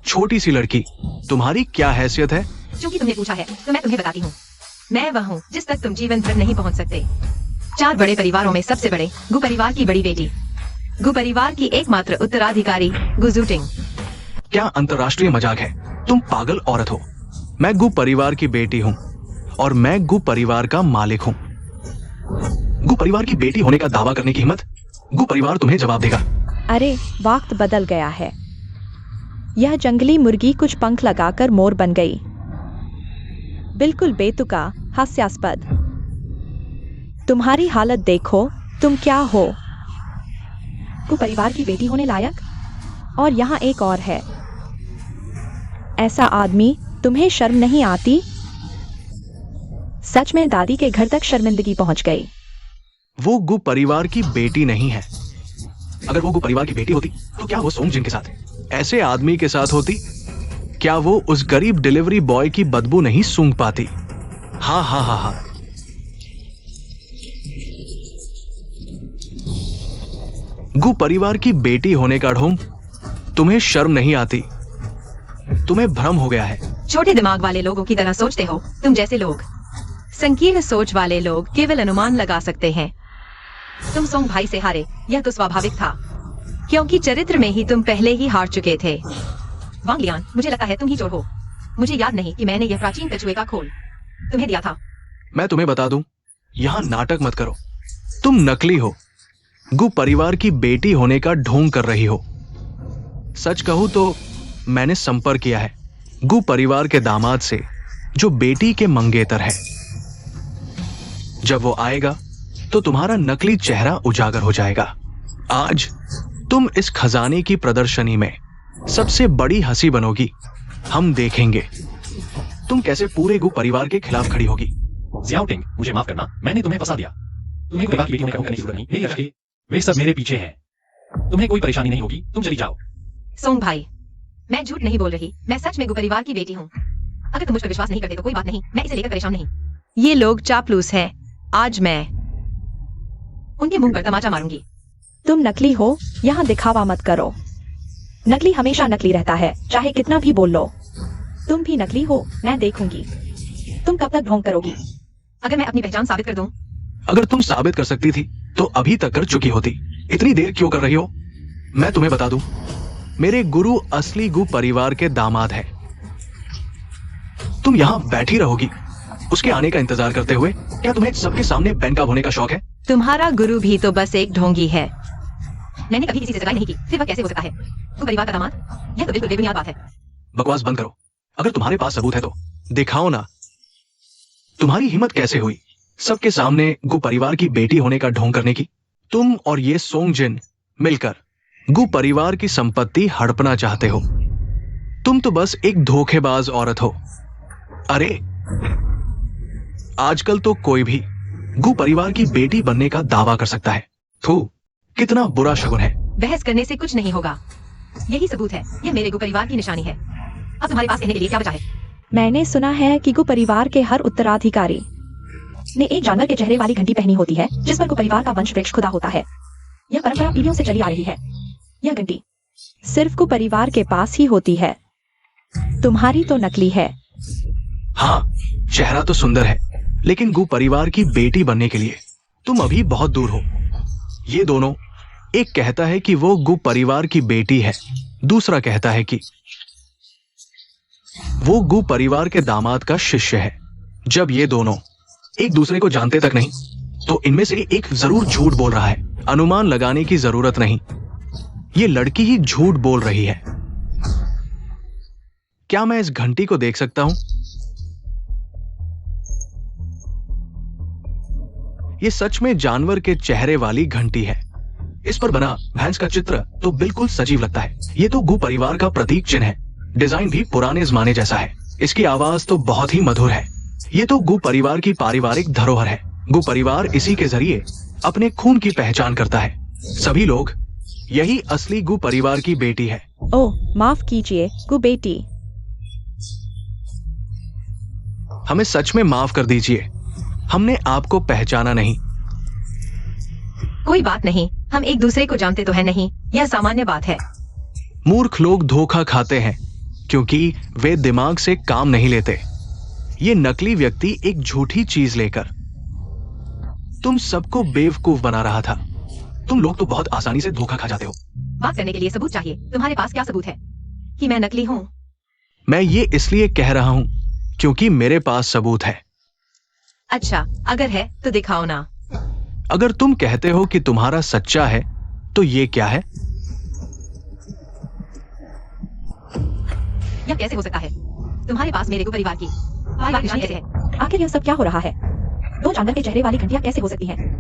छोटी सी लड़की, तुम्हारी क्या हैसियत है? क्योंकि तुमने पूछा है तो मैं तुम्हें बताती हूँ। मैं वह हूँ जिस तक तुम जीवन भर नहीं पहुँच सकते। 4 बड़े परिवारों में सबसे बड़े गु परिवार की बड़ी बेटी, गु परिवार की एकमात्र उत्तराधिकारी गु जूटिंग। क्या अंतर्राष्ट्रीय मजाक है? तुम पागल औरत हो। मैं गु परिवार की बेटी हूँ और मैं गु परिवार का मालिक हूँ। गु परिवार की बेटी होने का दावा करने की हिम्मत? गु परिवार तुम्हें जवाब देगा। अरे, वक्त बदल गया है। यह जंगली मुर्गी कुछ पंख लगाकर मोर बन गई। बिल्कुल बेतुका, हास्यास्पद। तुम्हारी हालत देखो, तुम क्या हो? गु परिवार की बेटी होने लायक? और यहाँ एक और है। ऐसा आदमी, तुम्हें शर्म नहीं आती? सच में दादी के घर तक शर्मिंदगी पहुंच गई। वो गु परिवार की बेटी नहीं है। अगर वो गु परिवार की बेटी होती तो क्या वो सोंगजिन के साथ ऐसे आदमी के साथ होती? क्या वो उस गरीब डिलीवरी बॉय की बदबू नहीं सूंघ पाती? हाँ हाँ हाँ हाँ। गु परिवार की बेटी होने का ढोंग तुम्हें शर्म नहीं आती? तुम्हें भ्रम हो गया है। छोटे दिमाग वाले लोगों की तरह सोचते हो तुम जैसे लोग। संकीर्ण सोच वाले लोग केवल अनुमान लगा सकते हैं। तुम सोंग भाई से हारे, यह तो स्वाभाविक था, क्योंकि चरित्र में ही तुम पहले ही हार चुके थे। वांग लियान, मुझे लगता है तुम ही चोर हो। मुझे याद नहीं कि मैंने यह प्राचीन कछुए का खोल तुम्हें दिया था। मैं तुम्हें बता दूं, यहां नाटक मत करो। तुम नकली हो। गु परिवार की बेटी होने का ढोंग कर रही हो। सच कहूं तो मैंने संपर्क किया है गु परिवार के दामाद से, जो बेटी के मंगेतर है। जब वो आएगा तो तुम्हारा नकली चेहरा उजागर हो जाएगा। आज तुम इस खजाने की प्रदर्शनी में सबसे बड़ी हंसी बनोगी। हम देखेंगे तुम कैसे पूरे गु परिवार के खिलाफ खड़ी होगी। ज़ियाओटिंग, मुझे माफ करना, मैंने तुम्हें फंसा दिया। तुम्हें कोई बात की बेटी होने का करने की जरूरत नहीं। ये रखिए, वे सब मेरे पीछे हैं। तुम्हें कोई परेशानी नहीं होगी, तुम चली जाओ। सोंग भाई, मैं झूठ नहीं बोल रही। मैं सच में गु परिवार की बेटी हूँ। अगर तुम मुझ पर विश्वास नहीं करते तो कोई बात नहीं, मैं इसे लेकर परेशान नहीं। ये लोग चापलूस हैं। आज मैं उनके मुंह पर तमाचा मारूंगी। तुम नकली हो, यहाँ दिखावा मत करो। नकली हमेशा नकली रहता है, चाहे कितना भी बोल लो। तुम भी नकली हो, मैं देखूंगी तुम कब तक ढोंग करोगी। अगर मैं अपनी पहचान साबित कर दूं? अगर तुम साबित कर सकती थी तो अभी तक कर चुकी होती। इतनी देर क्यों कर रही हो? मैं तुम्हें बता दूं, मेरे गुरु असली गु परिवार के दामाद हैं। तुम यहां बैठी रहोगी उसके आने का इंतजार करते हुए? क्या तुम्हें सबके सामने बैंकअप होने का शौक है? तुम्हारा गुरु भी तो बस एक ढोंगी है। मैंने कभी किसी से सगाई नहीं की, फिर वह कैसे हो सकता है गु परिवार का दामाद? यह तो बिल्कुल बेबुनियाद बात है। बकवास बंद करो। अगर तुम्हारे पास सबूत है तो दिखाओ ना। तुम्हारी हिम्मत कैसे हुई सबके सामने गु परिवार की बेटी होने का ढोंग करने की? तुम और ये सोंगजिन मिलकर गु परिवार की संपत्ति हड़पना चाहते हो। तुम तो बस एक धोखेबाज औरत हो। अरे, आजकल तो कोई भी गु परिवार की बेटी बनने का दावा कर सकता है। थू, कितना बुरा शगुन है। बहस करने से कुछ नहीं होगा। यही सबूत है, यह मेरे गु परिवार की निशानी है। अब तुम्हारे पास कहने के लिए क्या बचा है? मैंने सुना है कि गु परिवार के हर उत्तराधिकारी ने एक जानवर के चेहरे वाली घंटी पहनी होती है, जिस पर गु परिवार का वंश वृक्ष खुदा होता है। यह परंपरा पीढ़ियों से चली आ रही है। यह घंटी सिर्फ गु परिवार के पास ही होती है। तुम्हारी तो नकली है। हाँ, चेहरा तो सुंदर है, लेकिन गु परिवार की बेटी बनने के लिए तुम अभी बहुत दूर हो। ये दोनों, एक कहता है कि वो गु परिवार की बेटी है, दूसरा कहता है कि वो गु परिवार के दामाद का शिष्य है। जब ये दोनों एक दूसरे को जानते तक नहीं, तो इनमें से एक जरूर झूठ बोल रहा है। अनुमान लगाने की जरूरत नहीं, ये लड़की ही झूठ बोल रही है। क्या मैं इस घंटी को देख सकता हूं? ये सच में जानवर के चेहरे वाली घंटी है। इस पर बना भैंस का चित्र तो बिल्कुल सजीव लगता है। ये तो गु परिवार का प्रतीक चिन्ह है। डिजाइन भी पुराने जमाने जैसा है। इसकी आवाज तो बहुत ही मधुर है। ये तो गु परिवार की पारिवारिक धरोहर है। गु परिवार इसी के जरिए अपने खून की पहचान करता है। सभी लोग, यही असली गु परिवार की बेटी है। ओह, माफ कीजिए गु बेटी। हमें सच में माफ कर दीजिए, हमने आपको पहचाना नहीं। कोई बात नहीं, हम एक दूसरे को जानते तो है नहीं, यह सामान्य बात है। मूर्ख लोग धोखा खाते हैं क्योंकि वे दिमाग से काम नहीं लेते। ये नकली व्यक्ति एक झूठी चीज लेकर तुम सबको बेवकूफ बना रहा था। तुम लोग तो बहुत आसानी से धोखा खा जाते हो। बात करने के लिए सबूत चाहिए। तुम्हारे पास क्या सबूत है कि मैं नकली हूँ? मैं ये इसलिए कह रहा हूं क्योंकि मेरे पास सबूत है। अच्छा, अगर है तो दिखाओ ना। अगर तुम कहते हो कि तुम्हारा सच्चा है तो ये क्या है? यह कैसे हो सकता है? तुम्हारे पास मेरे को परिवार की पारिवारिक निशानी कैसे है? आखिर यह सब क्या हो रहा है? दो जानवर के चेहरे वाली घंटियां कैसे हो सकती हैं?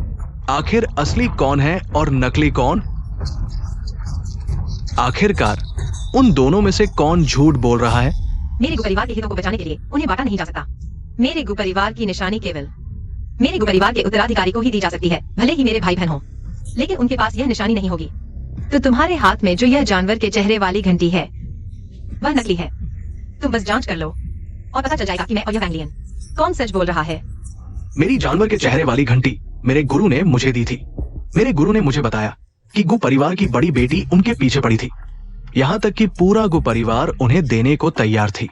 आखिर असली कौन है और नकली कौन? आखिरकार उन दोनों में से कौन झूठ बोल रहा है? मेरे गु परिवार के हितों को बचाने के लिए उन्हें बांटा नहीं जा सकता। मेरे गु परिवार की निशानी केवल मेरे गु परिवार के उत्तराधिकारी को ही दी जा सकती है, भले ही मेरे भाई बहन हो, लेकिन उनके पास यह निशानी नहीं होगी। तो तुम्हारे हाथ में जो यह जानवर के चेहरे वाली घंटी है वह नकली है। तुम बस जांच कर लो और पता चल जाएगा कि मैं और यह वैंगलियन कौन सच बोल रहा है। मेरी जानवर के चेहरे वाली घंटी मेरे गुरु ने मुझे दी थी। मेरे गुरु ने मुझे बताया कि गु परिवार की बड़ी बेटी उनके पीछे पड़ी थी, यहां तक कि पूरा गु परिवार उन्हें देने को तैयार थी।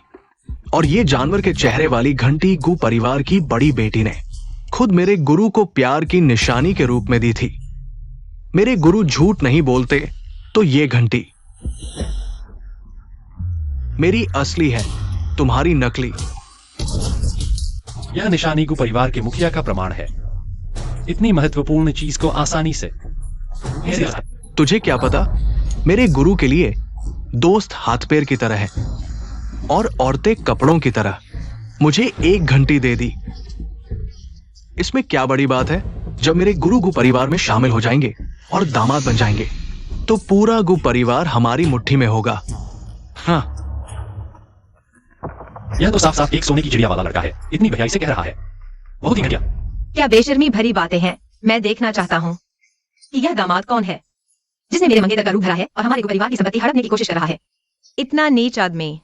और ये जानवर के चेहरे वाली घंटी गु परिवार की बड़ी बेटी ने खुद मेरे गुरु को प्यार की निशानी के रूप में दी थी। मेरे गुरु झूठ नहीं बोलते तो ये घंटी मेरी असली है, तुम्हारी नकली। यह निशानी गु परिवार के मुखिया का प्रमाण है। इतनी महत्वपूर्ण चीज को आसानी से तुझे क्या पता, मेरे गुरु के लिए दोस्त हाथ पैर की तरह है और औरतें कपड़ों की तरह। मुझे एक घंटी दे दी। इसमें क्या बड़ी बात है? जब मेरे गुरु गु परिवार में शामिल हो जाएंगे और दामाद बन जाएंगे तो पूरा गु परिवार हमारी मुट्ठी में होगा। हाँ, यह तो साफ साफ एक सोने की चिड़िया वाला लड़का है। इतनी भैयाई से कह रहा है। बहुत ही घटिया। क्या बेशर्मी भरी बातें हैं। मैं देखना चाहता हूँ कि यह दामाद कौन है जिसने मेरे मंगेतर का रूप धरा है और हमारे गु परिवार की संपत्ति हड़पने की कोशिश कर रहा है। इतना नीच आदमी।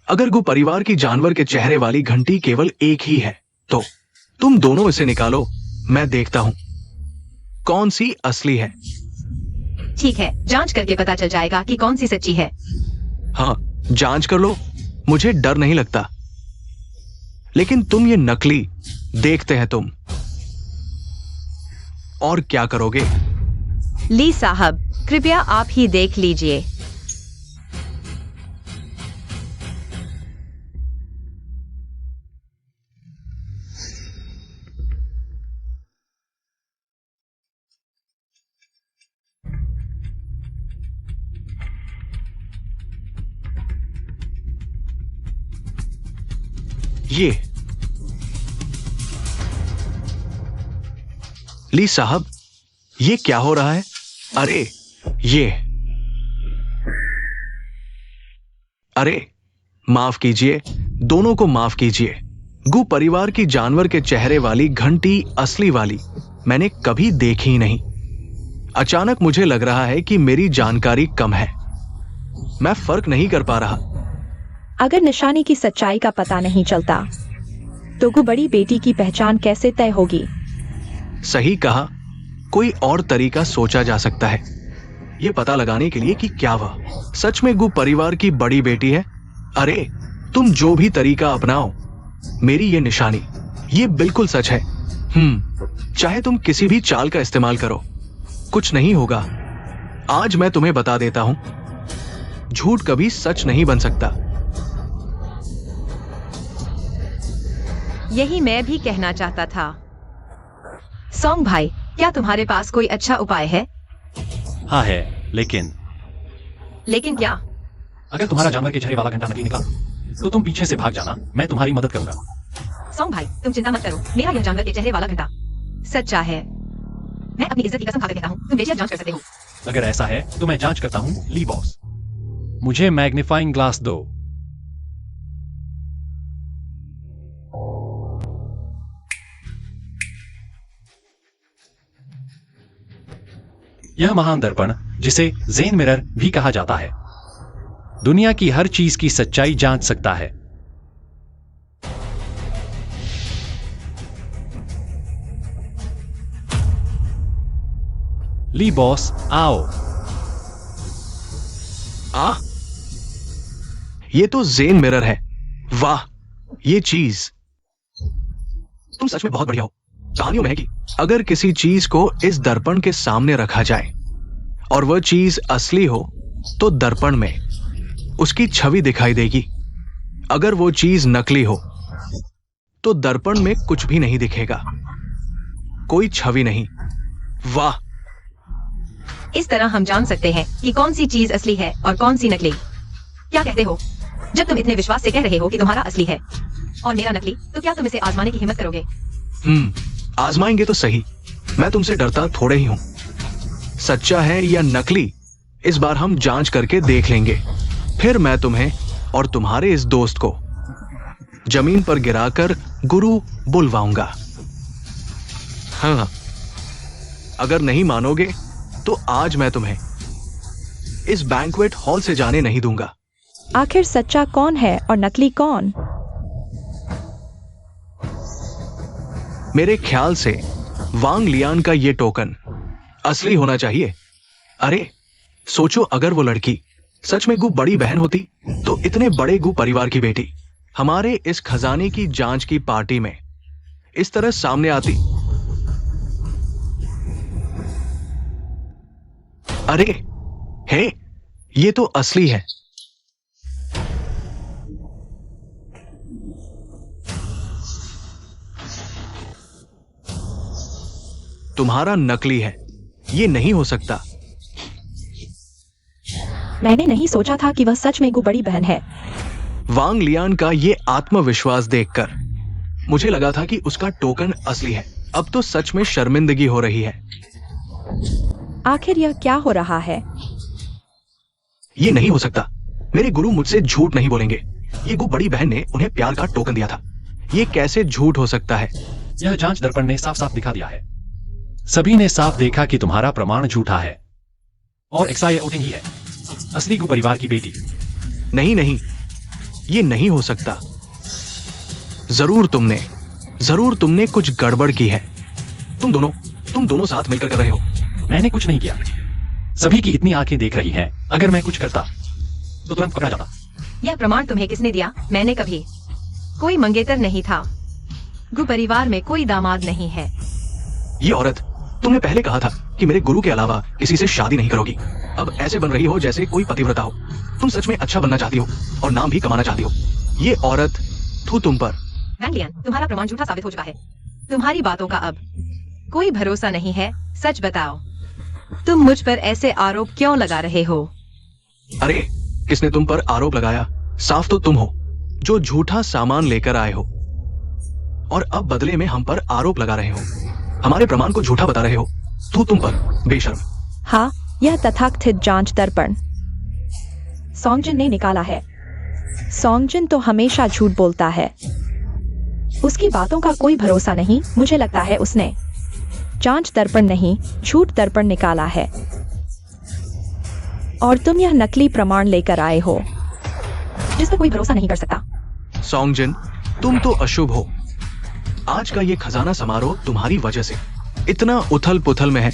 अगर गु परिवार की जानवर के चेहरे वाली घंटी केवल एक ही है तो तुम दोनों इसे निकालो, मैं देखता हूं कौन सी असली है। ठीक है, जांच करके पता चल जाएगा कि कौन सी सच्ची है। हाँ, जांच कर लो, मुझे डर नहीं लगता। लेकिन तुम ये नकली, देखते हैं तुम और क्या करोगे। ली साहब, कृपया आप ही देख लीजिए। ये ली साहब, ये क्या हो रहा है? अरे अरे माफ कीजिए, दोनों को माफ कीजिए। गु परिवार की जानवर के चेहरे वाली घंटी असली वाली मैंने कभी देखी ही नहीं। अचानक मुझे लग रहा है कि मेरी जानकारी कम है, मैं फर्क नहीं कर पा रहा। अगर निशानी की सच्चाई का पता नहीं चलता तो गु बड़ी बेटी की पहचान कैसे तय होगी? सही कहा, कोई और तरीका सोचा जा सकता है यह पता लगाने के लिए कि क्या वह सच में गु परिवार की बड़ी बेटी है। अरे तुम जो भी तरीका अपनाओ, मेरी ये निशानी ये बिल्कुल सच है। चाहे तुम किसी भी चाल का इस्तेमाल करो, कुछ नहीं होगा। आज मैं तुम्हें बता देता हूं, झूठ कभी सच नहीं बन सकता। यही मैं भी कहना चाहता था। सोंग भाई, क्या तुम्हारे पास कोई अच्छा उपाय है? हाँ है, लेकिन क्या? अगर तुम्हारा जानवर के चेहरे वाला घंटा नकली निकला तो तुम पीछे से भाग जाना, मैं तुम्हारी मदद करूंगा। सोंग भाई, तुम चिंता मत करो, मेरा यह जानवर के चेहरे वाला घंटा सच्चा है। मैं अपनी इज्जत की कसम खाकर कहता हूँ, तुम बेशक जांच कर सकते हो। अगर ऐसा है तो मैं जांच करता हूँ ली बॉस। मुझे मैग्नीफाइंग ग्लास दो। यह महान दर्पण, जिसे ज़ेन मिरर भी कहा जाता है, दुनिया की हर चीज की सच्चाई जांच सकता है। ली बॉस, आओ। ये तो ज़ेन मिरर है। वाह, ये चीज। तुम सच में बहुत बढ़िया हो। कहानियों में है कि अगर किसी चीज को इस दर्पण के सामने रखा जाए और वह चीज असली हो तो दर्पण में उसकी छवि दिखाई देगी। अगर वो चीज नकली हो तो दर्पण में कुछ भी नहीं दिखेगा, कोई छवि नहीं। वाह, इस तरह हम जान सकते हैं कि कौन सी चीज असली है और कौन सी नकली। क्या कहते हो? जब तुम इतने विश्वास से कह रहे हो कि तुम्हारा असली है और मेरा नकली, तो क्या तुम इसे आजमाने की हिम्मत करोगे? आजमाएंगे तो सही। मैं तुमसे डरता थोड़े ही हूं। सच्चा है या नकली, इस बार हम जांच करके देख लेंगे। फिर मैं तुम्हें और तुम्हारे इस दोस्त को जमीन पर गिराकर गुरु बुलवाऊंगा। हाँ, अगर नहीं मानोगे तो आज मैं तुम्हें इस बैंक्वेट हॉल से जाने नहीं दूंगा। आखिर सच्चा कौन है और नकली कौन? मेरे ख्याल से वांग लियान का ये टोकन असली होना चाहिए। अरे सोचो, अगर वो लड़की सच में गु बड़ी बहन होती तो इतने बड़े गु परिवार की बेटी हमारे इस खजाने की जांच की पार्टी में इस तरह सामने आती। अरे हे, ये तो असली है। तुम्हारा नकली है, ये नहीं हो सकता। मैंने नहीं सोचा था कि वह सच में गु बड़ी बहन है। वांग लियान का ये आत्मविश्वास देखकर मुझे लगा था कि उसका टोकन असली है। अब तो सच में शर्मिंदगी हो रही है। आखिर यह क्या हो रहा है? ये नहीं हो सकता। मेरे गुरु मुझसे झूठ नहीं बोलेंगे। ये गु बड़ी बहन ने उन्हें प्यार का टोकन दिया था। ये कैसे झूठ हो सकता है? यह जांच दर्पण ने साफ साफ दिखा दिया है। सभी ने साफ देखा कि तुम्हारा प्रमाण झूठा है और एक्साई वोटिंग ही है, असली गु परिवार की बेटी। नहीं नहीं, ये नहीं हो सकता। जरूर तुमने कुछ गड़बड़ की है। तुम दोनों साथ मिलकर कर रहे हो। मैंने कुछ नहीं किया। सभी की इतनी आंखें देख रही हैं। अगर मैं कुछ करता तो तुरंत पकड़ा जाता। यह प्रमाण तुम्हें किसने दिया? मैंने कभी कोई मंगेतर नहीं था। गु परिवार में कोई दामाद नहीं है। ये औरत, तुमने पहले कहा था कि मेरे गुरु के अलावा किसी से शादी नहीं करोगी। अब ऐसे बन रही हो जैसे कोई पतिव्रता हो। तुम सच में अच्छा बनना चाहती हो और नाम भी कमाना चाहती हो। ये औरत, थू तुम पर। वांग लियान, तुम्हारा प्रमाण झूठा साबित हो चुका है। तुम्हारी बातों का अब कोई भरोसा नहीं है। सच बताओ, तुम मुझ पर ऐसे आरोप क्यों लगा रहे हो? अरे किसने तुम पर आरोप लगाया? साफ तो तुम हो जो झूठा सामान लेकर आए हो और अब बदले में हम पर आरोप लगा रहे हो। हमारे प्रमाण को झूठा बता रहे हो। तू तुम पर, बेशर्म। हाँ, यह तथाकथित जांच दर्पण सोंगजिन ने निकाला है। सोंगजिन तो हमेशा झूठ बोलता है। उसकी बातों का कोई भरोसा नहीं। मुझे लगता है उसने जांच दर्पण नहीं, झूठ दर्पण निकाला है और तुम यह नकली प्रमाण लेकर आए हो जिस पर कोई भरोसा नहीं कर सकता। सोंगजिन, तुम तो अशुभ हो। आज का ये खजाना समारोह तुम्हारी वजह से इतना उथल पुथल में है।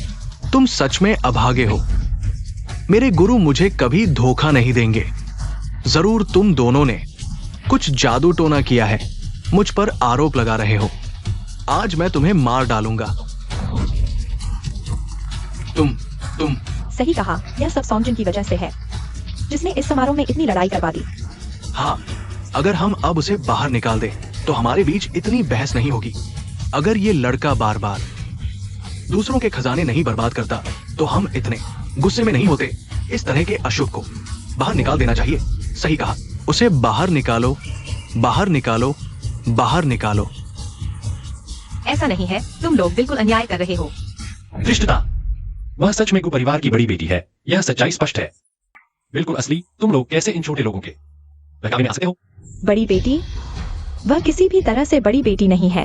तुम सच में अभागे हो। मेरे गुरु मुझे कभी धोखा नहीं देंगे। जरूर तुम दोनों ने कुछ जादू टोना किया है। मुझ पर आरोप लगा रहे हो। आज मैं तुम्हें मार डालूंगा। तुम सही कहा, यह सब सोंगजिन की वजह से है, जिसने इस समारोह में इतनी लड़ाई करवा दी। हाँ, अगर हम अब उसे बाहर निकाल दें तो हमारे बीच इतनी बहस नहीं होगी। अगर ये लड़का बार बार दूसरों के खजाने नहीं बर्बाद करता तो हम इतने गुस्से में नहीं होते। इस तरह के अशुभ को बाहर निकाल देना चाहिए। सही कहा, उसे बाहर निकालो, बाहर निकालो, बाहर निकालो। ऐसा नहीं है, तुम लोग बिल्कुल अन्याय कर रहे हो। धृष्टता, वह सच में गु परिवार की बड़ी बेटी है। यह सच्चाई स्पष्ट है। बिल्कुल असली। तुम लोग कैसे इन छोटे लोगों के बहकावे में आ सकते हो? बड़ी बेटी? वह किसी भी तरह से बड़ी बेटी नहीं है।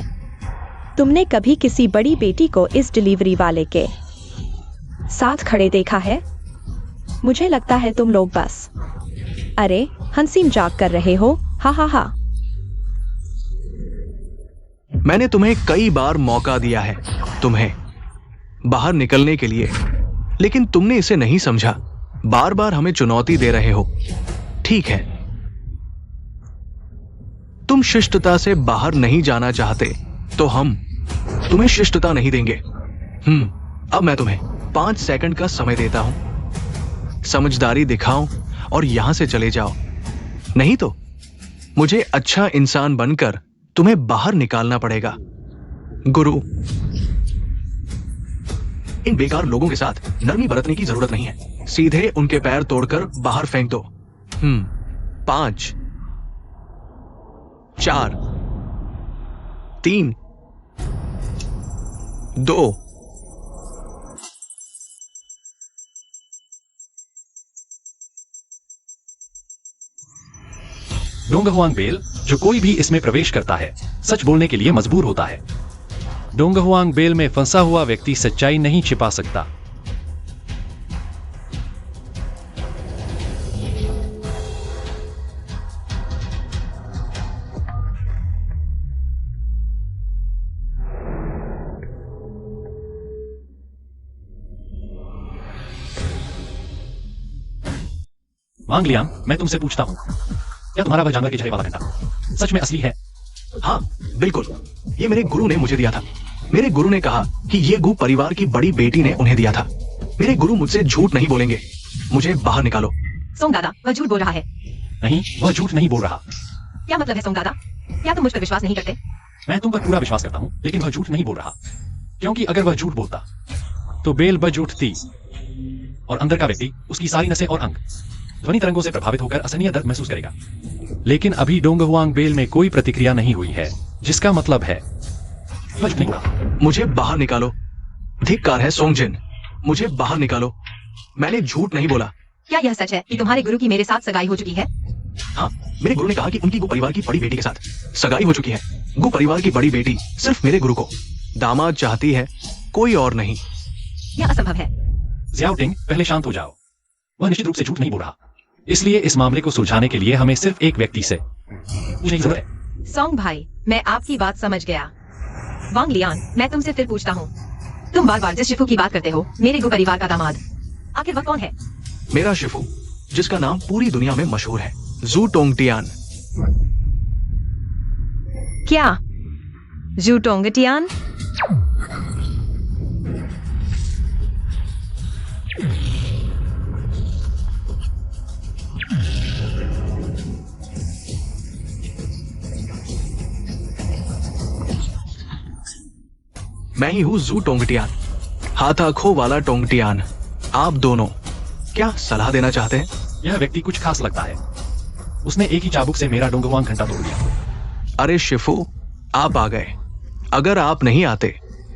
तुमने कभी किसी बड़ी बेटी को इस डिलीवरी वाले के साथ खड़े देखा है? मुझे लगता है तुम लोग बस अरे हंसी मजाक कर रहे हो। हा हा हा। मैंने तुम्हें कई बार मौका दिया है तुम्हें बाहर निकलने के लिए, लेकिन तुमने इसे नहीं समझा। बार बार हमें चुनौती दे रहे हो। ठीक है, तुम शिष्टता से बाहर नहीं जाना चाहते तो हम तुम्हें शिष्टता नहीं देंगे। अब मैं तुम्हें 5 सेकंड का समय देता हूं। समझदारी दिखाओ और यहां से चले जाओ, नहीं तो मुझे अच्छा इंसान बनकर तुम्हें बाहर निकालना पड़ेगा। गुरु, इन बेकार लोगों के साथ नरमी बरतने की जरूरत नहीं है। सीधे उनके पैर तोड़कर बाहर फेंक दो। 5 4 3 2 डोंगहुआंग बेल, जो कोई भी इसमें प्रवेश करता है सच बोलने के लिए मजबूर होता है। डोंगहुआंग बेल में फंसा हुआ व्यक्ति सच्चाई नहीं छिपा सकता। वांग लियांग, मैं तुमसे पूछता हूं, क्या तुम्हारा वह जानवर के चेहरे वाला घंटा सच में असली है? हाँ बिल्कुल, ये मेरे गुरु ने मुझे दिया था। मेरे गुरु ने कहा कि ये गु परिवार की बड़ी बेटी ने उन्हें दिया था। मेरे गुरु मुझसे झूठ नहीं बोलेंगे। मुझे बाहर निकालो। सोंग दादा, वह झूठ बोल रहा है। नहीं, वह झूठ नहीं बोल रहा। क्या मतलब है सोंग दादा? क्या तुम मुझ पर विश्वास नहीं करते? मैं तुम पर पूरा विश्वास करता हूं, लेकिन वह झूठ नहीं बोल रहा। क्योंकि अगर वह झूठ बोलता तो बेल बज उठती और अंदर का व्यक्ति, उसकी सारी नसें और अंग ध्वनि तरंगों से प्रभावित होकर असहनीय दर्द महसूस करेगा। लेकिन अभी डोंगहुआंग बेल में कोई प्रतिक्रिया नहीं हुई है, जिसका मतलब है वह झूठ नहीं बोला। मुझे बाहर निकालो। धिक्कार है सोंगजिन, मुझे बाहर निकालो। मैंने झूठ नहीं बोला। क्या यह सच है कि तुम्हारे गुरु की मेरे साथ सगाई हो चुकी है? हाँ, मेरे गुरु ने कहा कि उनकी गु परिवार की बड़ी बेटी के साथ सगाई हो चुकी है। गु परिवार की बड़ी बेटी सिर्फ मेरे गुरु को दामाद चाहती है, कोई और नहीं। यह असंभव है। ज़ियाओटिंग, पहले शांत हो जाओ। वह निश्चित रूप से झूठ नहीं बोल रहा। इसलिए इस मामले को सुलझाने के लिए हमें सिर्फ एक व्यक्ति से पूछने की जरूरत है। सोंग भाई, मैं आपकी बात समझ गया। वांग लियांग, मैं तुमसे फिर पूछता हूँ, तुम बार बार जिस शिफू की बात करते हो, मेरे गु परिवार का दामाद, आखिर वह कौन है? मेरा शिफू, जिसका नाम पूरी दुनिया में मशहूर है, जू टोंगटियान। क्या जू टोंगटियान? मैं ही हूँ जू टोंगटियान, हाथ आंखों वाला टोंगटियान। आप दोनों क्या सलाह देना चाहते हैं? यह व्यक्ति कुछ खास लगता है। उसने एक ही चाबुक से मेरा डोंगहुआंग घंटा तोड़ दिया। अरे शिफू, आप आ गए। अगर आप नहीं आते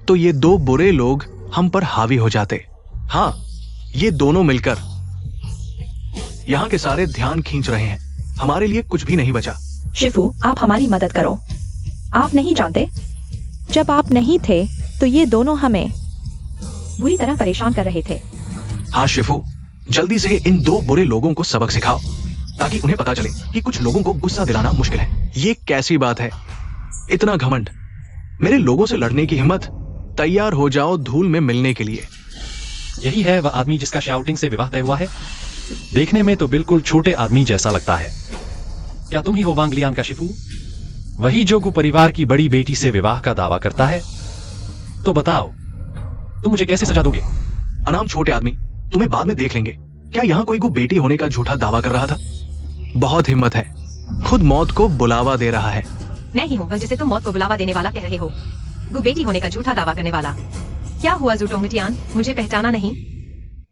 तो ये 2 बुरे लोग हम पर हावी हो जाते। हाँ, ये दोनों मिलकर यहाँ के सारे ध्यान खींच रहे हैं। हमारे लिए कुछ भी नहीं बचा। शिफू, आप हमारी मदद करो। आप नहीं जानते, जब आप नहीं थे तो ये दोनों हमें बुरी तरह परेशान कर रहे थे। हाँ शिफू, जल्दी से इन 2 बुरे लोगों को सबक सिखाओ, ताकि उन्हें पता चले कि कुछ लोगों को गुस्सा दिलाना मुश्किल है। ये कैसी बात है? इतना घमंड, मेरे लोगों से लड़ने की हिम्मत? तैयार हो जाओ धूल में मिलने के लिए। यही है वह आदमी जिसका शाउटिंग से विवाह तय हुआ है। देखने में तो बिल्कुल छोटे आदमी जैसा लगता है। क्या तुम ही हो वांग लियांग का शिफू? वही जो गु परिवार की बड़ी बेटी से विवाह का दावा करता है? तो बताओ, तुम मुझे कैसे सजा दोगे? अनाम छोटे आदमी, तुम्हें बाद में देख लेंगे। क्या यहाँ कोई गु बेटी होने का झूठा दावा कर रहा था? बहुत हिम्मत है, खुद मौत को बुलावा दे रहा है। मैं ही हूँ वह जिसे तुम मौत को बुलावा देने वाला कह रहे हो। गु बेटी होने का झूठा दावा करने वाला। क्या हुआ जू टोंगटियान, मुझे पहचाना नहीं?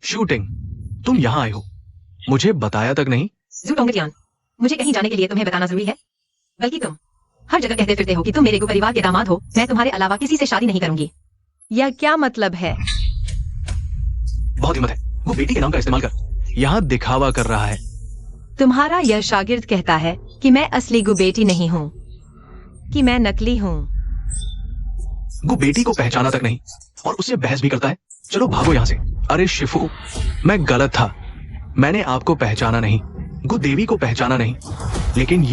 शूटिंग, तुम यहाँ आए हो, मुझे बताया तक नहीं? जू टोंगटियान, मुझे कहीं जाने के लिए तुम्हें बताना जरूरी है? बल्कि तुम हर जगह कहते फिरते हो कि तुम मेरे गु परिवार के दामाद हो। मैं तुम्हारे अलावा किसी से शादी नहीं करूंगी। यह क्या मतलब है? बहुत हिम्मत है, वो बेटी के नाम का इस्तेमाल कर यहाँ दिखावा कर रहा है। तुम्हारा यह शागिर्द कहता है कि मैं असली गुबेटी नहीं हूँ, कि मैं नकली हूँ। गु बेटी को पहचाना तक नहीं और उससे बहस भी करता है। चलो भागो यहाँ से। अरे शिफू, मैं गलत था। मैंने आपको पहचाना नहीं, गु देवी को पहचाना नहीं। लेकिन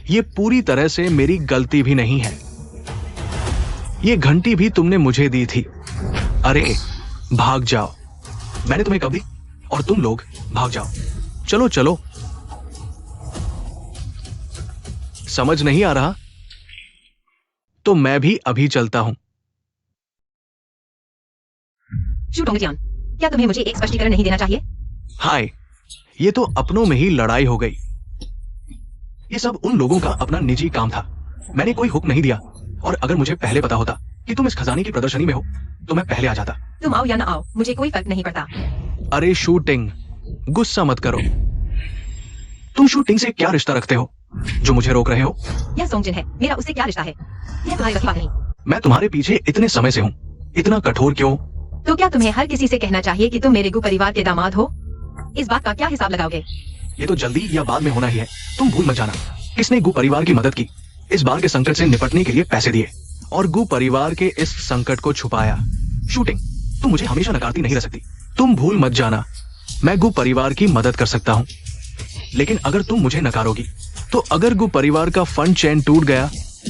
ये पूरी तरह से मेरी गलती भी नहीं है। ये घंटी भी तुमने मुझे दी थी। अरे भाग जाओ, मैंने तुम्हें कब दी? और तुम लोग भाग जाओ। चलो चलो। समझ नहीं आ रहा तो मैं भी अभी चलता हूं। शू टोंगजियान, क्या तुम्हें मुझे एक स्पष्टीकरण नहीं देना चाहिए? हाय, ये तो अपनों में ही लड़ाई हो गई। ये सब उन लोगों का अपना निजी काम था। मैंने कोई हुक्म नहीं दिया, और अगर मुझे पहले पता होता कि तुम इस खजाने की प्रदर्शनी में हो तो मैं पहले आ जाता। तुम आओ या ना आओ, मुझे कोई फर्क नहीं पड़ता। अरे शूटिंग, गुस्सा मत करो। तुम शूटिंग से क्या रिश्ता रखते हो जो मुझे रोक रहे हो? यह सोंगजिन है, मेरा उससे क्या रिश्ता है? यह तुम्हारी वही बात नहीं। मैं तुम्हारे पीछे इतने समय से हूँ, इतना कठोर क्यों? तो क्या तुम्हें हर किसी से कहना चाहिए कि तुम मेरे गु परिवार के दामाद हो? इस बात का क्या हिसाब लगाओगे? ये तो जल्दी या बाद में होना ही है। तुम भूल मत जाना, किसने गु परिवार की मदद की, इस बार के संकट से निपटने के लिए पैसे दिए और गु परिवार के इस संकट को छुपाया। शूटिंग, तुम मुझे हमेशा नकारती नहीं रह सकती। तुम भूल मत जाना, मैं गु परिवार की मदद कर सकता हूँ, लेकिन अगर तुम मुझे नकारोगी तो अगर गु परिवार का फंड चेन टूट गया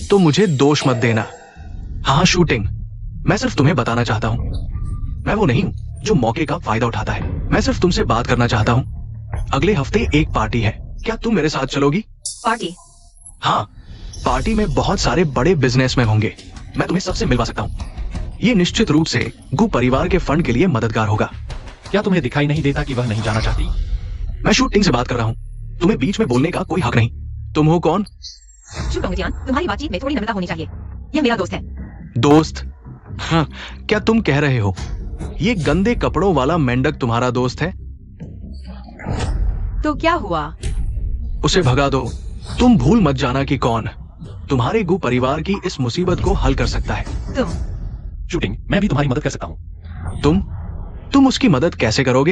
तो मुझे दोष मत देना। हाँ शूटिंग, मैं सिर्फ तुम्हें बताना चाहता हूँ, मैं वो नहीं हूँ जो मौके का फायदा उठाता है। मैं सिर्फ तुमसे बात करना चाहता हूँ। अगले हफ्ते एक पार्टी है, क्या तुम मेरे साथ चलोगी? पार्टी? हाँ, पार्टी में बहुत सारे बड़े बिजनेसमैन होंगे। मैं तुम्हें सबसे मिलवा सकता हूँ। ये निश्चित रूप से गु परिवार के फंड के लिए मददगार होगा। क्या तुम्हें दिखाई नहीं देता कि वह नहीं जाना चाहती? मैं शूटिंग से बात कर रहा हूँ, तुम्हें बीच में बोलने का कोई हक नहीं। तुम हो कौन? शू टोंगजियान, तुम्हारी बातचीत में थोड़ी नम्रता होनी चाहिए। यह मेरा दोस्त है। दोस्त? हाँ, क्या तुम कह रहे हो ये गंदे कपड़ों वाला मेंढक तुम्हारा दोस्त है? तो क्या हुआ? उसे भगा दो। तुम भूल मत जाना कि कौन तुम्हारे गु परिवार की इस मुसीबत को हल कर सकता है। तुम? शूटिंग, मैं भी तुम्हारी मदद कर सकता हूँ। तुम उसकी मदद कैसे करोगे?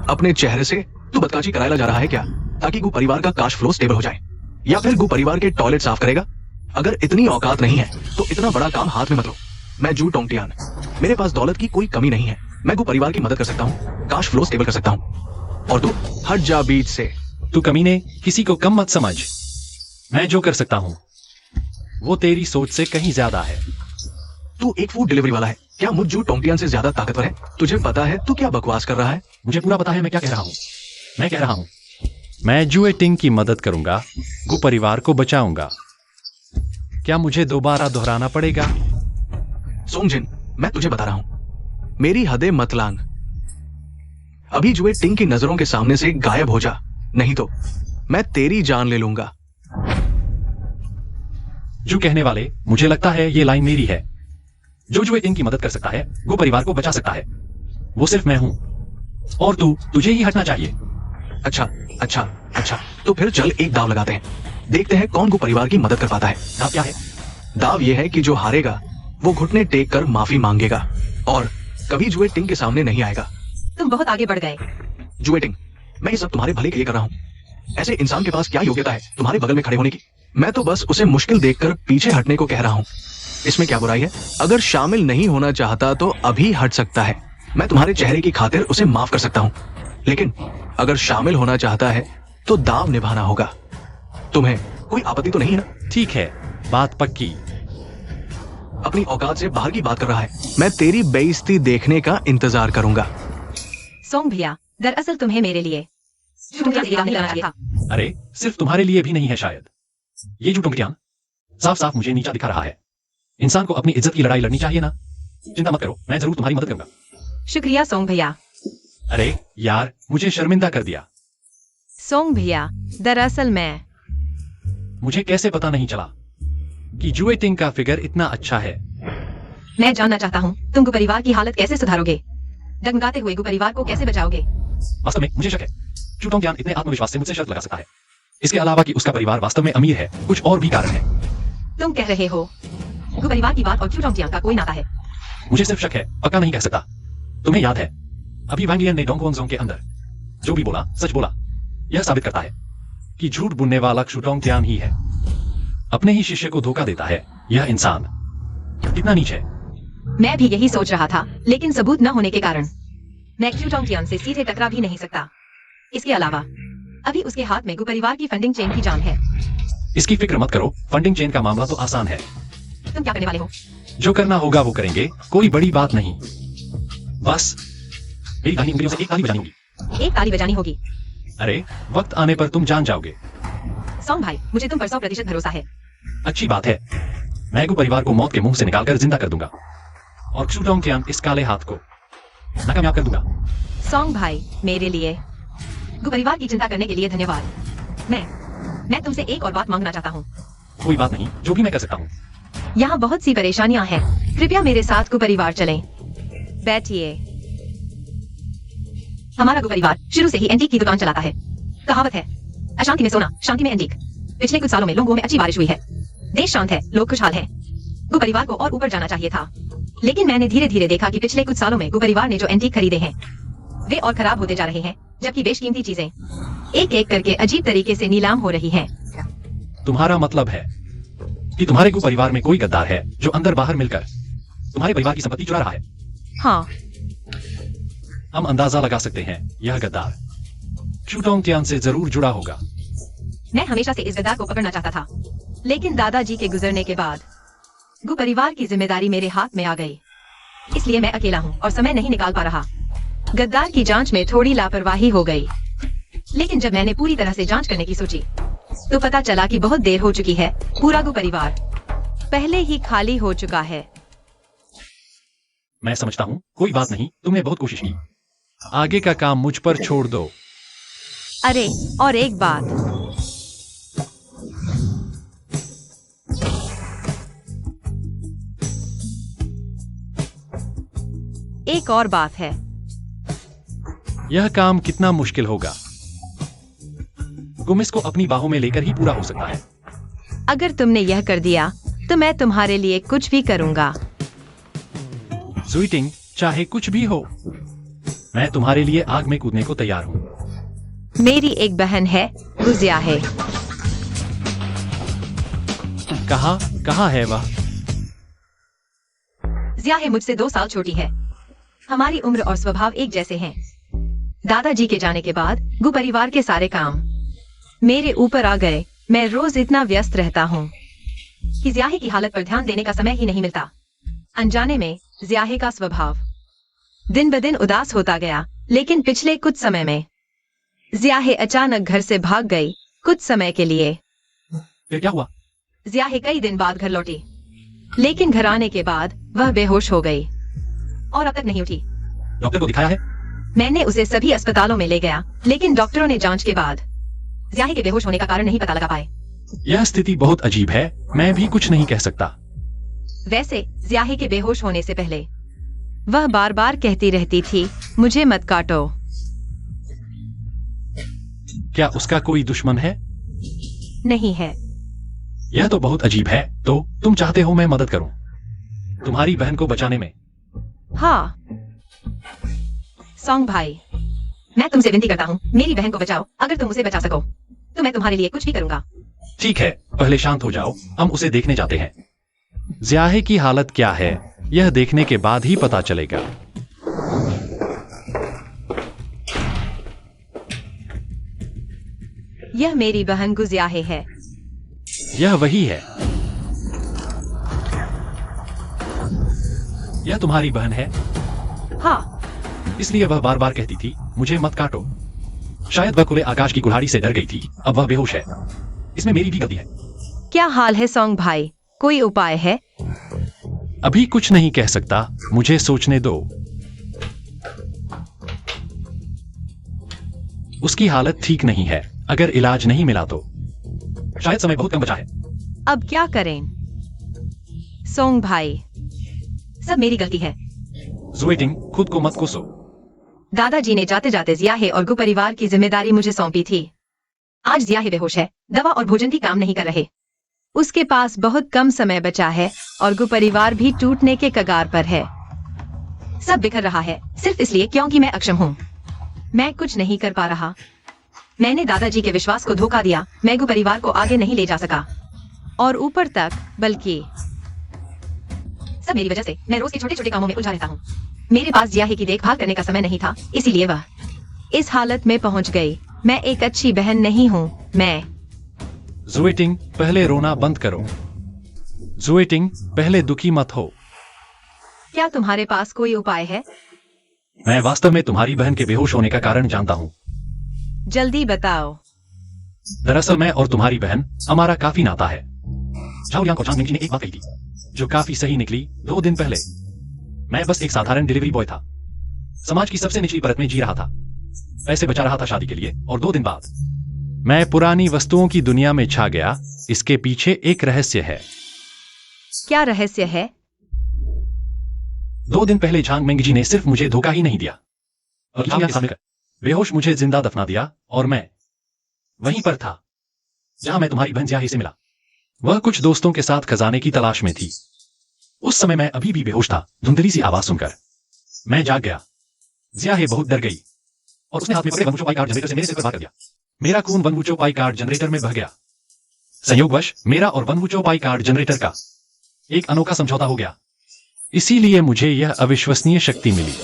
अपने चेहरे से? तू बदकाशी कराया जा रहा है क्या, ताकि गु परिवार का कैश फ्लो स्टेबल हो जाए? या फिर गु परिवार के टॉयलेट साफ करेगा? अगर इतनी औकात नहीं है तो इतना बड़ा काम हाथ में मत लो। मैं जू टोंगटियान, मेरे पास दौलत की कोई कमी नहीं है। मैं गु परिवार की मदद कर सकता हूँ, कैश फ्लो स्टेबल कर सकता हूँ। और तू हट जा बीच से। तू कमीने, किसी को कम मत समझ। मैं जो कर सकता हूँ वो तेरी सोच से कहीं ज्यादा है। तू एक फूड डिलीवरी वाला है, क्या मुझ जू टोंगटियान से ज्यादा ताकतवर है? तुझे पता है तू क्या बकवास कर रहा है? मुझे पूरा पता है मैं क्या कह रहा हूँ। मैं कह रहा हूँ मैं जुए टिंग की मदद करूंगा, गु परिवार को बचाऊंगा। क्या मुझे दोबारा दोहराना पड़ेगा? सोंगजिन, मैं तुझे बता रहा हूं, मेरी हदें मत लांग। अभी जुए टिंग की नजरों के सामने से गायब हो जा, नहीं तो मैं तेरी जान ले लूंगा। जो कहने वाले, मुझे लगता है ये लाइन मेरी है। जो जुए टिंग की मदद कर सकता है, गु परिवार को बचा सकता है, वो सिर्फ मैं हूं। और तुझे ही हटना चाहिए। अच्छा, तो फिर चल एक दाव लगाते हैं, देखते हैं कौन गु परिवार की मदद कर पाता है। दाव क्या है? दाव यह है कि जो हारेगा वो घुटने टेक कर माफी मांगेगा और कभी जुए टिंग के सामने नहीं आएगा। तुम बहुत आगे बढ़ गए। जुए टिंग, मैं ये सब तुम्हारे भले के लिए कर रहा हूँ। ऐसे इंसान के पास क्या योग्यता है तुम्हारे बगल में खड़े होने की? मैं तो बस उसे मुश्किल देखकर पीछे हटने को कह रहा हूँ। इसमें क्या बुराई है? अगर शामिल नहीं होना चाहता तो अभी हट सकता है। मैं तुम्हारे चेहरे की खातिर उसे माफ कर सकता हूँ, लेकिन अगर शामिल होना चाहता है तो दाव निभाना होगा। तुम्हें कोई आपत्ति तो नहीं है ना? ठीक है, बात पक्की। अपनी औकात से बाहर की बात कर रहा है। मैं तेरी बेइज्जती देखने का इंतजार करूंगा। सोंग भैया, दरअसल तुम्हें मेरे लिए था। अरे सिर्फ तुम्हारे लिए भी नहीं है शायद। ये जो टोंगटियान साफ साफ मुझे नीचा दिखा रहा है। इंसान को अपनी इज्जत की लड़ाई लड़नी चाहिए ना। चिंता मत करो, मैं जरूर तुम्हारी मदद करूंगा। शुक्रिया सोंग भैया। अरे यार, मुझे शर्मिंदा कर दिया। सोंग भैया, दरअसल मुझे कैसे पता नहीं चला कि जुए टिंग का फिगर इतना अच्छा है। मैं जानना चाहता हूँ तुम गु परिवार की हालत कैसे सुधारोगे? डगमगाते हुए गु परिवार को कैसे बचाओगे? वास्तव में मुझे शक है चू टोंगटियान इतने आत्मविश्वास से मुझसे शर्त लगा सकता है। इसके अलावा कि उसका परिवार वास्तव में अमीर है, कुछ और भी कारण है। तुम कह रहे हो गु परिवार की बात और चू टोंगटियान का कोई नाता है? मुझे सिर्फ शक है, पक्का नहीं कह सकता। तुम्हें याद है अभी वैंग लियन ने डोंगवोंग जोंग के अंदर जो भी बोला सच बोला। यह साबित करता है कि झूठ बुनने वाला क्षुटोंग त्यान ही है। अपने ही शिष्य को धोखा देता है। यह इंसान कितना नीच है। मैं भी यही सोच रहा था, लेकिन सबूत न होने के कारण मैं क्षुटोंग त्यान से सीधे टकरा भी नहीं सकता। इसके अलावा अभी उसके हाथ में गु परिवार की फंडिंग चेन की जान है। इसकी फिक्र मत करो, फंडिंग चेन का मामला तो आसान है। तुम क्या करने वाले हो? जो करना होगा वो करेंगे, कोई बड़ी बात नहीं। बस मेरी दाहिनी उंगलियों से एक ताली बजानी होगी। एक ताली बजानी होगी। अरे वक्त आने पर तुम जान जाओगे। सोंग भाई, मुझे तुम पर 100% भरोसा है। अच्छी बात है। मैं गु परिवार को मौत के मुंह से निकालकर जिंदा कर दूंगा और क्षुटोंग त्यान इस काले हाथ को नाकामयाब कर दूंगा। सोंग भाई, मेरे लिए गु परिवार की चिंता करने के लिए धन्यवाद। मैं तुमसे एक और बात मांगना चाहता हूँ। कोई बात नहीं, जो भी मैं कर सकता हूँ। यहाँ बहुत सी परेशानियां हैं। कृपया मेरे साथ गु परिवार चलें। बैठिए। हमारा गु परिवार शुरू से ही एंटीक की दुकान चलाता है। कहावत है, अशांति में सोना, शांति में एंटीक। पिछले कुछ सालों में लोगों में अच्छी बारिश हुई है। देश शांत है, लोग खुशहाल हैं। गु परिवार को और ऊपर जाना चाहिए था, लेकिन मैंने धीरे धीरे देखा कि पिछले कुछ सालों में गु परिवार ने जो एंटीक खरीदे हैं वे और खराब होते जा रहे हैं, जबकि बेशकीमती चीजें एक एक करके अजीब तरीके से नीलाम हो रही हैं। तुम्हारा मतलब है कि तुम्हारे गु परिवार में कोई गद्दार है जो अंदर बाहर मिलकर तुम्हारे परिवार की संपत्ति चुरा रहा है। हाँ, हम अंदाजा लगा सकते हैं, यह गद्दार क्षुटोंग त्यान से जरूर जुड़ा होगा। मैं हमेशा से इस गद्दार को पकड़ना चाहता था, लेकिन दादाजी के गुजरने के बाद गु परिवार की जिम्मेदारी मेरे हाथ में आ गई। इसलिए मैं अकेला हूँ और समय नहीं निकाल पा रहा। गद्दार की जांच में थोड़ी लापरवाही हो गई, लेकिन जब मैंने पूरी तरह से जांच करने की सोची तो पता चला कि बहुत देर हो चुकी है। पूरा गु परिवार पहले ही खाली हो चुका है। मैं समझता हूँ, कोई बात नहीं, तुमने बहुत कोशिश की। आगे का काम मुझ पर छोड़ दो। अरे, और एक बात, एक और बात है। यह काम कितना मुश्किल होगा? गुम इसको अपनी बाहों में लेकर ही पूरा हो सकता है। अगर तुमने यह कर दिया तो मैं तुम्हारे लिए कुछ भी करूंगा। स्वीटिंग, चाहे कुछ भी हो, मैं तुम्हारे लिए आग में कूदने को तैयार हूँ। मेरी एक बहन है, गुजिया है। कहाँ है वह? जिया है मुझसे 2 साल छोटी है। हमारी उम्र और स्वभाव एक जैसे हैं। दादाजी के जाने के बाद गु परिवार के सारे काम मेरे ऊपर आ गए। मैं रोज इतना व्यस्त रहता हूँ कि जियाहे की हालत पर ध्यान देने का समय ही नहीं मिलता। अनजाने में जियाहे का स्वभाव दिन ब दिन उदास होता गया, लेकिन पिछले कुछ समय में जियाहे अचानक घर से भाग गई कुछ समय के लिए। फिर क्या हुआ? जियाहे कई दिन बाद घर लौटी, लेकिन घर आने के बाद वह बेहोश हो गई और अब तक नहीं उठी। डॉक्टर को दिखाया है? मैंने उसे सभी अस्पतालों में ले गया, लेकिन डॉक्टरों ने जांच के बाद जियाहे के बेहोश होने का कारण नहीं पता लगा पाए। यह स्थिति बहुत अजीब है, मैं भी कुछ नहीं कह सकता। वैसे जियाहे के बेहोश होने से पहले वह बार बार कहती रहती थी, मुझे मत काटो। क्या उसका कोई दुश्मन है? नहीं है। यह तो बहुत अजीब है। तो तुम चाहते हो मैं मदद करूं तुम्हारी बहन को बचाने में? हाँ सोंग भाई, मैं तुमसे विनती करता हूँ, मेरी बहन को बचाओ। अगर तुम उसे बचा सको तो मैं तुम्हारे लिए कुछ भी करूंगा। ठीक है, पहले शांत हो जाओ, हम उसे देखने जाते हैं। जियाहे की हालत क्या है यह देखने के बाद ही पता चलेगा। यह मेरी बहन गुजियाहे है। यह वही है। यह तुम्हारी बहन है? हाँ, इसलिए वह बार बार कहती थी, मुझे मत काटो। शायद वह खुले आकाश की कुल्हाड़ी से डर गई थी, अब वह बेहोश है। इसमें मेरी भी गलती है। क्या हाल है सोंग भाई, कोई उपाय है? अभी कुछ नहीं कह सकता, मुझे सोचने दो। उसकी हालत ठीक नहीं है, अगर इलाज नहीं मिला तो शायद समय बहुत कम बचा है। अब क्या करें? सोंग भाई, सब मेरी गलती है। ज़ुएटिंग, खुद को मत कोसो। दादाजी ने जाते जाते जियाहे और गु परिवार की जिम्मेदारी मुझे सौंपी थी। आज जियाहे बेहोश है, दवा और भोजन भी काम नहीं कर रहे। उसके पास बहुत कम समय बचा है और गु परिवार भी टूटने के कगार पर है। सब बिखर रहा है सिर्फ इसलिए क्योंकि मैं अक्षम हूँ। मैं कुछ नहीं कर पा रहा। मैंने दादाजी के विश्वास को धोखा दिया। मैगू परिवार को आगे नहीं ले जा सका और ऊपर तक, बल्कि सब मेरी वजह से। मैं रोज के छोटे छोटे कामों में उलझा रहता हूँ। मेरे पास जियाहे की देखभाल करने का समय नहीं था, इसीलिए वह इस हालत में पहुंच गई। मैं एक अच्छी बहन नहीं हूँ। मैं जुएटिंग, पहले रोना बंद करो। जुएटिंग, पहले दुखी मत हो। क्या तुम्हारे पास कोई उपाय है? मैं वास्तव में तुम्हारी बहन के बेहोश होने का कारण जानता हूँ। जल्दी बताओ। दरअसल मैं और तुम्हारी बहन, हमारा काफी नाता है। झाओलियांग को झांग मिंगजी ने एक बात कही थी जो काफी सही निकली। 2 दिन पहले मैं बस एक साधारण डिलीवरी बॉय था। समाज की सबसे निचली परत में जी रहा था। पैसे बचा रहा था शादी के लिए, और 2 दिन बाद मैं पुरानी वस्तुओं की दुनिया में छा गया। इसके पीछे एक रहस्य है। क्या रहस्य है? 2 दिन पहले झांग मिंगजी ने सिर्फ मुझे धोखा ही नहीं दिया, और झाओलियांग के सामने कर बेहोश मुझे जिंदा दफना दिया। और मैं वहीं पर था जहां मैं तुम्हारी बहन जियाहे से मिला। वह कुछ दोस्तों के साथ खजाने की तलाश में थी। उस समय मैं अभी भी बेहोश था। धुंधली सी आवाज सुनकर मैं जाग गया। जियाहे बहुत डर गई और उसने हाथ में पकड़े वनवुचो पाई कार्ड जनरेटर से मेरे सिर पर वार कर दिया। मेरा खून वनवुचो पाई कार्ड जनरेटर में बह गया। संयोगवश मेरा और वनवुचो पाई कार्ड जनरेटर का एक अनोखा समझौता हो गया। इसीलिए मुझे यह अविश्वसनीय शक्ति मिली।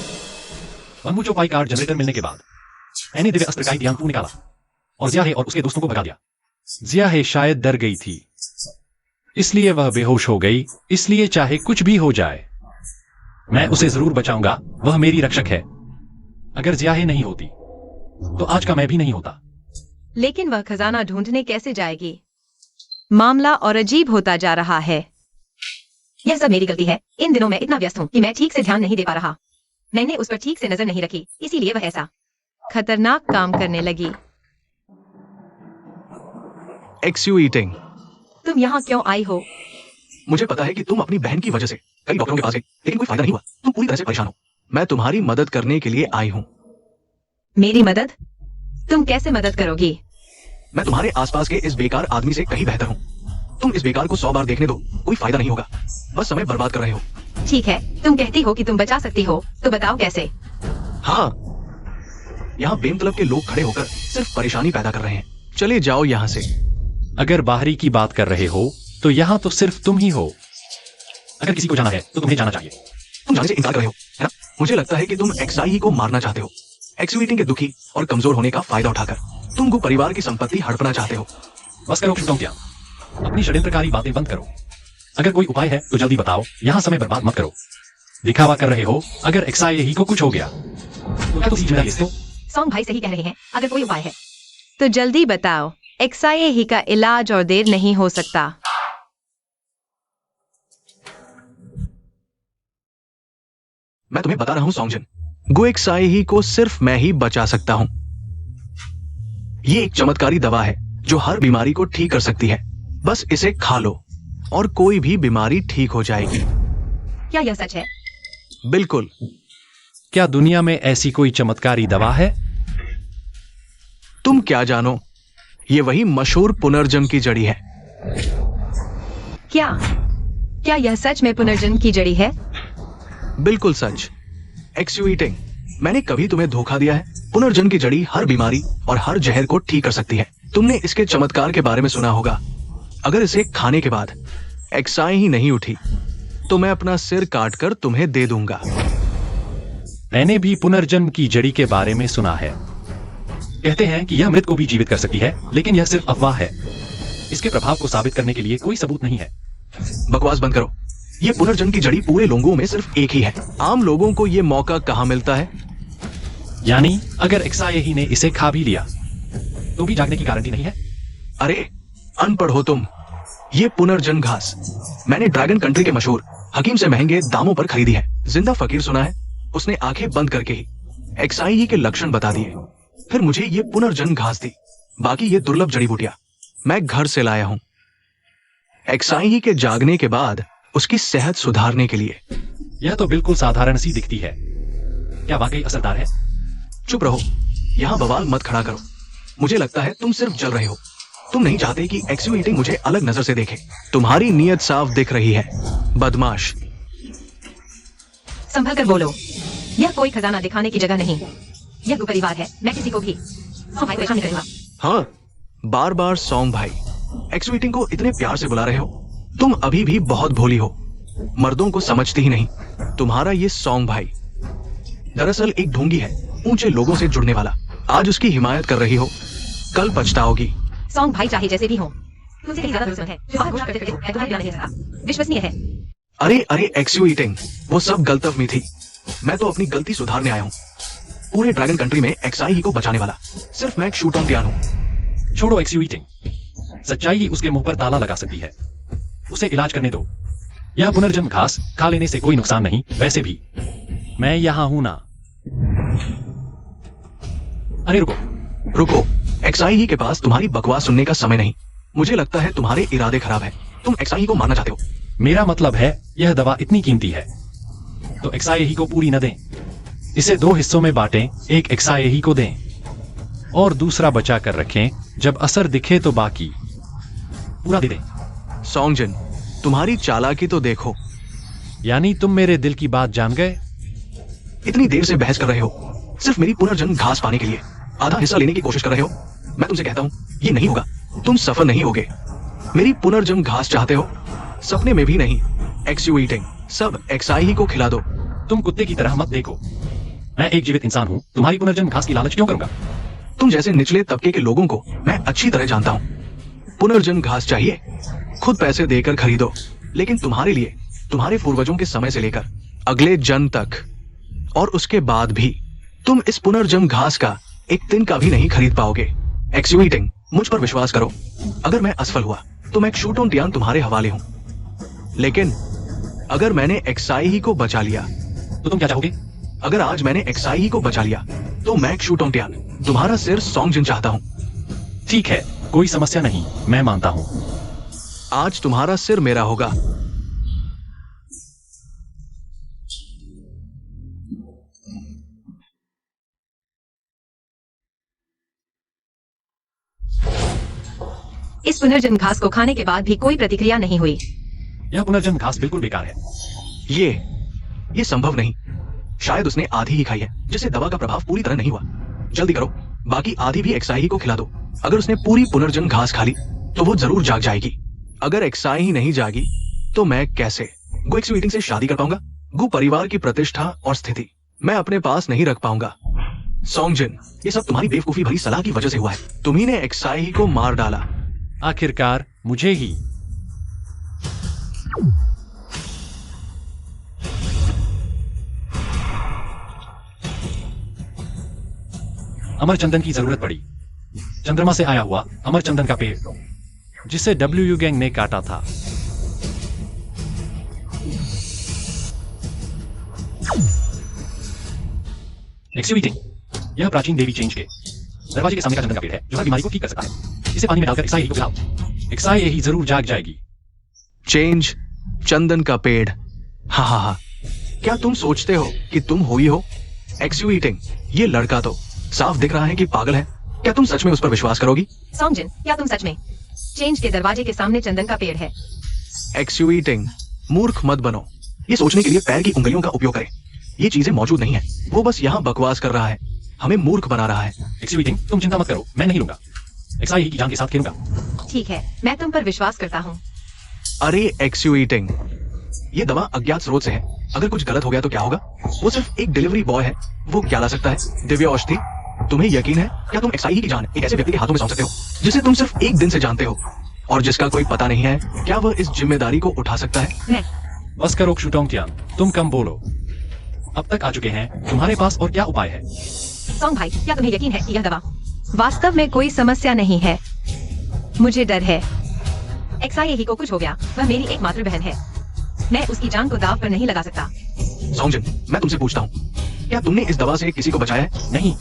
वनवुचो पाई कार्ड जनरेटर मिलने के बाद मैंने दिव्य अस्त्र का ध्यान निकाला और जियाहे और उसके दोस्तों को भगा दिया। जियाहे शायद डर गई थी, इसलिए वह बेहोश हो गई। इसलिए चाहे कुछ भी हो जाए, मैं उसे जरूर बचाऊंगा। वह मेरी रक्षक है। अगर जियाहे नहीं होती तो आज का मैं भी नहीं होता। लेकिन वह खजाना ढूंढने कैसे जाएगी? मामला और अजीब होता जा रहा है। यह सब मेरी गलती है। इन दिनों मैं इतना व्यस्त हूँ कि मैं ठीक से ध्यान नहीं दे पा रहा। मैंने उस पर ठीक से नजर नहीं रखी, इसीलिए वह ऐसा खतरनाक काम करने लगी। एक्सयू ईटिंग, तुम यहाँ क्यों आई हो? मुझे पता है कि तुम अपनी बहन की वजह से कई डॉक्टरों के पास गए, लेकिन कोई फायदा नहीं हुआ। तुम पूरी तरह से परेशान हो। मैं तुम्हारी मदद करने के लिए आई हूँ। मेरी मदद? तुम कैसे मदद करोगी? मैं तुम्हारे आसपास के इस बेकार आदमी से कहीं बेहतर हूँ। तुम इस बेकार को 100 बार देखने दो, कोई फायदा नहीं होगा। बस समय बर्बाद कर रहे हो। ठीक है, तुम कहती हो कि तुम बचा सकती हो, तो बताओ कैसे? हाँ, यहाँ बेमतलब के लोग खड़े होकर सिर्फ परेशानी पैदा कर रहे हैं। चले जाओ यहाँ से। अगर बाहरी की बात कर रहे हो तो यहाँ तो सिर्फ तुम ही हो। अगर किसी को जाना है तो तुम्हें जाना चाहिए। तुम जाने से इनकार कर रहे हो, है ना? मुझे लगता है कि तुम एक्साई को मारना चाहते हो। एक्सयूटिंग के दुखी और कमजोर होने का फायदा उठाकर तुम गु परिवार की संपत्ति हड़पना चाहते हो। बस करो क्या, अपनी षड्यंत्रकारी बातें बंद करो। अगर कोई उपाय है तो जल्दी बताओ। यहाँ समय बर्बाद मत करो। दिखावा कर रहे हो। अगर एक्साई ही को कुछ हो गया तो क्या तुम जिम्मेदारी लेते हो? सॉन्ग भाई सही कह रहे हैं। अगर कोई उपाय है तो जल्दी बताओ। एक्साई ही का इलाज और देर नहीं हो सकता। मैं तुम्हें बता रहा हूं सॉन्गजन, गु एक्साई ही को सिर्फ मैं ही बचा सकता हूं। ये एक चमत्कारी दवा है जो हर बीमारी को ठीक कर सकती है। बस इसे खा लो और कोई भी बीमारी ठीक हो जाएगी। क्या यह सच है? बिल्कुल। क्या दुनिया में ऐसी कोई चमत्कारी दवा है? तुम क्या जानो, ये वही मशहूर पुनर्जन्म की जड़ी है। क्या यह सच में पुनर्जन्म की जड़ी है? बिल्कुल सच। एक्सयूटिंग, मैंने कभी तुम्हें धोखा दिया है? पुनर्जन्म की जड़ी हर बीमारी और हर जहर को ठीक कर सकती है। तुमने इसके चमत्कार के बारे में सुना होगा। अगर इसे खाने के बाद एक्साई ही नहीं उठी तो मैं अपना सिर काटकर तुम्हें दे दूंगा। मैंने भी पुनर्जन्म की जड़ी के बारे में सुना है। कहते हैं कि यह मृत को भी जीवित कर सकती है, लेकिन यह सिर्फ अफवाह है। इसके प्रभाव को साबित करने के लिए कोई सबूत नहीं है। बकवास बंद करो। यह पुनर्जन्म की जड़ी पूरे लोगों में सिर्फ एक ही है। आम लोगों को यह मौका कहां मिलता है? यानी अगर एक्साई ही ने इसे खा भी लिया तो भी जागने की गारंटी नहीं है। अरे अनपढ़ हो तुम। ये पुनर्जन्म घास मैंने ड्रैगन कंट्री के मशहूर हकीम से महंगे दामों पर खरीदी है। जिंदा फकीर सुना है, उसने आंखें बंद करके ही एक्साई ही के लक्षण बता दिए, फिर मुझे ये पुनर्जन्म घास दी। बाकी ये दुर्लभ जड़ी बूटियां मैं घर से लाया हूं, एक्साई ही के जागने के बाद उसकी सेहत सुधारने के लिए। यह तो बिल्कुल साधारण सी दिखती है। क्या वाकई असरदार है? चुप रहो, यहां बवाल मत खड़ा करो। मुझे लगता है तुम सिर्फ जल रहे हो। तुम नहीं चाहते कि एक्सयूटिंग मुझे अलग नजर से देखे। तुम्हारी नीयत साफ दिख रही है, बदमाश। संभल कर बोलो। यह कोई खजाना दिखाने की जगह नहीं। यह गु परिवार है, मैं किसी को भी सॉन्ग भाई को परेशान नहीं करूंगा। हाँ, बार बार सॉन्ग भाई एक्सवीटिंग को इतने प्यार से बुला रहे हो। तुम अभी भी बहुत भोली हो, मर्दों को समझती ही नहीं। तुम्हारा ये सॉन्ग भाई दरअसल एक ढोंगी है, ऊंचे लोगों से जुड़ने वाला। आज उसकी हिमायत कर रही हो, कल पछताओगी। सॉन्ग भाई चाहे जैसे भी हो, तुमसे कहीं ज्यादा जरूरतमंद है। जो आप घोषणा करते हो, मैं तुम्हारे बिना नहीं रह सकता। विश्वसनीय है। अरे एक्सवीटिंग, वो सब गलतफहमी थी। मैं तो अपनी गलती सुधारने आया हूँ। पूरे ड्रैगन कंट्री में एक्साई ही को बचाने वाला सिर्फ मैं एक शूट ऑन टियान हूँ। छोड़ो एक्सयूटिंग, सच्चाई ही उसके मुंह पर ताला लगा सकती है। उसे इलाज करने दो। यह पुनर्जन्म घास खा लेने से कोई नुकसान नहीं। वैसे भी मैं यहां हूं ना। अरे रुको, एक्साई ही के पास तुम्हारी बकवास सुनने का समय नहीं। मुझे लगता है तुम्हारे इरादे खराब है। तुम एक्साई ही को मारना चाहते हो। मेरा मतलब है, यह दवा इतनी कीमती है तो एक्साई ही को पूरी न दें। इसे 2 हिस्सों में बांटें, एक एक्साई ही को दें और दूसरा बचा कर रखें। जब असर दिखे तो बाकी पूरा दे दें। सॉन्गजिन, तुम्हारी चालाकी तो देखो। यानी तुम मेरे दिल की बात जान गए? इतनी देर से बहस कर रहे हो सिर्फ मेरी पुनर्जन्म घास पाने के लिए। आधा हिस्सा लेने की कोशिश कर रहे हो। मैं तुमसे कहता हूं, ये नहीं होगा। तुम सफल नहीं होगे। मेरी पुनर्जन्म घास चाहते हो? सपने में भी नहीं। एक्सयूटिंग, सब एक्साई ही को खिला दो। तुम कुत्ते की तरह मत देखो। मैं एक जीवित इंसान हूं। तुम्हारी पुनर्जन्म घास की लालच क्यों करूंगा? तुम जैसे निचले तबके के लोगों को मैं अच्छी तरह जानता हूं। पुनर्जन्म घास चाहिए, खुद पैसे देकर खरीदो। लेकिन तुम्हारे लिए, तुम्हारे पूर्वजों के समय से लेकर अगले जन्म तक और उसके बाद भी तुम इस पुनर्जन्म घास का एक दिन का भी नहीं खरीद पाओगे। एक्सयूटिंग, मुझ पर विश्वास करो। अगर मैं असफल हुआ तो मैं एक शूट ऑन टियान तुम्हारे हवाले हूं। लेकिन अगर मैंने एक्साई ही को बचा लिया तो तुम क्या चाहोगे? अगर आज मैंने एक्साई ही को बचा लिया तो मैं एक शूट ऑन टियान तुम्हारा सिर सॉन्गजिन चाहता हूं। ठीक है, कोई समस्या नहीं, मैं मानता हूं। आज तुम्हारा सिर मेरा होगा। इस पुनर्जन्म घास को खाने के बाद भी कोई प्रतिक्रिया नहीं हुई। यह पुनर्जन्म घास बिल्कुल बेकार है। ये संभव नहीं। शायद उसने आधी ही खाई है, जिससे दवा का प्रभाव पूरी तरह नहीं हुआ। जल्दी करो, बाकी आधी भी एक्साई ही को खिला दो। अगर उसने पूरी पुनर्जन्म घास खा ली तो वो जरूर जाग जाएगी। अगर एक्साई ही नहीं जागी तो मैं कैसे गु एक्सयूटिंग से शादी कर पाऊंगा? गु परिवार की प्रतिष्ठा और स्थिति मैं अपने पास नहीं रख पाऊंगा। सॉन्गजिन, ये सब तुम्हारी बेवकूफी भरी सलाह की वजह से हुआ है। तुम्ही ने एक्साई ही को मार डाला। आखिरकार मुझे ही। अमर चंदन की जरूरत पड़ी। चंद्रमा से आया हुआ अमर चंदन का पेड़, जिसे डब्ल्यू गैंग ने काटा था। एक्सयूटिंग, यह प्राचीन देवी चेंज के दरवाजे के सामने का चंदन का पेड़ है जो हर बीमारी को ठीक कर सकता है। इसे पानी में डालकर एक्साई ही को खिलाओ। एक्साई ही जरूर जाग जाएगी। चेंज, चंदन का पेड़। हा। क्या तुम सोचते हो कि तुम हुई हो? एक्सयूटिंग, ये लड़का तो साफ दिख रहा है कि पागल है। क्या तुम सच में उस पर विश्वास करोगी? सॉन्गजिन, क्या तुम सच में चेंज के दरवाजे के सामने चंदन का पेड़ है? एक्सयूटिंग, मूर्ख मत बनो। ये सोचने के लिए पैर की उंगलियों का उपयोग करें। ये चीजें मौजूद नहीं है। वो बस यहाँ बकवास कर रहा है, हमें मूर्ख बना रहा है। एक्सयूटिंग, तुम चिंता मत करो, मैं नहीं लूंगा। एक्साई ही की जान के साथ खेलूंगा। ठीक है, मैं तुम पर विश्वास करता हूँ। अरे एक्सयूटिंग, ये दवा अज्ञात स्रोत से है। अगर कुछ गलत हो गया तो क्या होगा? वो सिर्फ एक डिलीवरी बॉय है, वो क्या ला सकता है? दिव्य औषधि। तुम्हें यकीन है? क्या तुम एक्साई ही की जान एक ऐसे व्यक्ति के हाथों में सौंप सकते हो जिसे तुम सिर्फ एक दिन से जानते हो और जिसका कोई पता नहीं है? क्या वह इस जिम्मेदारी को उठा सकता है? मैं। बस करो शूटोंग टियान, तुम कम बोलो। अब तक आ चुके हैं, तुम्हारे पास और क्या उपाय है? सॉन्ग भाई, क्या तुम्हें यकीन है कि यह दवा वास्तव में कोई समस्या नहीं है? मुझे डर है एक्साई ही को कुछ हो गया। वह मेरी एकमात्र बहन है। मैं उसकी जान को दांव पर नहीं लगा सकता। सॉन्गजिन, मैं तुमसे पूछता हूँ, क्या तुमने इस दवा से किसी को बचाया है? नहीं।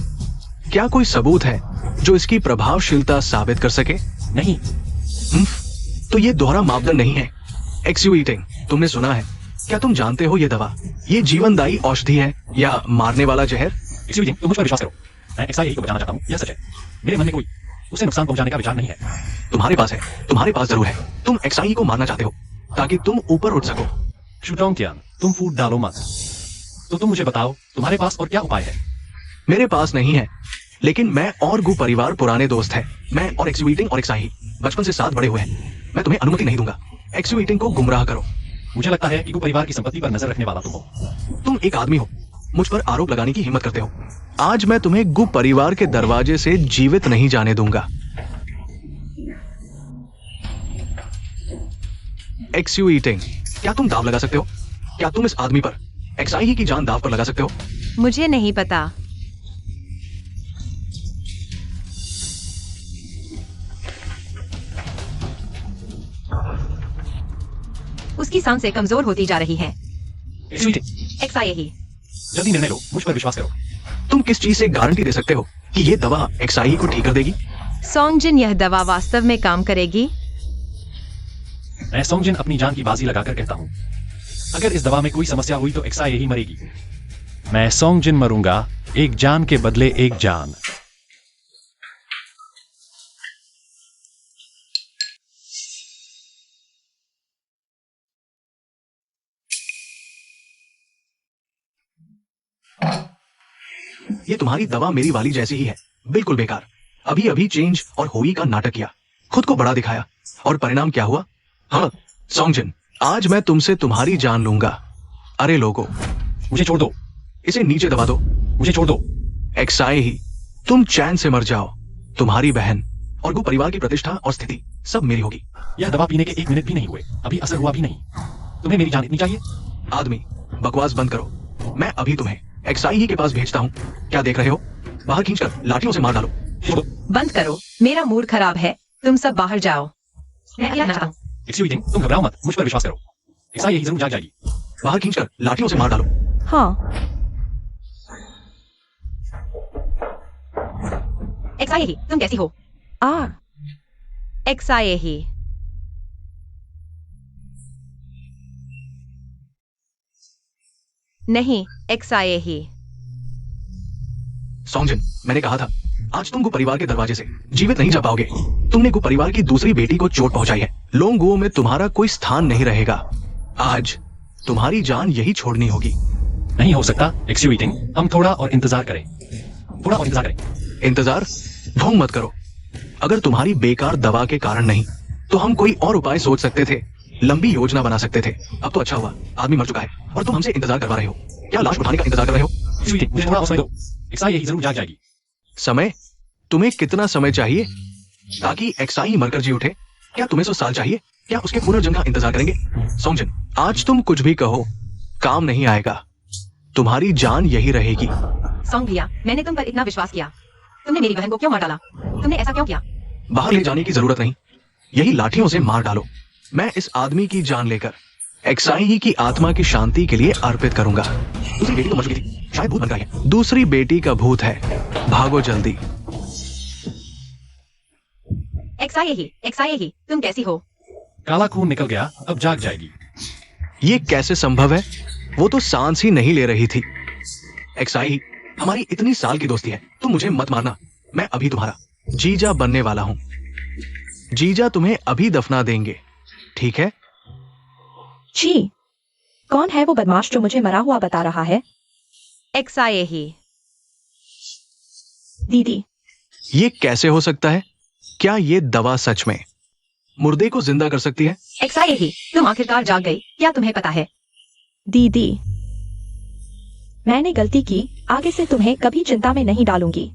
क्या कोई सबूत है जो इसकी प्रभावशीलता साबित कर सके? नहीं। तो ये दोहरा मापदंड नहीं है। एक्सयूटिंग, तुमने सुना है? क्या तुम जानते हो ये दवा, ये जीवनदायी औषधि है या मारने वाला जहर? एक्सयूटिंग, तुम मुझ पर विश्वास करो। मैं एक्साई को बचाना चाहता हूँ, यह सच है। मेरे मन में कोई उसे नुकसान पहुंचाने का विचार नहीं है। तुम्हारे पास है, तुम्हारे पास जरूर है। तुम एक्साई को मारना चाहते हो ताकि तुम ऊपर उठ सको। शूटोंग टियान, तुम फूट डालो मत। तो तुम मुझे बताओ, तुम्हारे पास और क्या उपाय है? मेरे पास नहीं है, लेकिन मैं और गु परिवार पुराने दोस्त हैं। मैं और एक्सुईटिंग और एक्साई बचपन से साथ बड़े हुए हैं। मैं तुम्हें अनुमति नहीं दूंगा एक्सुईटिंग को गुमराह करो। मुझे लगता है कि गु परिवार की संपत्ति पर नजर रखने वाला तुम हो। तुम एक आदमी हो, मुझ पर आरोप लगाने की हिम्मत करते हो। आज मैं तुम्हें गु परिवार के दरवाजे से जीवित नहीं जाने दूंगा। एक्सुईटिंग, क्या तुम दाव लगा सकते हो? क्या तुम इस आदमी पर, एक्साई की जान दाव पर लगा सकते हो? मुझे नहीं पता। उसकी सांसें कमजोर होती जा रही हैं। एक्सुईटिंग, एक्साई ही। जल्दी निर्णय लो, मुझ पर विश्वास करो। तुम किस चीज से गारंटी दे सकते हो कि ये दवा एक्साई को ठीक कर देगी? सोंगजिन, यह दवा वास्तव में काम करेगी? मैं सोंगजिन अपनी जान की बाजी लगाकर कहता हूँ, अगर इस दवा में कोई समस्या हुई तो एक्साई ही मरेगी। मैं सोंगजिन मरूंगा, एक जान के बदले एक जान। ये तुम्हारी दवा मेरी वाली जैसी ही है, बिल्कुल बेकार। अभी अभी चेंज और होई का नाटक किया, खुद को बड़ा दिखाया, और परिणाम क्या हुआ? हाँ सोंगजिन, आज मैं तुमसे तुम्हारी जान लूंगा। अरे लोगों, मुझे छोड़ दो, इसे नीचे दबा दो। मुझे छोड़ दो। एक्साई ही, तुम चैन से मर जाओ। तुम्हारी बहन और गु परिवार की प्रतिष्ठा और स्थिति सब मेरी होगी। यह दवा पीने के 1 मिनट भी नहीं हुए, अभी असर हुआ भी नहीं। तुम्हें मेरी जान इतनी चाहिए? आदमी, बकवास बंद करो। मैं अभी तुम्हें एक्साई ही के पास भेजता हूँ। क्या देख रहे हो? बाहर खींचकर लाठियों से मार डालो। छोड़ो। बंद करो, मेरा मूड खराब है। तुम सब बाहर जाओ। मैं क्या चाहता हूँ? एक्सुईटिंग, तुम घबराओ मत, मुझ पर विश्वास करो। एक्साई यही जरूर जाग जाएगी। बाहर खींचकर लाठियों से मार डालो। हाँ, एक्साई ही, तुम कैसी हो? एक्साई ही। नहीं, एक्साई ही। सोंगजिन, मैंने कहा था, आज तुम गु परिवार के दरवाजे से जीवित नहीं जा पाओगे। तुमने गु परिवार की दूसरी बेटी को चोट पहुंचाई है। लोंगुओं में तुम्हारा कोई स्थान नहीं रहेगा। आज तुम्हारी जान यही छोड़नी होगी। नहीं हो सकता एक्सुईटिंग, हम थोड़ा और इंतजार करें। थोड़ा और इंतजार करें। इंतजार? ढोंग मत करो। अगर तुम्हारी बेकार दवा के कारण नहीं, तो हम कोई और उपाय सोच सकते थे, लंबी योजना बना सकते थे। अब तो अच्छा हुआ, आदमी मर चुका है और तुम हमसे इंतजार करवा रहे हो। क्या लाश उठाने का इंतजार कर रहे हो? एक्सुईटिंग, मुझे थोड़ा और समय दो। एक्साई यही जरूर जाग जाएगी। समय? तुम्हें कितना समय चाहिए ताकि एक्साई मरकर जी उठे? क्या तुम्हें 100 साल चाहिए? क्या उसके पुनर्जन्म का इंतजार करेंगे? सोंगजिन, आज तुम कुछ भी कहो, काम नहीं आएगा। तुम्हारी जान यही रहेगी। सोंग भैया, मैंने तुम पर इतना विश्वास किया। तुमने मेरी बहन को क्यों मार डाला? तुमने ऐसा क्यों किया? बाहर ले जाने की जरूरत नहीं, यही लाठियों से मार डालो। मैं इस आदमी की जान लेकर एक्साई ही की आत्मा की शांति के लिए अर्पित करूंगा। दूसरी बेटी तो मर चुकी थी, शायद भूत बन गई है। दूसरी बेटी का भूत है, भागो जल्दी। एक्साई ही, तुम कैसी हो? काला खून निकल गया, अब जाग जाएगी। ये कैसे संभव है? वो तो सांस ही नहीं ले रही थी। एक्साई, हमारी इतनी साल की दोस्ती है, तुम मुझे मत मारना। मैं अभी तुम्हारा जीजा बनने वाला हूं। जीजा तुम्हें अभी दफना देंगे, ठीक है? जी, कौन है वो बदमाश जो मुझे मरा हुआ बता रहा है? एक्साई ही। दीदी, ये कैसे हो सकता है? क्या ये दवा सच में मुर्दे को जिंदा कर सकती है? एक्साई ही, तुम आखिरकार जाग गई। क्या तुम्हें पता है? दीदी, मैंने गलती की, आगे से तुम्हें कभी चिंता में नहीं डालूंगी।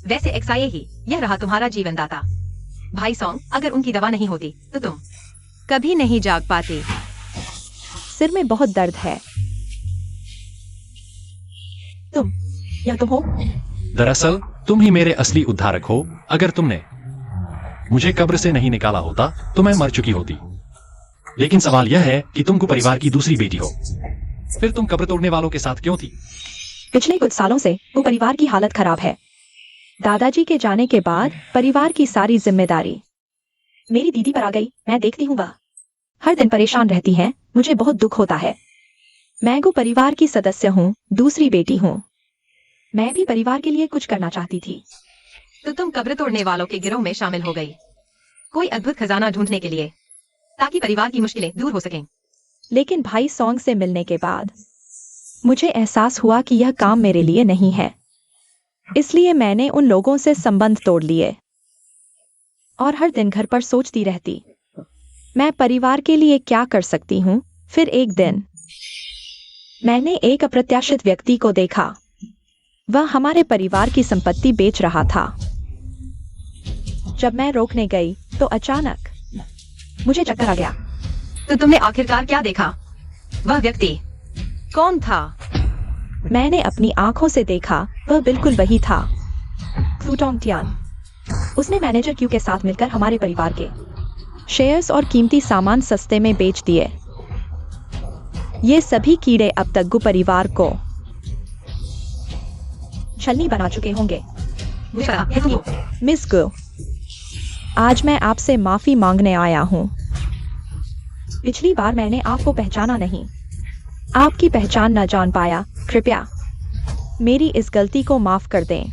वैसे एक्साई ही, यह रहा तुम्हारा जीवन दाता। भाई सोंग, अगर उनकी दवा नहीं होती तो तुम कभी नहीं जाग पाते। सिर में बहुत दर्द है। तुम हो? दरअसल तुम ही मेरे असली उद्धारक हो। अगर तुमने मुझे कब्र से नहीं निकाला होता तो मैं मर चुकी होती। लेकिन सवाल यह है कि तुम को परिवार की दूसरी बेटी हो, फिर तुम कब्र तोड़ने वालों के साथ क्यों थी? पिछले कुछ सालों से वो परिवार की हालत खराब है। दादाजी के जाने के बाद परिवार की सारी जिम्मेदारी मेरी दीदी पर आ गई। मैं देखती हूँ वह हर दिन परेशान रहती हैं। मुझे बहुत दुख होता है। मैं वो परिवार की सदस्य हूँ, दूसरी बेटी हूँ। मैं भी परिवार के लिए कुछ करना चाहती थी। तो तुम कब्र तोड़ने वालों के गिरोह में शामिल हो गई, कोई अद्भुत खजाना ढूंढने के लिए, ताकि परिवार की मुश्किलें दूर हो सकें। लेकिन भाई सोंग से मिलने के बाद मुझे एहसास हुआ कि यह काम मेरे लिए नहीं है। इसलिए मैंने उन लोगों से संबंध तोड़ लिए और हर दिन घर पर सोचती रहती, मैं परिवार के लिए क्या कर सकती हूँ। फिर एक दिन मैंने एक अप्रत्याशित व्यक्ति को देखा। वह हमारे परिवार की संपत्ति बेच रहा था। जब मैं रोकने गई तो अचानक मुझे चक्कर आ गया। तो तुमने आखिरकार क्या देखा? वह व्यक्ति कौन था? मैंने अपनी आंखों से देखा, वह बिल्कुल वही था, क्लूटोंग टियान। उसने मैनेजर क्यू के साथ मिलकर हमारे परिवार के शेयर्स और कीमती सामान सस्ते में बेच दिए। ये सभी कीड़े अब तक गु परिवार को छलनी बना चुके होंगे। मिस गु, आज मैं आपसे माफी मांगने आया हूँ। पिछली बार मैंने आपको पहचाना नहीं, आपकी पहचान न जान पाया। कृपया मेरी इस गलती को माफ कर दें।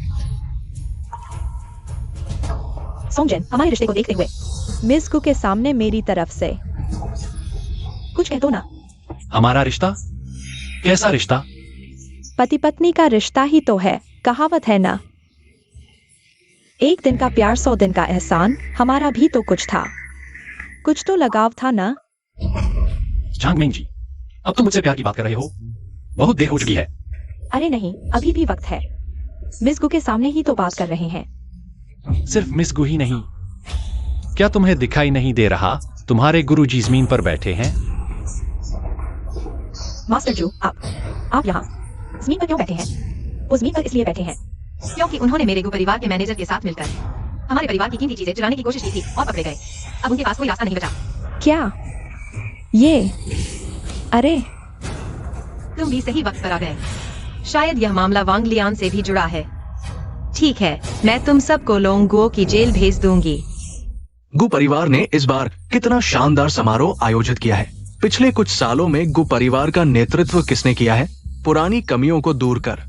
सोंगजिन, हमारे रिश्ते को देखते हुए मिस गु के सामने मेरी तरफ से कुछ कह दो ना। हमारा रिश्ता? कैसा रिश्ता? पति पत्नी का रिश्ता ही तो है, कहावत है ना, एक दिन का प्यार 100 दिन का एहसान। हमारा भी तो कुछ था, कुछ तो लगाव था ना। झांगमिंग जी, अब तुम मुझसे प्यार की बात कर रहे हो? बहुत देर हो चुकी है। अरे नहीं, अभी भी वक्त है। मिस गु के सामने ही तो बात कर रहे हैं। सिर्फ मिस गु ही नहीं, क्या तुम्हें दिखाई नहीं दे रहा तुम्हारे गुरुजी जमीन पर बैठे हैं? मास्टर जू, आप यहाँ जमीन पर क्यों बैठे हैं? वो जमीन पर इसलिए बैठे हैं क्योंकि उन्होंने मेरे गु परिवार के मैनेजर के साथ मिलकर हमारे परिवार की कीमती चीजें चुराने की कोशिश की थी और पकड़े गए। अब उनके पास कोई रास्ता नहीं बचा। क्या ये? अरे तुम भी सही वक्त पर आ गए। शायद यह मामला वांग लियान से भी जुड़ा है। ठीक है, मैं तुम सबको लोंगुओ की जेल भेज दूंगी। गु परिवार ने इस बार कितना शानदार समारोह आयोजित किया है। पिछले कुछ सालों में गु परिवार का नेतृत्व किसने किया है? पुरानी कमियों को दूर कर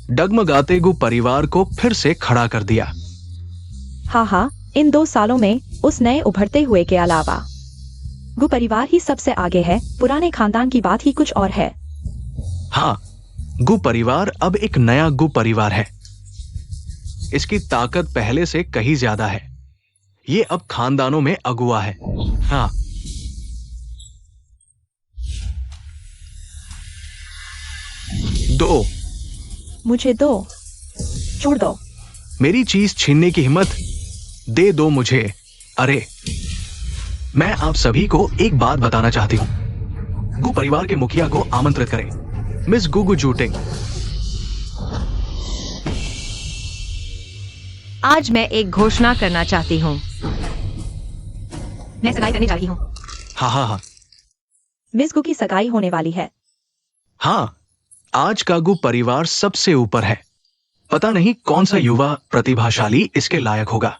डगमगाते गु परिवार को फिर से खड़ा कर दिया। हाँ, इन 2 सालों में उस नए उभरते हुए के अलावा गु परिवार ही सबसे आगे है। पुराने खानदान की बात ही कुछ और है। हाँ, गु परिवार अब एक नया गु परिवार है। इसकी ताकत पहले से कहीं ज्यादा है। ये अब खानदानों में अगुआ है। हाँ, दो, मुझे दो, छोड़ दो। मेरी चीज छीनने की हिम्मत? दे दो मुझे। अरे, मैं आप सभी को एक बात बताना चाहती हूँ। गु परिवार के मुखिया को आमंत्रित करें, मिस गुगु जूटिंग। आज मैं एक घोषणा करना चाहती हूँ। मैं सगाई करने जा रही हूँ। हाँ, मिस गु की सगाई होने वाली है। हाँ, आज का गु परिवार सबसे ऊपर है। पता नहीं कौन सा युवा प्रतिभाशाली इसके लायक होगा।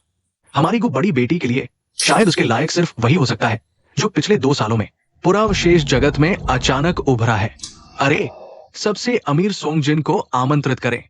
हमारी गु बड़ी बेटी के लिए शायद उसके लायक सिर्फ वही हो सकता है जो पिछले 2 सालों में पुरावशेष जगत में अचानक उभरा है। अरे, सबसे अमीर सोंगजिन को आमंत्रित करें।